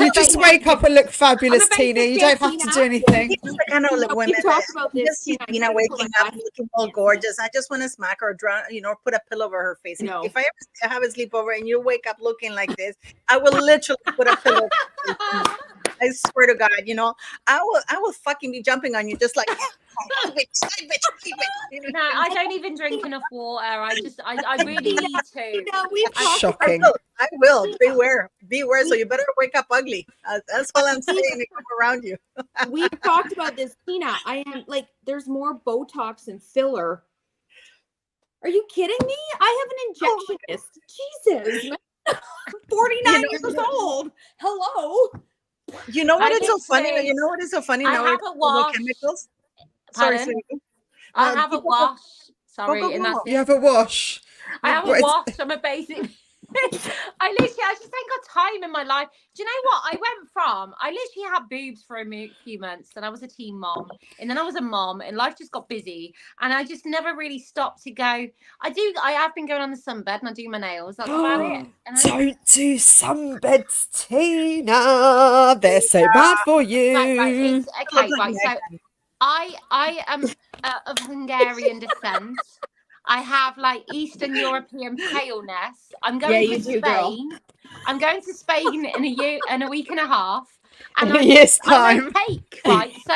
Speaker 2: You just wake up and look fabulous, Tina. You don't have to do anything.
Speaker 1: It's the kind of women
Speaker 4: we talked about
Speaker 1: you
Speaker 4: this,
Speaker 1: just see
Speaker 4: Tina.
Speaker 1: Tina waking up looking all gorgeous. I just want to smack her, put a pillow over her face.
Speaker 4: No.
Speaker 1: If I ever have a sleepover and you wake up looking like this, I will literally put a pillow over her face. I swear to God, I will fucking be jumping on you just like, bitch.
Speaker 3: No, I don't even drink enough water. I really need to.
Speaker 2: Shocking.
Speaker 1: I will. Beware. So you better wake up ugly. That's all I'm saying to come around you.
Speaker 4: We've talked about this, Tina. I am like, there's more Botox and filler. Are you kidding me? I have an injectionist. Jesus, man. 49 years old. Hello.
Speaker 1: You know what is so funny?
Speaker 3: literally-
Speaker 1: You know what is so funny?
Speaker 3: I
Speaker 1: Now
Speaker 3: have
Speaker 1: we're
Speaker 3: a
Speaker 1: talking about
Speaker 3: wash.
Speaker 1: chemicals.
Speaker 3: Pardon?
Speaker 1: Sorry.
Speaker 3: I have a wash. Sorry,
Speaker 1: go.
Speaker 3: and that's
Speaker 2: You have a wash.
Speaker 3: I have a
Speaker 2: What is-
Speaker 3: wash. I'm a basic. I just ain't got time in my life. Do you know what? I literally had boobs for a few months, and I was a teen mom, and then I was a mom, and life just got busy, and I just never really stopped to go. I have been going on the sunbed, and I do my nails. That's about it. And
Speaker 2: Don't do sunbeds, Tina. They're so bad for you.
Speaker 3: Right. Okay, right. So I am of Hungarian descent. I have like Eastern European paleness. I'm going to Spain.
Speaker 4: Girl.
Speaker 3: I'm going to Spain in a week and a half. And
Speaker 2: In a year's time.
Speaker 3: I won't take, right? So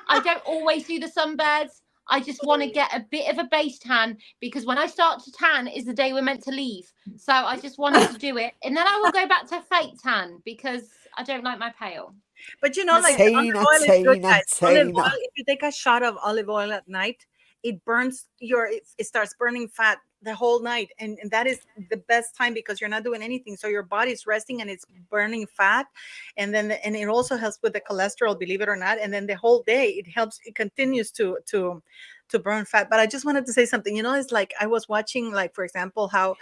Speaker 3: I don't always do the sunbeds. I just want to get a bit of a base tan, because when I start to tan is the day we're meant to leave. So I just wanted to do it. And then I will go back to fake tan because I don't like my pale.
Speaker 1: But
Speaker 2: Tina,
Speaker 1: olive oil is good, guys. Olive oil, if you take a shot of olive oil at night, it burns it starts burning fat the whole night, and that is the best time because you're not doing anything, so your body's resting and it's burning fat, and it also helps with the cholesterol, believe it or not, and then the whole day it continues to burn fat. But I just wanted to say something. It's like I was watching, like, for example, how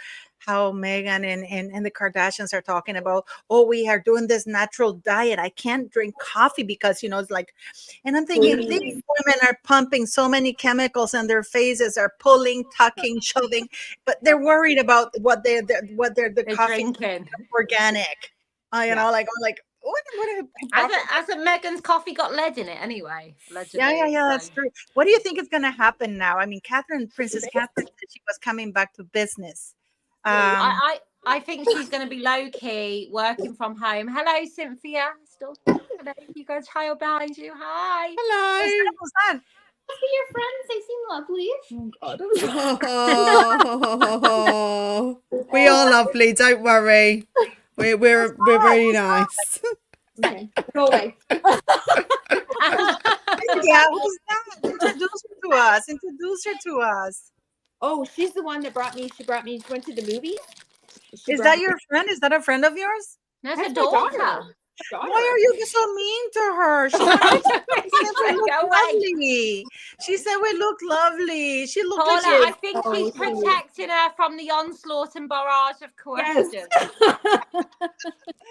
Speaker 1: Megan and the Kardashians are talking about, we are doing this natural diet. I can't drink coffee because it's like, and I'm thinking these women are pumping so many chemicals and their faces are pulling, tucking, shoving, but they're worried about what they're coffee
Speaker 3: drinking.
Speaker 1: Organic. Like what
Speaker 3: Hasn't Megan's coffee got lead in it anyway? Allegedly,
Speaker 1: yeah, that's true. What do you think is going to happen now? I mean, Princess Catherine said she was coming back to business.
Speaker 3: I I think she's going to be low key working from home. Hello, Cynthia. Still, hello. You got a child behind you. Hi.
Speaker 2: Hello.
Speaker 1: What's that?
Speaker 4: Your friends, they seem lovely.
Speaker 2: Oh, we are lovely. Don't worry. We're really nice.
Speaker 4: Okay, go away.
Speaker 1: Yeah, who's that? Introduce her to us. Introduce her to us.
Speaker 4: Oh, she's the one that brought me. She went to the movies.
Speaker 1: Is that your friend? Is that a friend of yours?
Speaker 3: That's a
Speaker 4: my
Speaker 3: daughter.
Speaker 1: Why are you so mean to her? She wanted to say we look
Speaker 3: Go away.
Speaker 1: lovely. She said we look lovely. She looked
Speaker 3: Paula,
Speaker 1: like
Speaker 3: I think she's protecting her from the onslaught and barrage of questions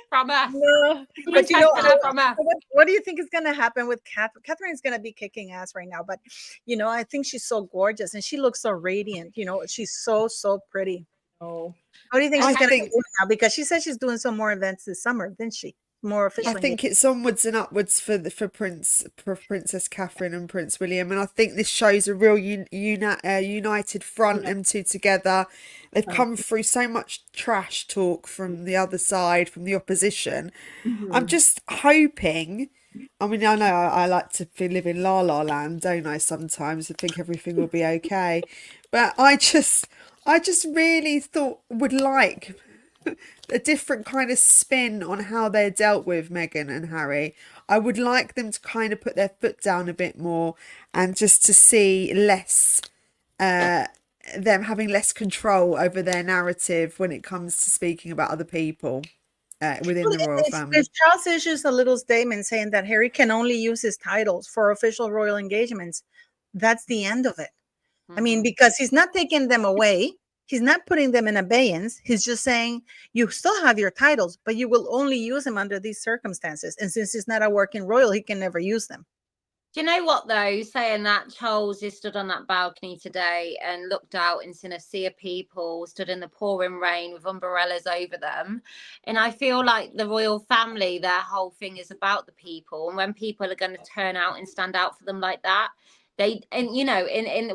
Speaker 3: from us.
Speaker 1: No,
Speaker 3: She's
Speaker 1: but you know,
Speaker 3: protecting her from us.
Speaker 1: what do you think is going to happen with Catherine? Catherine is going to be kicking ass right now, but you know, I think she's so gorgeous and she looks so radiant. You know, she's so pretty.
Speaker 4: Oh,
Speaker 1: What do you think
Speaker 2: I
Speaker 1: she's going to
Speaker 2: think-
Speaker 1: do now? Because she said she's doing some more events this summer, didn't she? More officially.
Speaker 2: I think it's onwards and upwards for Princess Catherine and Prince William, and I think this shows a real united front. Them two together, they've come through so much trash talk from the other side, from the opposition. I'm just hoping. I mean, I know I like to live in La La Land, don't I? Sometimes I think everything will be okay, but I just really would like a different kind of spin on how they're dealt with, Meghan and Harry. I would like them to kind of put their foot down a bit more and just to see less, them having less control over their narrative when it comes to speaking about other people within the royal family.
Speaker 1: Charles issues a little statement saying that Harry can only use his titles for official royal engagements. That's the end of it. I mean, because he's not taking them away. He's not putting them in abeyance. He's just saying you still have your titles, but you will only use them under these circumstances. And since he's not a working royal, he can never use them.
Speaker 3: Do you know what, though? Saying that, Charles is stood on that balcony today and looked out and seen a sea of people stood in the pouring rain with umbrellas over them. And I feel like the royal family, their whole thing is about the people. And when people are going to turn out and stand out for them like that, in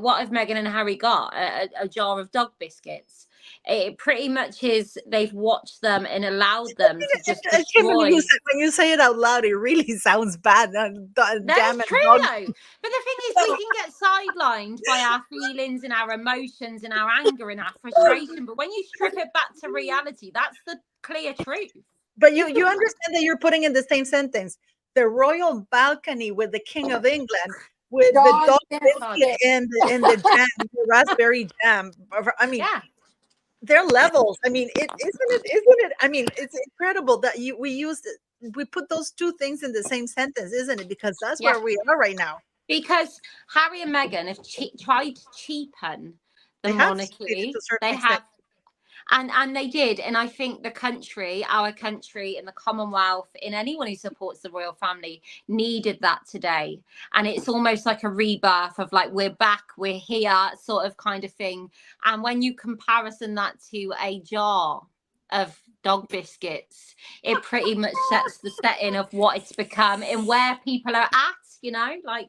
Speaker 3: what have Meghan and Harry got? A jar of dog biscuits. It pretty much is. They've watched them and allowed them to just destroy.
Speaker 1: When you say it out loud, it really sounds bad.
Speaker 3: That's true, though. But the thing is, we can get sidelined by our feelings and our emotions and our anger and our frustration. But when you strip it back to reality, that's the clear truth.
Speaker 1: But you understand that you're putting in the same sentence the royal balcony with the King of England. With the dog biscuit and the jam, the raspberry jam. I mean, they're levels. I mean, isn't it? I mean, it's incredible that we put those two things in the same sentence, isn't it? Because that's where we are right now.
Speaker 3: Because Harry and Meghan have tried to cheapen the monarchy. They have. And they did. And I think the country, our country and the Commonwealth and anyone who supports the royal family needed that today. And it's almost like a rebirth of like, we're back, we're here sort of kind of thing. And when you comparison that to a jar of dog biscuits, it pretty much sets the setting of what it's become and where people are at, you know, like.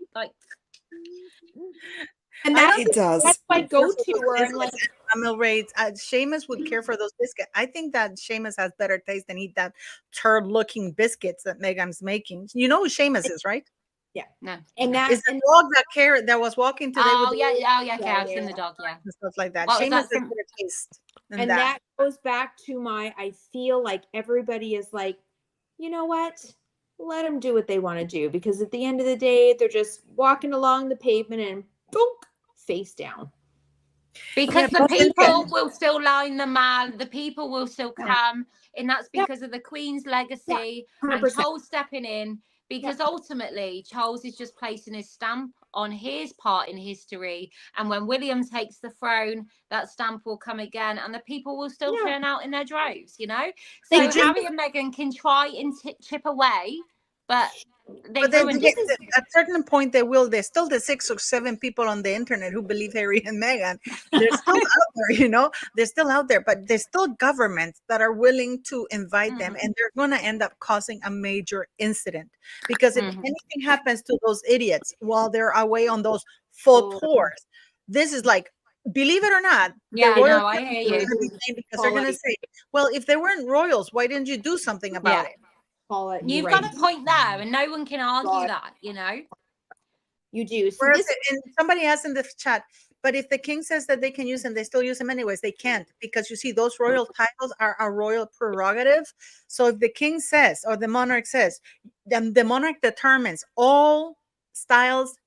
Speaker 4: And that
Speaker 2: it does.
Speaker 4: That's my go-to. Where I'm like,
Speaker 1: Seamus would care for those biscuits. I think that Seamus has better taste than eat that turd-looking biscuits that Meghan's making. You know who Seamus is, right?
Speaker 4: Yeah,
Speaker 3: no.
Speaker 4: And that
Speaker 1: is the dog that was walking today.
Speaker 3: Oh yeah, I've seen the dog,
Speaker 1: and stuff like that.
Speaker 3: Well,
Speaker 1: Seamus has better taste.
Speaker 4: And that goes back to I feel like everybody is like, you know what? Let them do what they want to do, because at the end of the day, they're just walking along the pavement and boom, face down.
Speaker 3: Because the people will still line the man, the people will still come, and that's because of the Queen's legacy and Charles stepping in, because ultimately Charles is just placing his stamp on his part in history, and when William takes the throne, that stamp will come again and the people will still turn out in their droves, you know. So Harry and Meghan can try and chip away, but at
Speaker 1: a certain point there's still the 6 or 7 people on the internet who believe Harry and Meghan. They're still out there, you know, they're still out there, but there's still governments that are willing to invite them, and they're going to end up causing a major incident, because if anything happens to those idiots while they're away on those faux tours, this is like believe it or not, the
Speaker 3: Yeah,
Speaker 1: royal
Speaker 3: no, I
Speaker 1: family
Speaker 3: hear
Speaker 1: is
Speaker 3: you.
Speaker 1: gonna be blamed because they're going to say, well, if they weren't royals, why didn't you do something about
Speaker 3: Yeah.
Speaker 1: it?
Speaker 4: Paula, you're
Speaker 3: You've
Speaker 4: right.
Speaker 3: got a point there, and no one can argue
Speaker 4: God.
Speaker 3: that, you know?
Speaker 4: You do. So
Speaker 1: Whereas,
Speaker 4: this
Speaker 1: and somebody asked in the chat, but if the king says that they can use them, they still use them anyways. They can't, because you see, those royal titles are a royal prerogative. So if the king says, or the monarch says, then the monarch determines all styles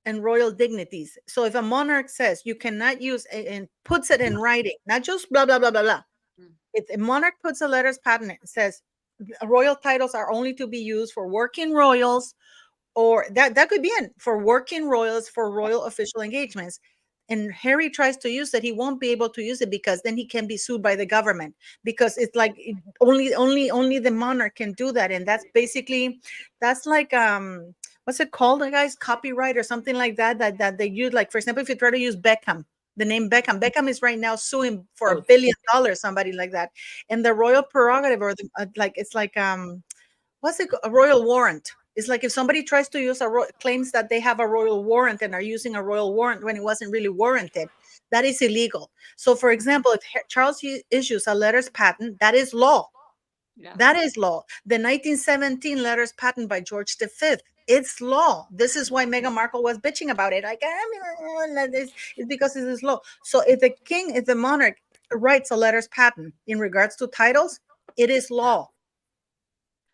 Speaker 1: and royal dignities. So if a monarch says you cannot use, and puts it in writing, not just blah blah blah blah blah. If a monarch puts a letters patent and says royal titles are only to be used for working royals, or that could be in for working royals, for royal official engagements, and Harry tries to use it, he won't be able to use it, because then he can be sued by the government, because it's like only the monarch can do that. And that's basically, that's like what's it called, guys, copyright or something like that, that they use. Like, for example, if you try to use Beckham, the name Beckham is right now suing for $1 billion, somebody like that. And the royal prerogative, or the, like, it's like what's it, a royal warrant. It's like if somebody tries to use claims that they have a royal warrant and are using a royal warrant when it wasn't really warranted, that is illegal. So, for example, if Charles issues a letters patent, that is law.
Speaker 3: Yeah.
Speaker 1: That is law. The 1917 letters patent by George V, it's law. This is why Meghan Markle was bitching about it. Like, it's because it is law. So if the monarch writes a letters patent in regards to titles, it is law.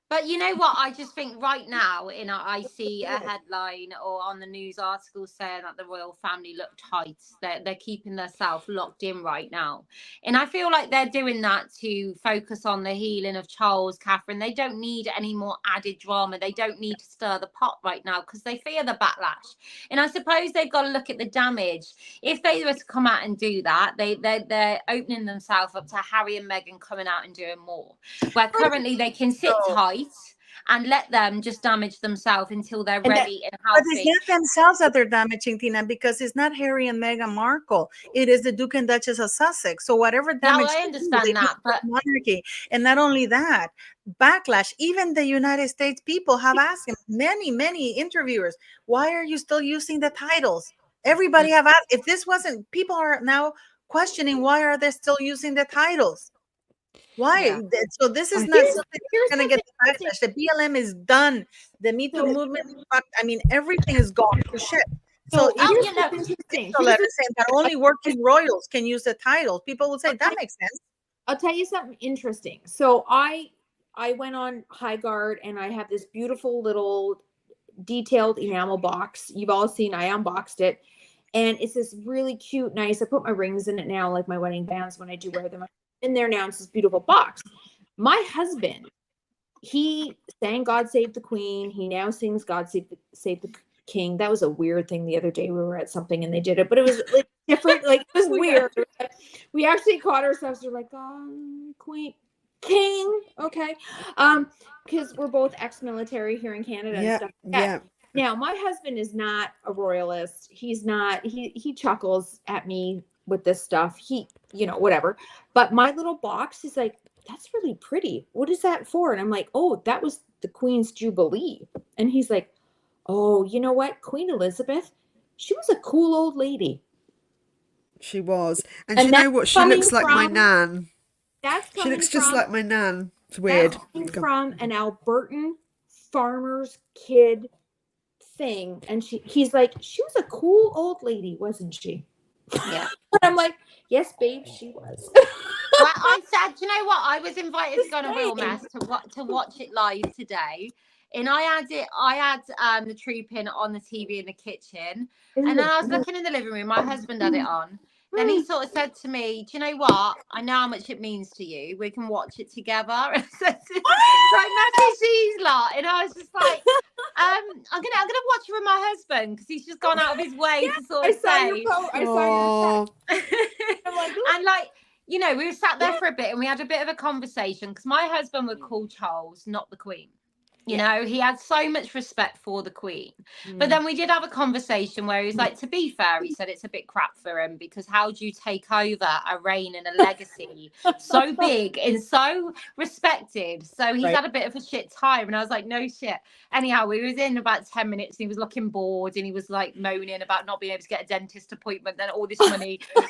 Speaker 3: But you know what? I just think right now, I see a headline or on the news article saying that the royal family look tight. They're keeping themselves locked in right now, and I feel like they're doing that to focus on the healing of Charles, Catherine. They don't need any more added drama. They don't need to stir the pot right now because they fear the backlash. And I suppose they've got to look at the damage. If they were to come out and do that, they're opening themselves up to Harry and Meghan coming out and doing more. Where currently they can sit tight and let them just damage themselves until they're ready and
Speaker 1: But it's
Speaker 3: healthy.
Speaker 1: not themselves that they're damaging, Tina, because it's not Harry and Meghan Markle. It is the Duke and Duchess of Sussex. So whatever damage
Speaker 3: I understand that, but
Speaker 1: monarchy. And not only that, backlash. Even the United States people have asked him, many interviewers, why are you still using the titles? Everybody have asked. If this wasn't, people are now questioning, why are they still using the titles? Why?
Speaker 3: Yeah.
Speaker 1: So this is not something that's going to get the backlash. The BLM is done. The Me Too movement is fucked. I mean, everything is gone to shit. So
Speaker 4: here's
Speaker 1: even
Speaker 4: what's interesting.
Speaker 1: a letter saying that only working royals can use the titles, people will say that makes sense.
Speaker 4: I'll tell you something interesting. So I went on High Guard and I have this beautiful little detailed enamel box. You've all seen, I unboxed it. And it's this really cute, nice. I put my rings in it now, like my wedding bands when I do wear them. In there now, it's this beautiful box. My husband, he sang God Save the Queen. He now sings God Save the King. That was a weird thing the other day. We were at something and they did it, but it was like different. Like, it was weird. We actually caught ourselves. We're like, Queen, King. Okay. Because we're both ex-military here in Canada and stuff like that.
Speaker 2: Yeah.
Speaker 4: Now, my husband is not a royalist. He's not, he chuckles at me with this stuff. He, whatever. But my little box is like, that's really pretty. What is that for? And I'm like, oh, that was the Queen's Jubilee. And he's like, oh, you know what? Queen Elizabeth, she was a cool old lady.
Speaker 2: She was. And you know what? She looks like my nan. She looks just like my nan. It's weird.
Speaker 4: That's coming from an Albertan farmer's kid thing. And he's like, she was a cool old lady, wasn't she?
Speaker 3: Yeah.
Speaker 4: And I'm like, yes, babe, she was.
Speaker 3: I said, you know what? I was invited to go on a real mess to watch it live today. And I had the trooping on the TV in the kitchen. And then I was looking in the living room. My husband had it on. Then he sort of said to me, do you know what? I know how much it means to you. We can watch it together. And so it's like Matthew C's lot. And I was just like, I'm gonna watch it with my husband because he's just gone out of his way to sort of say.
Speaker 4: I saw your
Speaker 3: And like, we were sat there for a bit and we had a bit of a conversation because my husband would call Charles, not the Queen. You know, he had so much respect for the Queen. But then we did have a conversation where he was like, to be fair, he said it's a bit crap for him because how do you take over a reign and a legacy so big and so respected? So he's had a bit of a shit time. And I was like, no shit. Anyhow, we was in about 10 minutes and he was looking bored and he was like moaning about not being able to get a dentist appointment, then all this money. And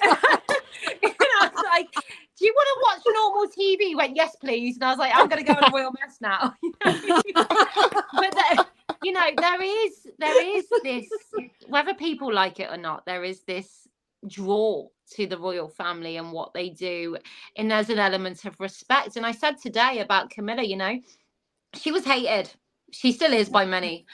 Speaker 3: I was like, do you want to watch normal TV? He went, yes, please. And I was like, I'm going to go on a royal mess now. But there is this, whether people like it or not, there is this draw to the royal family and what they do, and there's an element of respect. And I said today about Camilla, you know, she was hated, she still is by many,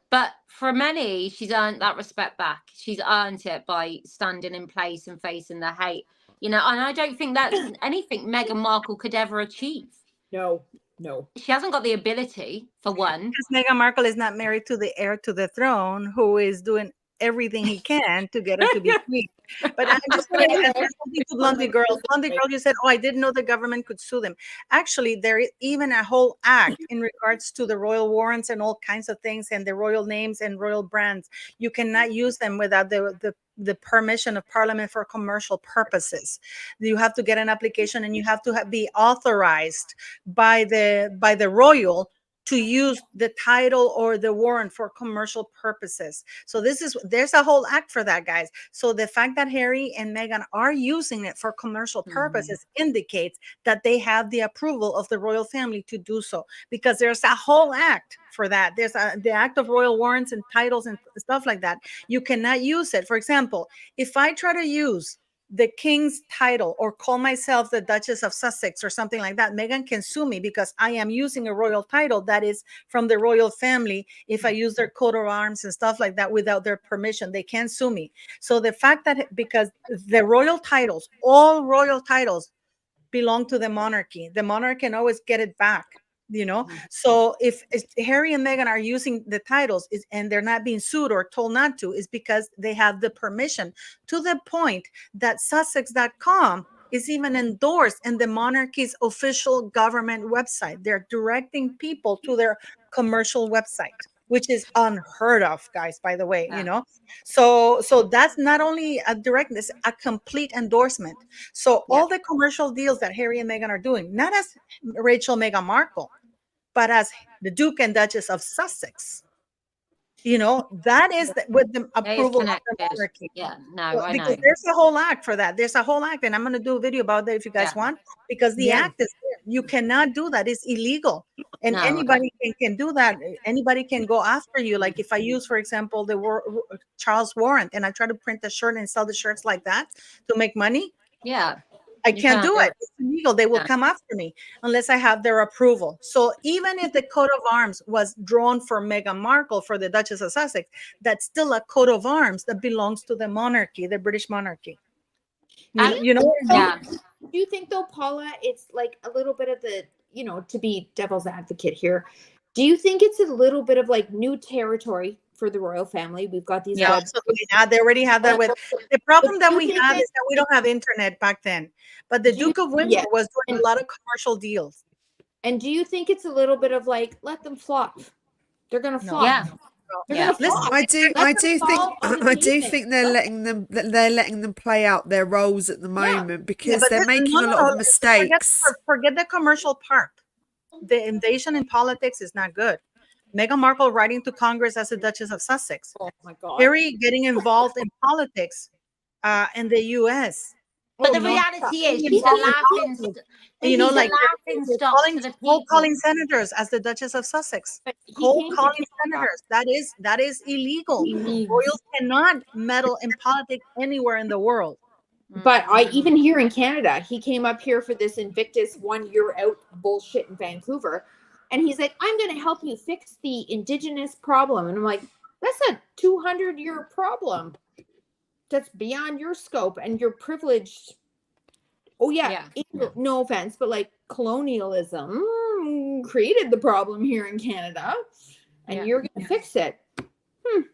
Speaker 3: but for many she's earned that respect back. She's earned it by standing in place and facing the hate, you know. And I don't think that's anything Meghan Markle could ever achieve.
Speaker 4: No.
Speaker 3: She hasn't got the ability, for one.
Speaker 1: Because Meghan Markle is not married to the heir to the throne, who is doing everything he can to get her to be queen. But I just want to add something to Blondie Girl. Blondie Girl, you said, oh, I didn't know the government could sue them. Actually, there is even a whole act in regards to the royal warrants and all kinds of things and the royal names and royal brands. You cannot use them without the permission of Parliament for commercial purposes. You have to get an application and you have to be authorized by the royal to use the title or the warrant for commercial purposes. So there's a whole act for that, guys. So the fact that Harry and Meghan are using it for commercial purposes indicates that they have the approval of the royal family to do so, because there's a whole act for that. There's the act of royal warrants and titles and stuff like that. You cannot use it. For example, if I try to use the king's title or call myself the Duchess of Sussex or something like that, Meghan can sue me because I am using a royal title that is from the royal family. If I use their coat of arms and stuff like that without their permission, they can sue me. So the fact that, because the royal titles, all royal titles belong to the monarchy can always get it back, you know. So if Harry and Meghan are using the titles and they're not being sued or told not to, is because they have the permission, to the point that Sussex.com is even endorsed in the monarchy's official government website. They're directing people to their commercial website, which is unheard of, guys, by the way, you know. So that's not only a directness, a complete endorsement. So all the commercial deals that Harry and Meghan are doing, not as Rachel Meghan Markle, but as the Duke and Duchess of Sussex, you know, that is with the approval of the monarchy. Because there's a whole act for that. There's a whole act, and I'm going to do a video about that if you guys want, because the act is there. You cannot do that. It's illegal. And anybody can do that. Anybody can go after you. Like if I use, for example, the Charles warrant, and I try to print a shirt and sell the shirts like that to make money. I can't do it. It's illegal. They will come after me unless I have their approval. So even if the coat of arms was drawn for Meghan Markle, for the Duchess of Sussex, that's still a coat of arms that belongs to the monarchy, the British monarchy. You know?
Speaker 4: Do you think, though, Paula, it's like a little bit of the, you know, to be devil's advocate here, do you think it's a little bit of like new territory for the royal family? We've got these
Speaker 1: absolutely. They already have that. With the problem that we have is that we don't have internet back then. But the Duke of Windsor was doing a lot of commercial deals.
Speaker 4: And do you think it's a little bit of like, let them flop? They're gonna flop.
Speaker 2: I do think they're letting them play out their roles at the moment, because they're making a lot of mistakes.
Speaker 1: Forget the commercial part. The invasion in politics is not good. Meghan Markle writing to Congress as the Duchess of Sussex.
Speaker 4: Oh my God.
Speaker 1: Harry getting involved in politics in the U.S.
Speaker 3: But the reality is, she's a laughing stock.
Speaker 1: You know, like calling senators as the Duchess of Sussex. Calling senators. That is illegal. Royals cannot meddle in politics anywhere in the world.
Speaker 4: But even here in Canada, he came up here for this Invictus 1 year out bullshit in Vancouver. And he's like, I'm going to help you fix the Indigenous problem. And I'm like, that's a 200-year problem. That's beyond your scope, and you're privileged. No offense, but like colonialism created the problem here in Canada, and you're going to fix it.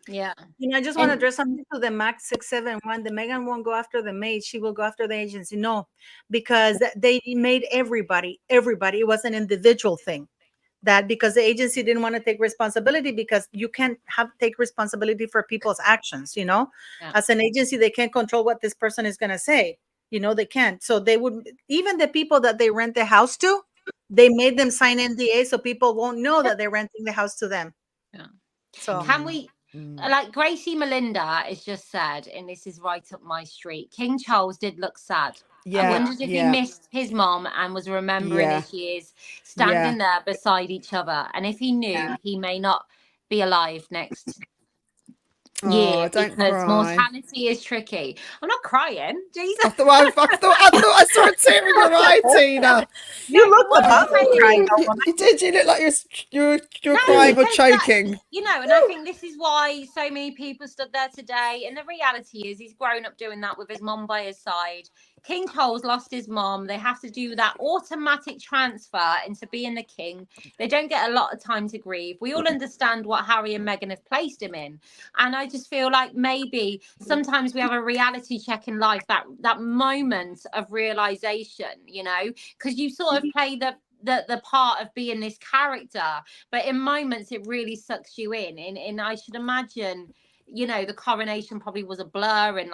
Speaker 1: You know, I just want to address something to the Max 671. The Meghan won't go after the maid; she will go after the agency. No, because they made everybody. It was an individual thing. that because the agency didn't want to take responsibility, because you can't take responsibility for people's actions,
Speaker 3: Yeah.
Speaker 1: as an agency they can't control what this person is going to say, they can't. So they would, even the people that they rent the house to, they made them sign NDA so people won't know that they're renting the house to them.
Speaker 3: Yeah.
Speaker 1: So
Speaker 3: Can we, like Gracie Melinda is just said, and this is right up my street, King Charles did look sad. I wondered if he missed his mom and was remembering his years standing there beside each other, and if he knew he may not be alive next year
Speaker 2: don't
Speaker 3: because
Speaker 2: cry.
Speaker 3: mortality is tricky. I'm not crying, Jesus.
Speaker 2: I thought I saw a tear in your eye, Tina.
Speaker 1: You look about crying.
Speaker 2: You did. You look like you're crying or choking.
Speaker 3: And I think this is why so many people stood there today. And the reality is, he's grown up doing that with his mom by his side. King Charles lost his mom. They have to do that automatic transfer into being the king. They don't get a lot of time to grieve. We all understand what Harry and Meghan have placed him in. And I just feel like maybe sometimes we have a reality check in life, that moment of realization, because you sort of play the part of being this character, but in moments it really sucks you in. And I should imagine, the coronation probably was a blur, and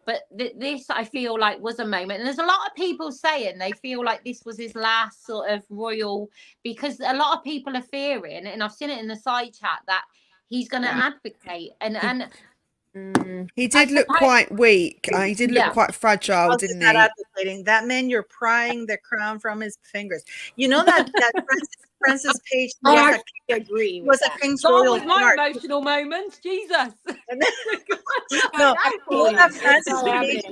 Speaker 3: but this I feel like was a moment. And there's a lot of people saying they feel like this was his last sort of royal, because a lot of people are fearing, and I've seen it in the side chat, that he's going to advocate and
Speaker 2: he did look quite weak. He did look quite fragile, didn't he?
Speaker 1: Advocating. That man, you're prying the crown from his fingers. You know that Francis Page
Speaker 4: I agree.
Speaker 1: Was a King's
Speaker 3: that
Speaker 1: Royal
Speaker 3: was my
Speaker 1: Guard.
Speaker 3: emotional moment. Jesus.
Speaker 1: No, Francis Page.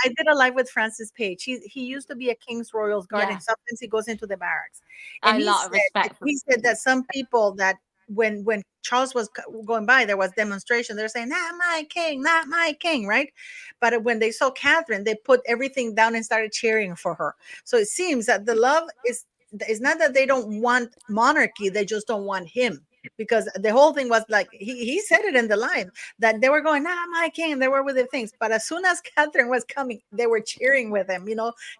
Speaker 1: I did a live with Francis Page. He used to be a King's Royal Guard, and sometimes he goes into the barracks. And
Speaker 3: a lot of respect.
Speaker 1: He said that some people that when Charles was going by, there was demonstration. They're saying, "Not my king, not my king," right? But when they saw Catherine, they put everything down and started cheering for her. So it seems that the love is not that they don't want monarchy; they just don't want him. Because the whole thing was like, he said it in the live, that they were going, "Not my king," they were with the things. But as soon as Catherine was coming, they were cheering with him,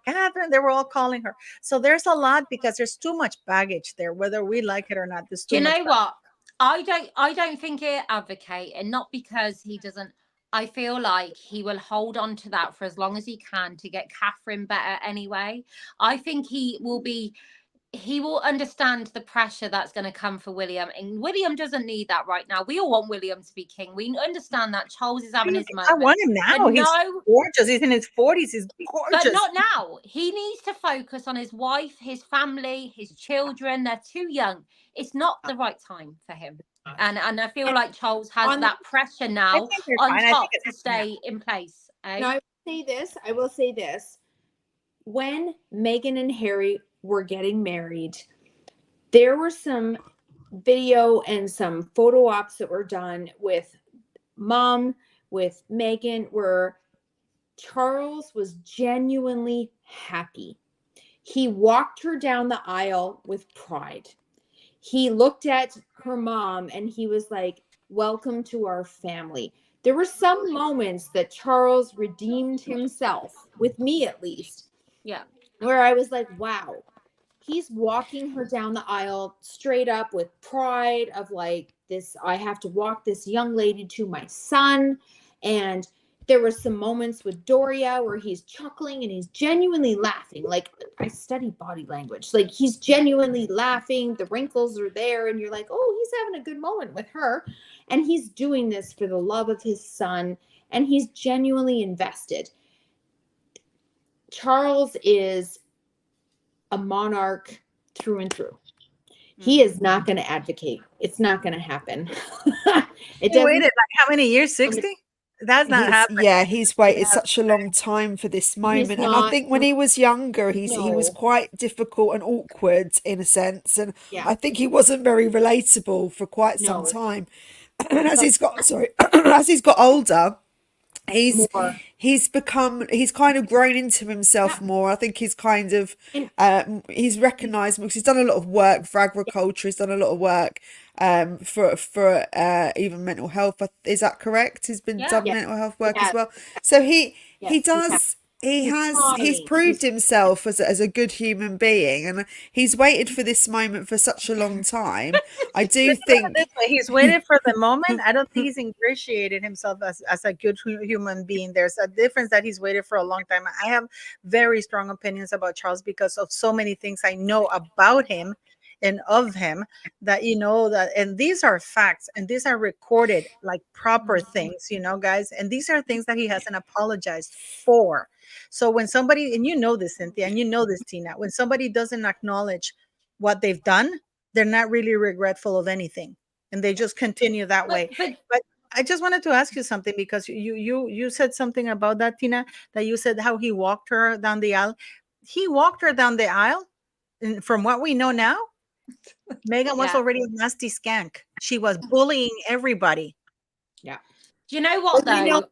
Speaker 1: Catherine, they were all calling her. So there's a lot, because there's too much baggage there, whether we like it or not. There's too
Speaker 3: Do you
Speaker 1: much
Speaker 3: know what? I don't think he'll advocate, and not because he doesn't. I feel like he will hold on to that for as long as he can to get Catherine better anyway. I think he will understand the pressure that's going to come for William, and William doesn't need that right now. We all want William to be king. We understand that Charles is having his moment.
Speaker 1: I want him now. He's gorgeous. He's in his 40s. He's gorgeous.
Speaker 3: But not now. He needs to focus on his wife, his family, his children. They're too young. It's not the right time for him. And I feel like Charles has that pressure now on top to stay in place.
Speaker 4: Now, I will say this. When Meghan and Harry were getting married, there were some video and some photo ops that were done with Mom, with Meghan, where Charles was genuinely happy. He walked her down the aisle with pride. He looked at her mom and he was like, "Welcome to our family." There were some moments that Charles redeemed himself, with me at least.
Speaker 3: Yeah.
Speaker 4: Where I was like, wow, he's walking her down the aisle straight up with pride of like this, I have to walk this young lady to my son. And there were some moments with Doria where he's chuckling and he's genuinely laughing. Like, I study body language. Like, he's genuinely laughing. The wrinkles are there. And you're like, oh, he's having a good moment with her. And he's doing this for the love of his son. And he's genuinely invested. Charles is a monarch through and through. He is not going to advocate. It's not going to happen.
Speaker 1: He waited like how many years? 60? That's not happening.
Speaker 2: Yeah, he's waited such a long time for this moment. And I think when he was younger, he was quite difficult and awkward in a sense. And I think he wasn't very relatable for quite some time. And as he's got older, he's kind of grown into himself more. I think he's kind of he's recognized, because he's done a lot of work for agriculture. He's done a lot of work for even mental health. Is that correct? He's been done mental health work as well. So he he's proved himself as a good human being, and he's waited for this moment for such a long time. I do think
Speaker 1: this way, he's waited for the moment. I don't think he's ingratiated himself as a good human being. There's a difference that he's waited for a long time. I have very strong opinions about Charles because of so many things I know about him and of him, that that, and these are facts, and these are recorded like proper things, guys, and these are things that he hasn't apologized for. So when somebody, and this, Cynthia, and this, Tina, when somebody doesn't acknowledge what they've done, they're not really regretful of anything, and they just continue that way. But I just wanted to ask you something, because you said something about that, Tina, that you said how he walked her down the aisle. He walked her down the aisle, and from what we know now, Meghan was already a nasty skank. She was bullying everybody.
Speaker 4: Yeah.
Speaker 3: Do you know what, though?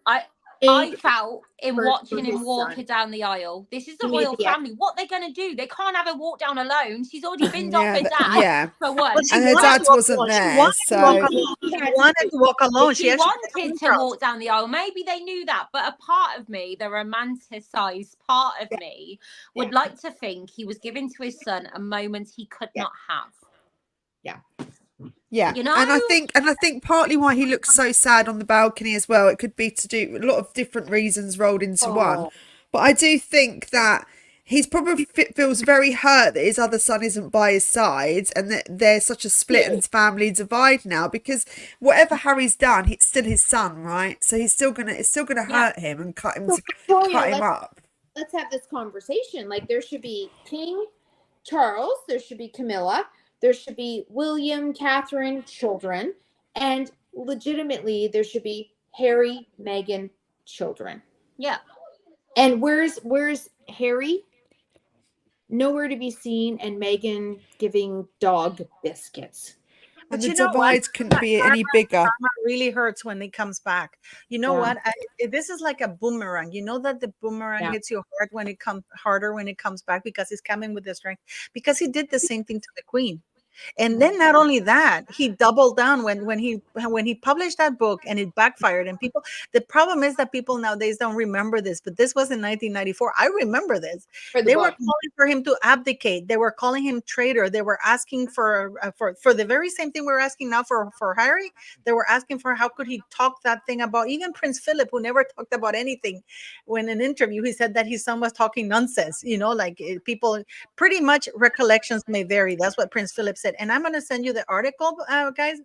Speaker 3: I felt in watching him walk her down the aisle. This is the royal family. What they're going to do? They can't have her walk down alone. She's already binned off her dad for one.
Speaker 2: And her dad wasn't there, so
Speaker 1: she wanted to walk alone.
Speaker 3: She wanted to walk down the aisle. Maybe they knew that, but a part of me, the romanticized part of me, would like to think he was giving to his son a moment he could not have.
Speaker 2: Yeah, and I think partly why he looks so sad on the balcony as well, it could be to do a lot of different reasons rolled into one. But I do think that he's probably feels very hurt that his other son isn't by his side, and that there's such a split and family divide now, because whatever Harry's done, it's still his son, right? So it's still gonna hurt him and cut him up.
Speaker 4: Let's have this conversation. Like, there should be King Charles, there should be Camilla, there should be William, Catherine, children, and legitimately there should be Harry, Meghan, children.
Speaker 3: Yeah.
Speaker 4: And where's Harry? Nowhere to be seen, and Meghan giving dog biscuits.
Speaker 2: And the divide couldn't be any bigger.
Speaker 1: Karma really hurts when it comes back. You know what? This is like a boomerang. You know that the boomerang hits you hard when it comes harder when it comes back, because it's coming with the strength. Because he did the same thing to the Queen. And then not only that, he doubled down when he published that book, and it backfired. And the problem is that people nowadays don't remember this, but this was in 1994. I remember this. They were calling for him to abdicate. They were calling him traitor. They were asking for the very same thing we're asking now for Harry. They were asking for how could he talk that thing about even Prince Philip, who never talked about anything. When in an interview he said that his son was talking nonsense. Like people, pretty much recollections may vary. That's what Prince Philip said. And I'm going to send you the article,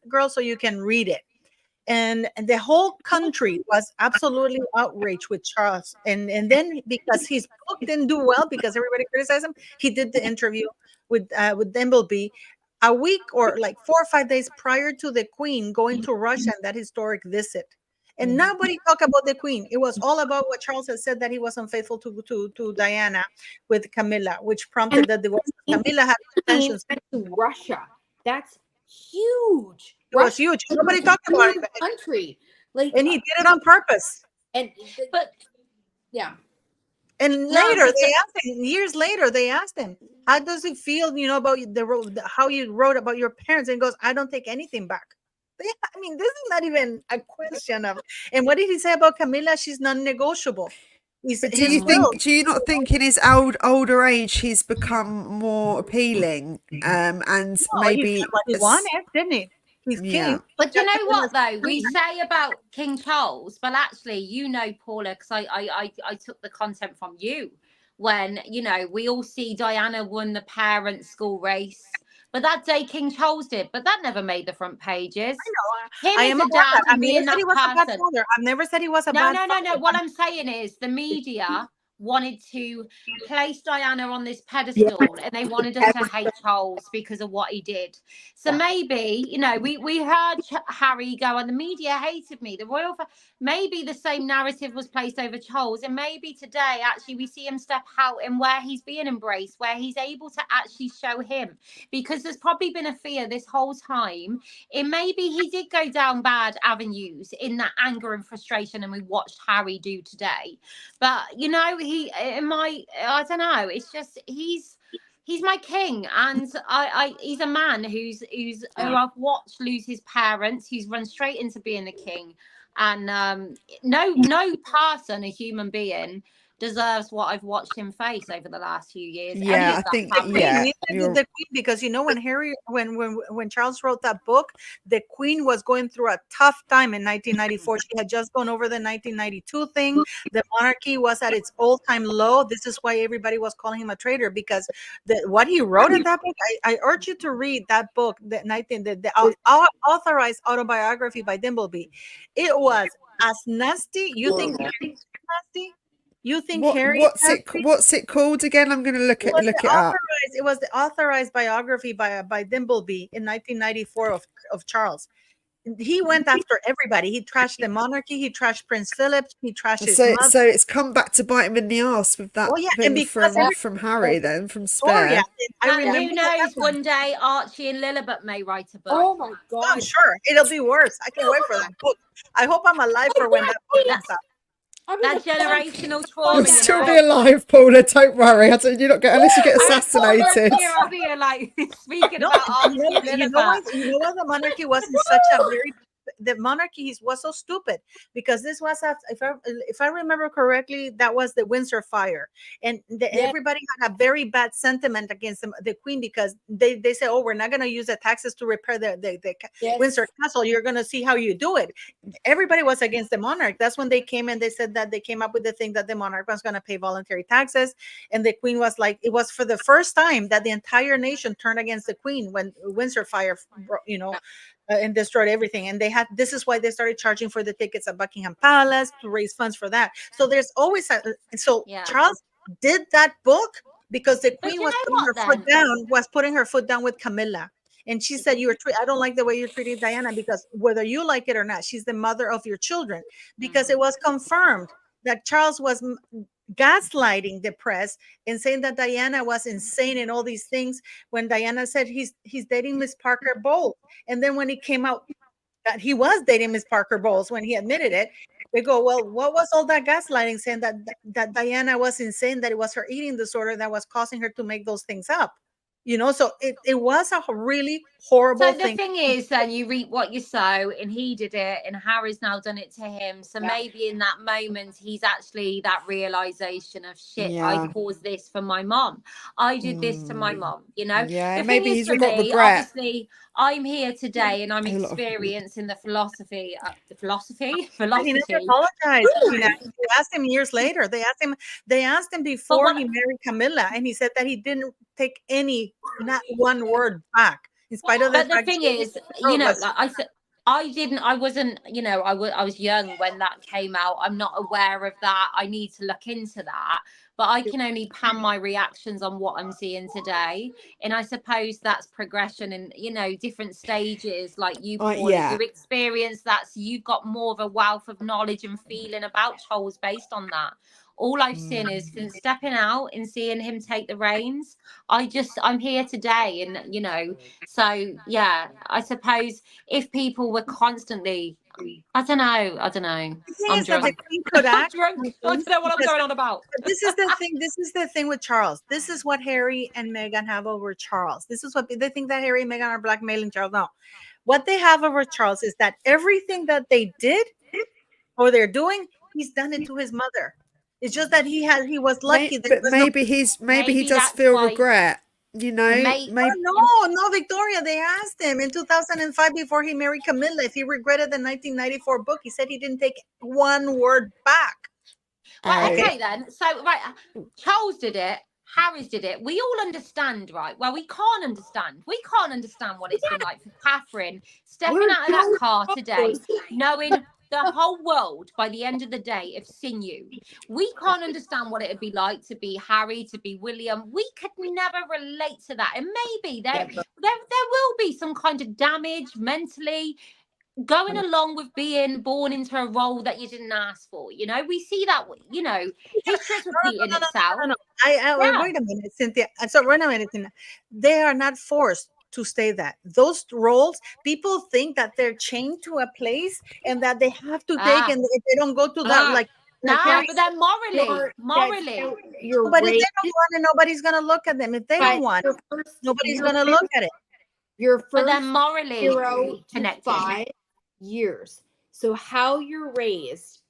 Speaker 1: girls, so you can read it. And the whole country was absolutely outraged with Charles. And then because his book didn't do well, because everybody criticized him, he did the interview with Dimbleby a week or like 4 or 5 days prior to the Queen going to Russia and that historic visit. And nobody talked about the Queen. It was all about what Charles had said, that he was unfaithful to Diana with Camilla, which prompted the divorce. Camilla had intentions
Speaker 4: to Russia. That's huge.
Speaker 1: It was huge. Nobody talked about it.
Speaker 4: Country,
Speaker 1: and he did it on purpose.
Speaker 4: And
Speaker 1: later they asked him. Years later, they asked him, "How does it feel? About how you wrote about your parents?" And he goes, "I don't take anything back." I mean, this is not even a question of. And what did he say about Camilla? She's non-negotiable.
Speaker 2: But do you not think in his older age he's become more appealing? And maybe
Speaker 1: he what he wanted, didn't he? He's king.
Speaker 3: But you know what though? We say about King Charles, but actually, Paula, because I took the content from you when we all see Diana won the parents' school race. But that day King Charles did, but that never made the front pages.
Speaker 1: I know. I am a dad. I've never said he was a bad father. I've never said he was a bad father.
Speaker 3: No. What I'm saying is the media wanted to place Diana on this pedestal, and they wanted us to hate Charles because of what he did. So maybe, we heard Harry go, and the media hated me. Maybe the same narrative was placed over Charles, and maybe today actually we see him step out and where he's being embraced, where he's able to actually show him, because there's probably been a fear this whole time. And maybe he did go down bad avenues in that anger and frustration, and we watched Harry do today. But I don't know. It's just he's my king, and he's a man who I've watched lose his parents, who's run straight into being the king, and no person, a human being, deserves what I've watched him face over the last few years.
Speaker 2: Yeah,
Speaker 3: Any
Speaker 2: I
Speaker 3: of that
Speaker 2: think,
Speaker 3: family.
Speaker 2: yeah,
Speaker 1: Neither did the Queen, because you know when when Charles wrote that book, the Queen was going through a tough time in 1994. She had just gone over the 1992 thing. The monarchy was at its all-time low. This is why everybody was calling him a traitor, because what he wrote in that book. I urge you to read that book, the authorized autobiography by Dimbleby. It was as nasty. You think nasty? You think Harry is nasty?
Speaker 2: what's it called again? I'm going to look it up.
Speaker 1: It was the authorized biography by Dimbleby in 1994 of Charles. He went after everybody. He trashed the monarchy. He trashed Prince Philip. He trashed his mother.
Speaker 2: So it's come back to bite him in the ass with that
Speaker 1: Oh yeah, and
Speaker 2: thing
Speaker 1: because
Speaker 2: from Harry, then from
Speaker 1: Victoria,
Speaker 2: Spare.
Speaker 1: I
Speaker 3: And
Speaker 1: remember
Speaker 3: who knows, one day Archie and Lilibet may write a book.
Speaker 4: Oh my
Speaker 1: I'm
Speaker 4: God.
Speaker 1: sure it'll be worse. I can't wait for that book. I hope I'm alive for when that book comes out.
Speaker 3: That generational trauma,
Speaker 2: You'll still be alive, Paula. Don't worry. You're not unless you get assassinated.
Speaker 3: I'll be here, like speaking
Speaker 1: No,
Speaker 3: about Archie and Lilibet.
Speaker 1: you know why the monarchy wasn't such a very the monarchy was so stupid, because this was if I remember correctly, that was the Windsor fire, and everybody had a very bad sentiment against the Queen, because they said, oh, we're not going to use the taxes to repair the Windsor Castle. You're going to see how you do it. Everybody was against the monarch. That's when they came and they said that they came up with the thing that the monarch was going to pay voluntary taxes, and the Queen was like, it was for the first time that the entire nation turned against the Queen when Windsor fire, and destroyed everything. And this is why they started charging for the tickets at Buckingham Palace to raise funds for that. So there's always Charles did that book because the Queen was putting her foot down with Camilla. And she said, I don't like the way you're treating Diana, because whether you like it or not, she's the mother of your children. Because it was confirmed that Charles was gaslighting the press and saying that Diana was insane and all these things, when Diana said he's dating Miss Parker Bowles. And then when he came out that he was dating Miss Parker Bowles, when he admitted it, they go, well, what was all that gaslighting, saying that Diana was insane, that it was her eating disorder that was causing her to make those things up? So it was a really horrible thing.
Speaker 3: So the thing is, then you reap what you sow, and he did it, and Harry's now done it to him. So maybe in that moment, he's actually that realization of shit. I caused this for my mom. I did this to my mom.
Speaker 2: Yeah,
Speaker 3: the
Speaker 2: maybe
Speaker 3: thing is,
Speaker 2: he's
Speaker 3: for
Speaker 2: got
Speaker 3: me,
Speaker 2: regret.
Speaker 3: obviously, I'm here today, and I'm experiencing the philosophy.
Speaker 1: And he never apologized. They asked him years later. They asked him before he married Camilla, and he said that he didn't take not one word back, in spite of
Speaker 3: the thing is, I wasn't, I was young when that came out. I'm not aware of that. I need to look into that. But I can only pan my reactions on what I'm seeing today. And I suppose that's progression and, different stages, like you, Paul, your experience. You've got more of a wealth of knowledge and feeling about Charles based on that. All I've seen is since stepping out and seeing him take the reins. I'm here today. And, so, yeah, I suppose if people were constantly, I don't know. I'm drunk.
Speaker 1: The Queen could act.
Speaker 3: I don't know what I'm going on about.
Speaker 1: This is the thing with Charles. This is what Harry and Meghan have over Charles. This is what they think, that Harry and Meghan are blackmailing Charles. No. What they have over Charles is that everything that they did or they're doing, he's done it to his mother. It's just that he was lucky.
Speaker 2: But maybe he does feel regret. No,
Speaker 1: Victoria. They asked him in 2005, before he married Camilla, if he regretted the 1994 book. He said he didn't take one word back.
Speaker 3: Right, okay then. So Charles did it. Harry's did it. We all understand, right? Well, we can't understand. We can't understand what it's been like for Catherine stepping out of that car today, knowing the whole world by the end of the day have seen you. We can't understand what it would be like to be Harry, to be William. We could never relate to that. And maybe there will be some kind of damage mentally going along with being born into a role that you didn't ask for. We see that, history's repeating itself.
Speaker 1: No. Wait a minute, Cynthia. Wait a minute, Cynthia. They are not forced to stay that. Those roles, people think that they're chained to a place and that they have to take, and if they don't go to that,
Speaker 3: but then morally,
Speaker 1: but if they don't want it, nobody's gonna look at them. If they don't want it, nobody's gonna look at it.
Speaker 4: Your first
Speaker 3: but then morally
Speaker 4: 0 to 5 years. So how you're raised,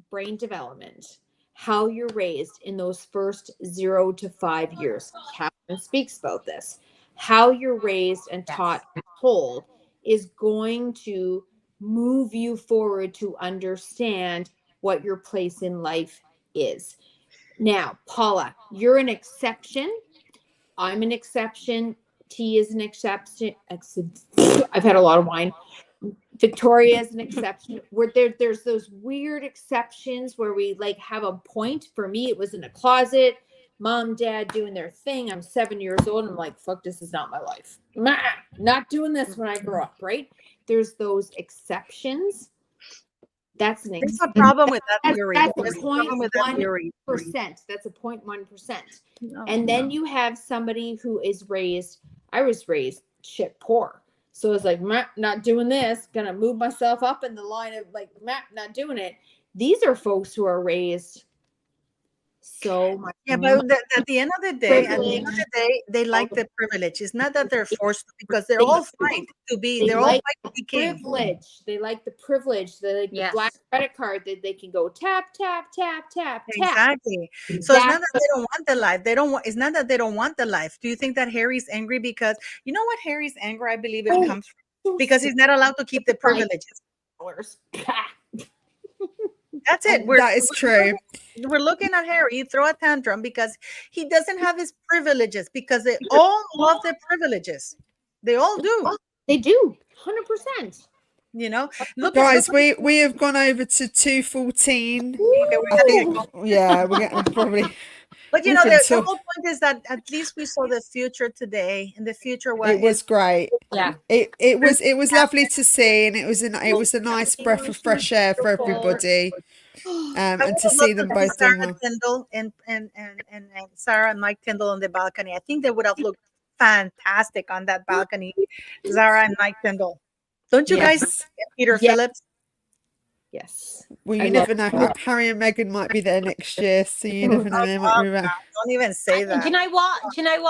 Speaker 4: brain development, how you're raised in those first 0 to 5 years. Catherine speaks about this. How you're raised and taught and told is going to move you forward to understand what your place in life is. Now, Paula, you're an exception. I'm an exception. T is an exception. I've had a lot of wine. Victoria is an exception. Where there's those weird exceptions where we like have a point. For me, it was in a closet. Mom, dad doing their thing. I'm 7 years old. And I'm like, fuck, this is not my life. Not doing this when I grow up, right? There's those exceptions. That's an
Speaker 1: There's a problem with that
Speaker 4: that's,
Speaker 1: theory.
Speaker 4: that's
Speaker 1: There's
Speaker 4: a
Speaker 1: a problem with that theory.
Speaker 4: 0.1%. That's a 0.1%.
Speaker 1: No,
Speaker 4: And then you have somebody who is raised, I was raised shit poor. So it's like, not doing this, gonna move myself up in the line of like, not doing it. These are folks who are raised so much.
Speaker 1: yeah, but at the end of the day, they like the privilege. It's not that they're forced to, because they're all fight to be. They're all fight to be king.
Speaker 4: Privilege. They like the privilege. They like the black credit card that they can go tap, tap, tap, tap, tap.
Speaker 1: Exactly. So it's not that they don't want the life. They don't want. It's not that they don't want the life. Do you think that Harry's angry because you know what Harry's anger? I believe it comes from because he's not allowed to keep the privileges. That's it.
Speaker 2: That is true.
Speaker 1: We're looking at Harry throw a tantrum because he doesn't have his privileges, because they all love their privileges. They all do.
Speaker 4: They do. 100%.
Speaker 1: You know, look,
Speaker 2: guys, we have gone over to 2:14. Yeah, we're getting probably.
Speaker 1: But you know, the whole point is that at least we saw the future today, and the future
Speaker 2: it was great.
Speaker 3: Yeah,
Speaker 2: it was lovely to see, and it was a nice breath of fresh air for everybody. And to see them both doing well.
Speaker 1: Tyndall and Sarah and Mike Tyndall on the balcony. I think they would have looked fantastic on that balcony, Zara and Mike Tyndall. Don't you guys, Peter Phillips?
Speaker 4: Yes.
Speaker 2: Well, you never know. Harry and Meghan might be there next year, so you never know. They might be around.
Speaker 1: Don't even say that.
Speaker 3: Do you know what?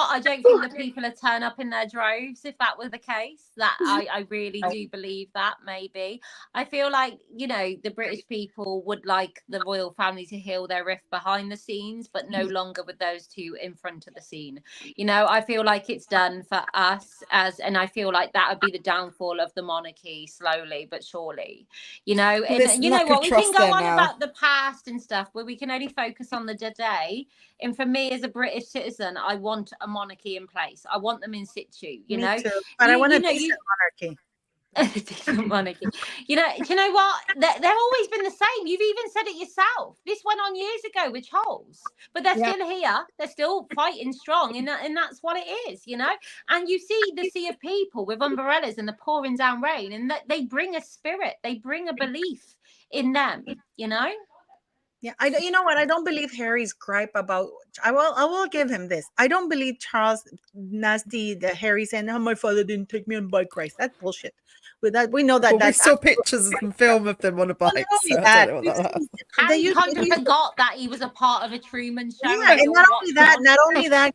Speaker 3: I don't think the people would turn up in their droves if that were the case. That I really do believe that. Maybe I feel like, you know, the British people would like the royal family to heal their rift behind the scenes, but no longer with those two in front of the scene. You know, I feel like it's done for us and I feel like that would be the downfall of the monarchy slowly but surely. You know, and you know what, we can go on about the past and stuff, but we can only focus on the today. And for me, as a British citizen, I want a monarchy in place. I want them in situ, you know.
Speaker 1: Too. But I want a decent monarchy.
Speaker 3: Decent monarchy. You know, do you know what? They've always been the same. You've even said it yourself. This went on years ago with Charles, but they're still here. They're still fighting strong, and that's what it is, you know. And you see the sea of people with umbrellas and the pouring down rain, and that they bring a spirit. They bring a belief in them, you know.
Speaker 1: Yeah, you know what? I don't believe Harry's gripe about. I will give him this. I don't believe Charles nasty that Harry saying, "Oh, my father didn't take me on bike race." That's bullshit. With that, we know that.
Speaker 2: Well, we saw pictures and film of them on a bike.
Speaker 3: Harry kind of forgot that he was a part of a Truman Show.
Speaker 1: Yeah, and not only that,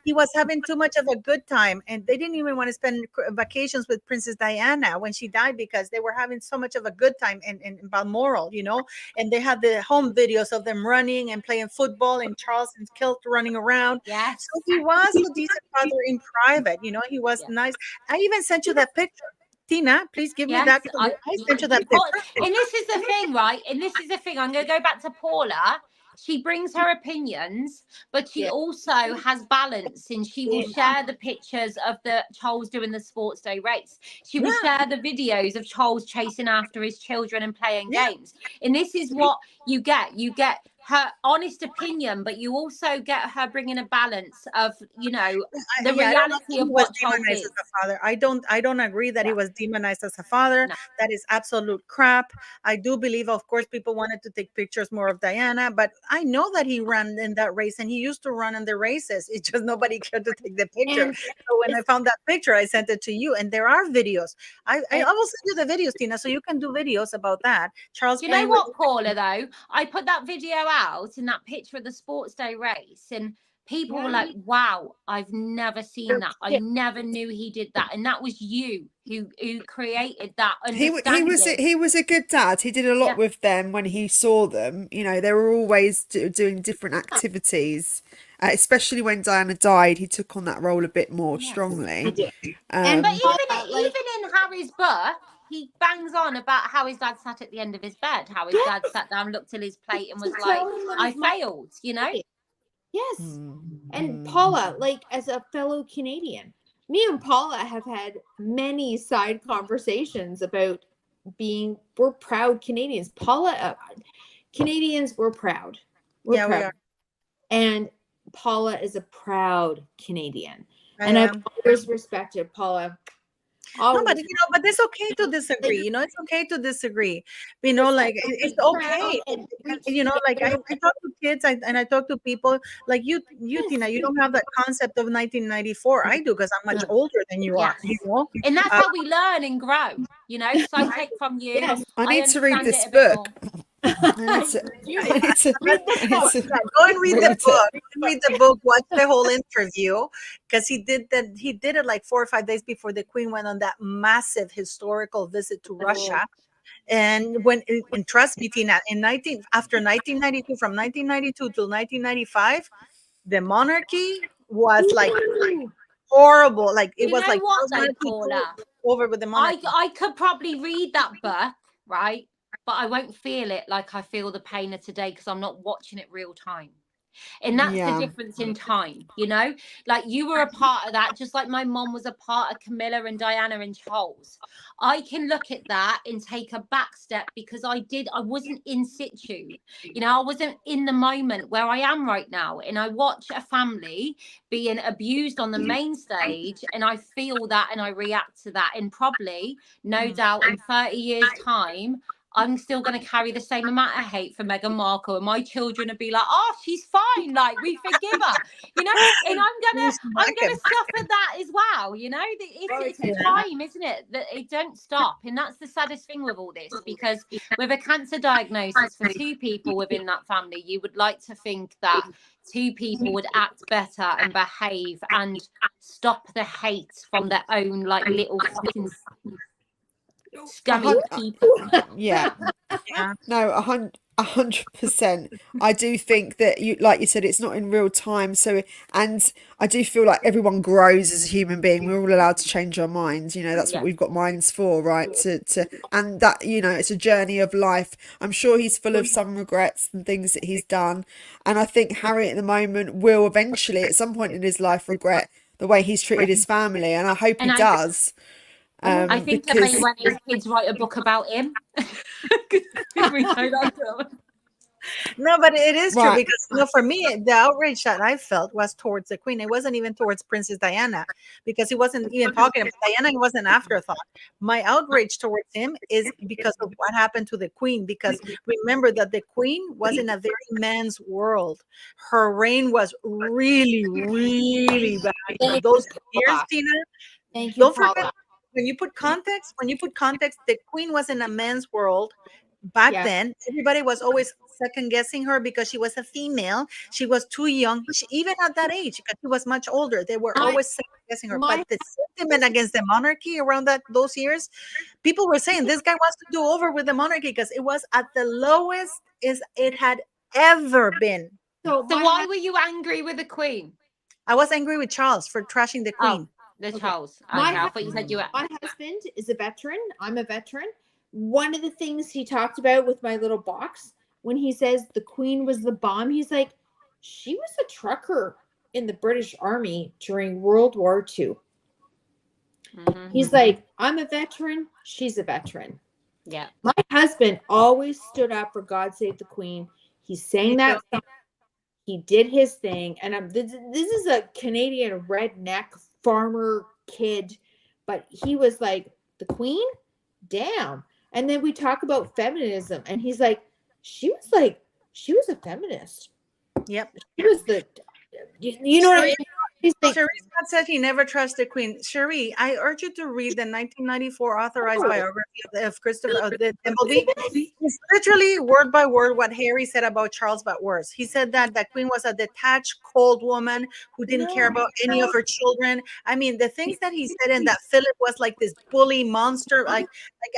Speaker 1: he was having too much of a good time, and they didn't even want to spend vacations with Princess Diana when she died because they were having so much of a good time in Balmoral, you know. And they had the home videos of them running and playing football, and Charles and Kilt running around.
Speaker 3: Yeah,
Speaker 1: so he was a decent father in private, you know. He was nice. I even sent you that picture. Tina, please give me that. I sent you that picture.
Speaker 3: And this is the thing, right? And this is the thing. I'm going to go back to Paula. She brings her opinions, but she also has balance, and she will share the pictures of the Charles doing the sports day race. She will share the videos of Charles chasing after his children and playing games. And this is what you get. You get her honest opinion, but you also get her bringing a balance of, you know, the reality of what Charles is.
Speaker 1: As a father. I don't agree that he was demonized as a father. No. That is absolute crap. I do believe, of course, people wanted to take pictures more of Diana, but I know that he ran in that race, and he used to run in the races. It's just nobody cared to take the picture. So when I found that picture, I sent it to you, and there are videos. I will send you the videos, Tina, so you can do videos about that. Charles,
Speaker 3: you know what, Paula, though? I put that video out in that picture of the sports day race, and people were like, wow, I've never seen that. I never knew he did that. And that was you who created that understanding.
Speaker 2: He was a good dad. He did a lot with them when he saw them. You know, they were always doing different activities. Especially when Diana died, he took on that role a bit more strongly.
Speaker 4: He did.
Speaker 3: But even in Harry's book, he bangs on about how his dad sat at the end of his bed, how his dad sat down, looked at his plate and was like, I failed, you know?
Speaker 4: Yes. And Paula, like, as a fellow Canadian, me and Paula have had many side conversations about we're proud Canadians. Paula, Canadians, we're proud. We're proud.
Speaker 1: We are.
Speaker 4: And Paula is a proud Canadian. I've always respected Paula.
Speaker 1: No, but but it's okay to disagree. You know, it's okay to disagree. You know, like it's okay. You know, like I talk to kids and I talk to people like you, Tina. You don't have that concept of 1994. I do because I'm much older than you are. You know,
Speaker 3: and that's how we learn and grow. You know, so I take from you.
Speaker 2: Yes. I need to read this book. Go and
Speaker 1: read the book. Read the book. Watch the whole interview because he did that. He did it like 4 or 5 days before the Queen went on that massive historical visit to Russia. And and trust me, Tina, after 1992, from 1992 till 1995, the monarchy was like horrible. Like it was like over with the monarchy.
Speaker 3: I could probably read that book, right? But I won't feel it like I feel the pain of today because I'm not watching it real time. And that's the difference in time, you know? Like you were a part of that, just like my mom was a part of Camilla and Diana and Charles. I can look at that and take a back step because I wasn't in situ. You know, I wasn't in the moment where I am right now. And I watch a family being abused on the main stage and I feel that and I react to that. And probably, no doubt, in 30 years' time, I'm still going to carry the same amount of hate for Meghan Markle, and my children will be like, "Oh, she's fine. Like we forgive her," you know. And I'm gonna suffer that as well, you know. It's a time, isn't it? That it don't stop, and that's the saddest thing with all this. Because with a cancer diagnosis for 2 people within that family, you would like to think that 2 people would act better and behave and stop the hate from their own like little fucking scummy people.
Speaker 2: No, 100%. I do think that like you said, it's not in real time. So, and I do feel like everyone grows as a human being. We're all allowed to change our minds. You know, that's what we've got minds for, right? And that, you know, it's a journey of life. I'm sure he's full of some regrets and things that he's done. And I think Harry at the moment will eventually, at some point in his life, regret the way he's treated his family. And I hope he does.
Speaker 3: I think that maybe when his kids write a book about him.
Speaker 1: No, but it is true because for me, the outrage that I felt was towards the Queen. It wasn't even towards Princess Diana because he wasn't even talking about Diana. It was an afterthought. My outrage towards him is because of what happened to the Queen. Because remember that the Queen was in a very man's world. Her reign was really, really bad. Those years, Tina.
Speaker 4: Thank you.
Speaker 1: Don't forget. When you put context, the Queen was in a man's world back then. Everybody was always second guessing her because she was a female. She was too young. Even at that age, because she was much older, they were always second guessing her. But the sentiment against the monarchy around those years, people were saying this guy wants to do over with the monarchy because it was at the lowest it had ever been.
Speaker 3: So why were you angry with the Queen?
Speaker 1: I was angry with Charles for trashing the Queen.
Speaker 3: The Charles. I thought you said you were.
Speaker 4: My husband is a veteran. I'm a veteran. One of the things he talked about with my little box, when he says the Queen was the bomb, he's like, she was a trucker in the British Army during World War II. Mm-hmm. He's like, I'm a veteran. She's a veteran.
Speaker 3: Yeah.
Speaker 4: My husband always stood up for God Save the Queen. He sang that song. He did his thing. And this is a Canadian redneck farmer kid, but he was like, the Queen? Damn. And then we talk about feminism, and he's like, she was a feminist.
Speaker 1: Yep.
Speaker 4: She was you know what I mean?
Speaker 1: Cherie Scott said he never trusted Queen. Cherie, I urge you to read the 1994 authorized biography of Christopher Dimbleby. It's literally word by word what Harry said about Charles, but worse. He said that Queen was a detached, cold woman who didn't care about any of her children. I mean, the things that he said, and that Philip was like this bully monster. I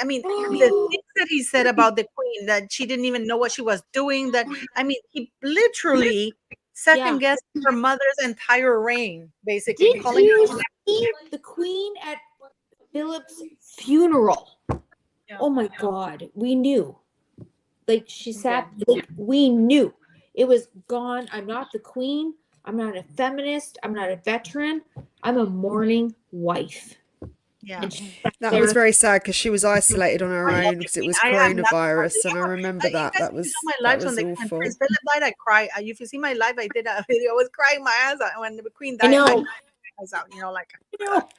Speaker 1: mean, the things that he said about the Queen, that she didn't even know what she was doing. That I mean, he literally second guessed her mother's entire reign, basically.
Speaker 4: Did you see the Queen at Philip's funeral? Yeah. Oh my God, we knew. Like she sat, like we knew it was gone. I'm not the Queen. I'm not a feminist. I'm not a veteran. I'm a mourning wife.
Speaker 1: Yeah,
Speaker 2: that was very sad because she was isolated on her own because it was coronavirus, and I remember that was
Speaker 1: my lives
Speaker 2: when
Speaker 1: awful. When Prince Philip died, I cried. If you see my live, I did a video. I was crying my ass out when the Queen died.
Speaker 4: I know.
Speaker 1: I cried my ass out,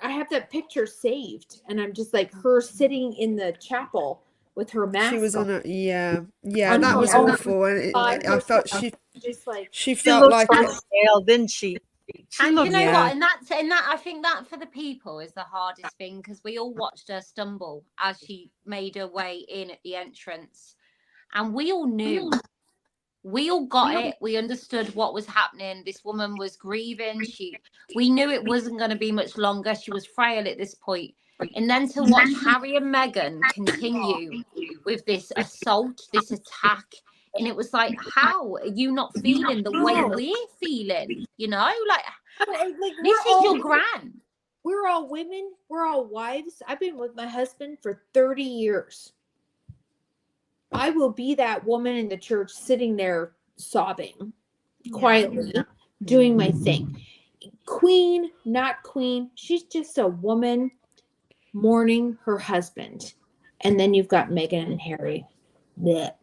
Speaker 4: I have that picture saved, and I'm just like her sitting in the chapel with her mask.
Speaker 2: She was on a that was awful, and I felt she felt
Speaker 1: looked
Speaker 2: like
Speaker 1: so pale, didn't she?
Speaker 3: And you know what? And that I think that for the people is the hardest thing, because we all watched her stumble as she made her way in at the entrance, and we all knew, we all got it. We understood what was happening. This woman was grieving. We knew it wasn't going to be much longer. She was frail at this point. And then to watch Harry and Meghan continue with this assault, this attack. And it was like, how are you not feeling the way we're feeling? Like this is your gran.
Speaker 4: We're all women. We're all wives. I've been with my husband for 30 years. I will be that woman in the church sitting there sobbing quietly, doing my thing. Queen, not queen. She's just a woman mourning her husband. And then you've got Meghan and Harry. Blech.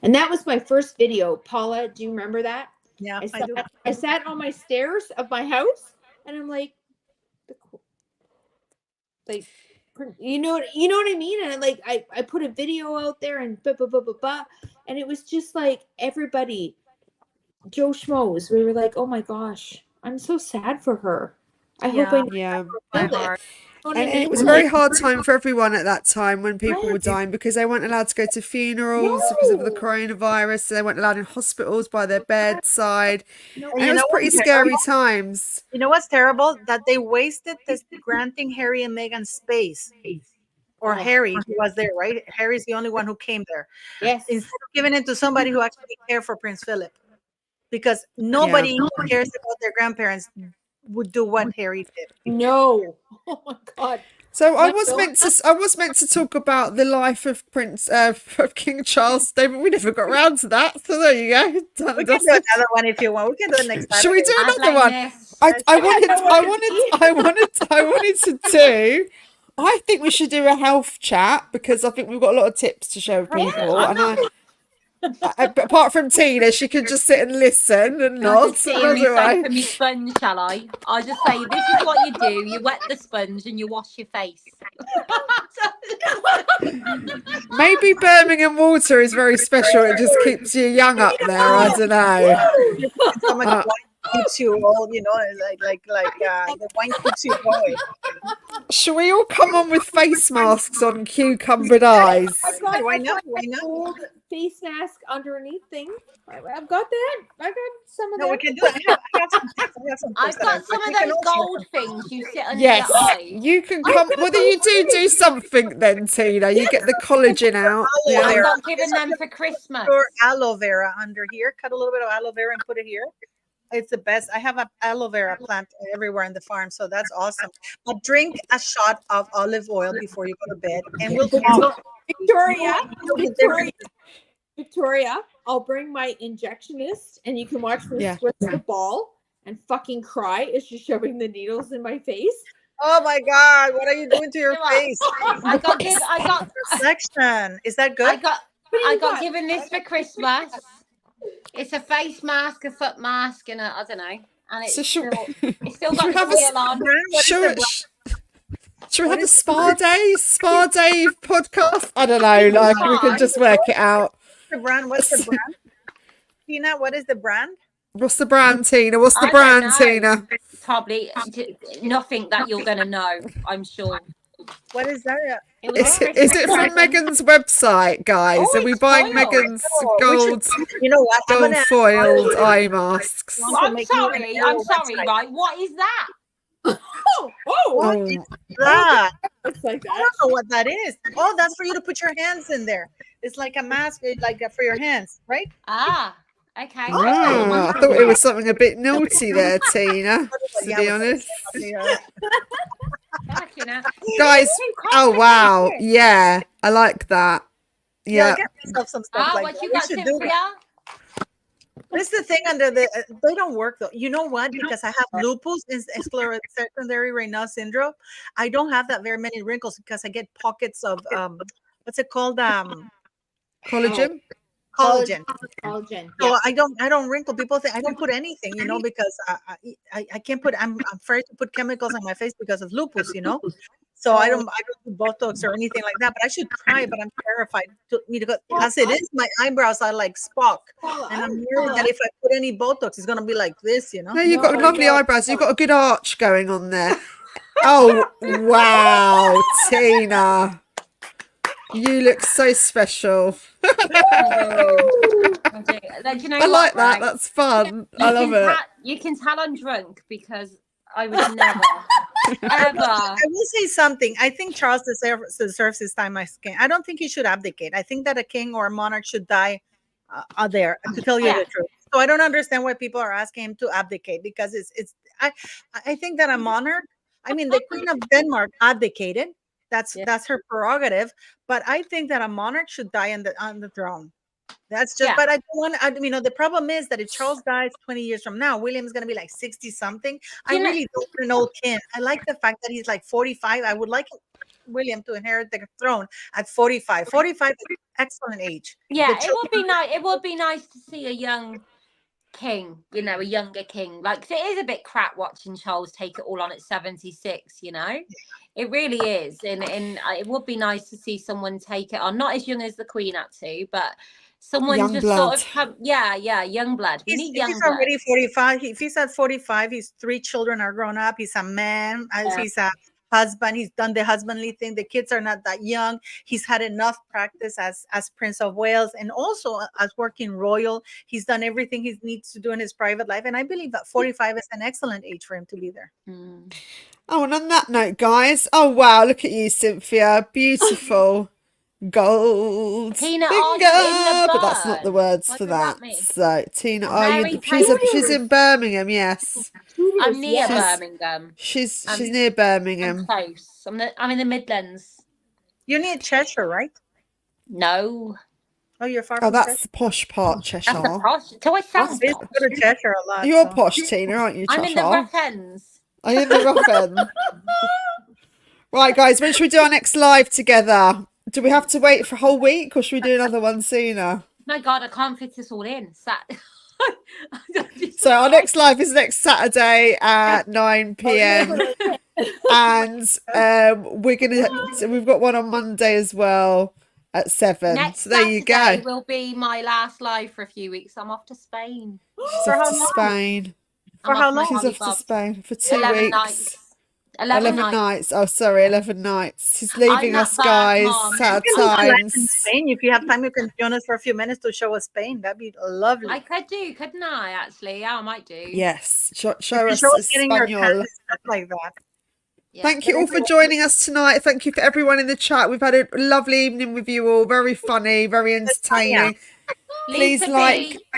Speaker 4: And that was my first video. Paula, do you remember that?
Speaker 1: Yeah,
Speaker 4: I sat on my stairs of my house, and I'm like, you know what I mean? And I put a video out there, and and it was just like everybody, Joe Schmoes. We were like, oh my gosh, I'm so sad for her. I hope I feel it.
Speaker 2: And it was a very hard time for everyone at that time when people were dying, because they weren't allowed to go to funerals because of the coronavirus. They weren't allowed in hospitals by their bedside. And it was pretty scary times.
Speaker 1: You know what's terrible? That they wasted this granting Harry and Meghan space. Or Harry, who was there, right? Harry's the only one who came there.
Speaker 4: Yes.
Speaker 1: Instead of giving it to somebody who actually cared for Prince Philip. Because nobody who cares about their grandparents would do what Harry did.
Speaker 4: No. Oh my God.
Speaker 2: So I was meant to talk about the life of of King Charles, but we never got around to that. So there you go.
Speaker 1: We can do another one if you want. We can do it next time.
Speaker 2: Should we do another one? I wanted to do. I think we should do a health chat, because I think we've got a lot of tips to show people, and apart from Tina, she can just sit and listen and nod.
Speaker 3: For me sponge, shall I? I'll just say, this is what you do. You wet the sponge and you wash your face.
Speaker 2: Maybe Birmingham water is very special. It just keeps you young up there. I don't know.
Speaker 1: Keeps you old, the wine keeps you going.
Speaker 2: Shall we all come on with face masks on, cucumbered eyes?
Speaker 1: Why not?
Speaker 4: Old face mask underneath thing. I've got that. I got some of that.
Speaker 1: No, we can do it.
Speaker 3: I've got some of those gold things you sit under
Speaker 2: your
Speaker 3: eye.
Speaker 2: You can come. Whether you do something then, Tina. You get the collagen out.
Speaker 3: I'm not giving them for Christmas.
Speaker 1: Or aloe vera under here. Cut a little bit of aloe vera and put it here. It's the best. I have an aloe vera plant everywhere in the farm, so that's awesome. But drink a shot of olive oil before you go to bed, and we'll talk.
Speaker 4: Victoria, I'll bring my injectionist, and you can watch me split the ball and fucking cry as she's shoving the needles in my face.
Speaker 1: Oh my God, what are you doing to your face?
Speaker 3: I got
Speaker 1: reflection. Is that good?
Speaker 3: I got given this for Christmas. It's a face mask, a foot mask, and I don't know. And it's still got the wheel on.
Speaker 2: Should we have a spa day podcast? I don't know. We can just work it out.
Speaker 1: The brand? What's the brand? Tina, what is the brand?
Speaker 2: What's the brand, Tina? What's the
Speaker 3: I don't
Speaker 2: brand,
Speaker 3: know.
Speaker 2: Tina?
Speaker 3: Probably nothing that you're going to know, I'm sure.
Speaker 1: What is that?
Speaker 3: It was a
Speaker 2: Is
Speaker 3: Christmas
Speaker 2: it from
Speaker 3: present.
Speaker 2: Megan's website, guys?
Speaker 3: Oh,
Speaker 2: Are we
Speaker 3: it's
Speaker 2: buying
Speaker 3: foiled.
Speaker 2: Megan's
Speaker 1: Oh,
Speaker 2: gold
Speaker 1: you know what? I'm gonna
Speaker 2: foiled eye masks?
Speaker 1: want to
Speaker 3: I'm
Speaker 1: make you an
Speaker 3: sorry,
Speaker 1: Arrow website.
Speaker 3: right? What is that?
Speaker 1: What
Speaker 2: Oh,
Speaker 1: is that?
Speaker 4: Looks like
Speaker 1: I
Speaker 4: that.
Speaker 1: don't know what that is. Oh, that's for you to put your hands in there. It's like a mask, like for your hands, right?
Speaker 3: Ah, okay.
Speaker 2: ah, I thought it was something a bit naughty there, Tina. To
Speaker 1: Yeah,
Speaker 2: be
Speaker 1: what's
Speaker 2: honest,
Speaker 3: Fucking hell.
Speaker 2: guys. Oh wow,
Speaker 3: Complicated.
Speaker 2: yeah, I like that.
Speaker 1: Yeah,
Speaker 2: Yeah,
Speaker 1: get yourself some stuff
Speaker 3: Ah,
Speaker 1: like
Speaker 3: what
Speaker 1: that.
Speaker 3: you
Speaker 1: You
Speaker 3: got,
Speaker 1: should do
Speaker 3: Cynthia?
Speaker 1: that. This is the thing under the they don't work though. You know what? Because I have lupus and secondary renal syndrome. I don't have that very many wrinkles because I get pockets of what's it called?
Speaker 2: collagen.
Speaker 1: Collagen.
Speaker 4: Collagen.
Speaker 1: So
Speaker 4: Yeah.
Speaker 1: I don't wrinkle. People think I don't put anything, because I can't put. I'm afraid to put chemicals on my face because of lupus. So I don't do Botox or anything like that. But I should try. But I'm terrified to go. As it is, my eyebrows are like Spock, and I'm worried that if I put any Botox, it's gonna be like this.
Speaker 2: No, you've got lovely eyebrows. You've got a good arch going on there. Oh wow, Tina, you look so special.
Speaker 3: You know
Speaker 2: I like
Speaker 3: what,
Speaker 2: that.
Speaker 3: right?
Speaker 2: That's fun. I love it.
Speaker 3: You can tell I'm drunk because I would never, ever.
Speaker 1: I will say something. I think Charles deserves his time as king. I don't think he should abdicate. I think that a king or a monarch should die there. To tell you the truth, so I don't understand why people are asking him to abdicate because I think that a monarch. I mean, the Queen of Denmark abdicated. That's her prerogative. But I think that a monarch should die on the throne. That's just, but I don't want, the problem is that if Charles dies 20 years from now, William's going to be like 60 something. I really don't want an old king. I like the fact that he's like 45. I would like William to inherit the throne at 45. 45 is an excellent age.
Speaker 3: Yeah, it would be nice. It would be nice to see a young king, a younger king. Like, it is a bit crap watching Charles take it all on at 76, It really is. And it would be nice to see someone take it on, not as young as the Queen had to, but someone
Speaker 2: young
Speaker 3: just
Speaker 2: blood.
Speaker 3: sort of come, young blood. We need young
Speaker 1: he's
Speaker 3: blood.
Speaker 1: already 45. If he's at 45, his 3 children are grown up. He's a man. He's a husband. He's done the husbandly thing. The kids are not that young. He's had enough practice as Prince of Wales and also as working royal. He's done everything he needs to do in his private life. And I believe that 45 is an excellent age for him to be there.
Speaker 2: Oh, and on that note, guys. Oh wow, look at you, Cynthia. Beautiful. Gold
Speaker 3: Tina,
Speaker 2: finger, but that's not the words for that. So Tina, she's in Birmingham, yes.
Speaker 3: I'm near Birmingham.
Speaker 2: She's near Birmingham.
Speaker 3: I'm close. I'm in the Midlands.
Speaker 1: You're near Cheshire, right?
Speaker 3: No.
Speaker 1: Oh, you're far.
Speaker 2: Oh, that's the posh part, Cheshire.
Speaker 3: That's the posh. So I sound
Speaker 1: posh. Go to Cheshire a lot.
Speaker 2: You're posh, Tina, aren't you? Cheshire?
Speaker 3: I'm in the rough ends.
Speaker 2: Are you in the rough end? Right, guys. When should we do our next live together? Do we have to wait for a whole week, or should we do another one sooner?
Speaker 3: My God, I can't fit this all in.
Speaker 2: So our next live is next Saturday at 9 p.m. and we've got one on Monday as well at 7.
Speaker 3: Next
Speaker 2: so there you go.
Speaker 3: Will be my last live for a few weeks. I'm off to Spain.
Speaker 2: She's off to Spain.
Speaker 1: For how long?
Speaker 2: She's off to Spain for 2
Speaker 3: 11
Speaker 2: weeks.
Speaker 3: Nights.
Speaker 2: 11 nights. Oh, sorry, 11 nights. She's leaving us, guys. Sad times.
Speaker 1: Spain. If you have time, you can join us for a few minutes to show us Spain. That'd be lovely.
Speaker 3: I could do, couldn't I? Actually, yeah, I might do.
Speaker 2: Yes, show us
Speaker 1: Espanol. Stuff like that.
Speaker 2: Yeah. Thank you all for joining us tonight. Thank you for everyone in the chat. We've had a lovely evening with you all. Very funny, very entertaining. Please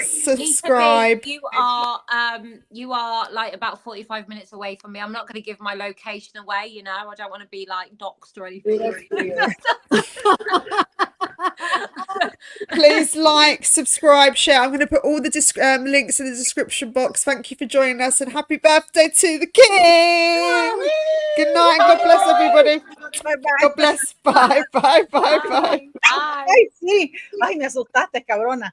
Speaker 2: subscribe.
Speaker 3: You are like about 45 minutes away from me. I'm not going to give my location away. I don't want to be like doxed or anything.
Speaker 2: Please subscribe, share. I'm going to put all the links in the description box. Thank you for joining us and happy birthday to the king. Good night. God bless everybody.
Speaker 1: Bye-bye.
Speaker 2: God bless. Bye. Bye. Bye. Bye.
Speaker 1: Ay, sí. Ay, me asustaste, cabrona.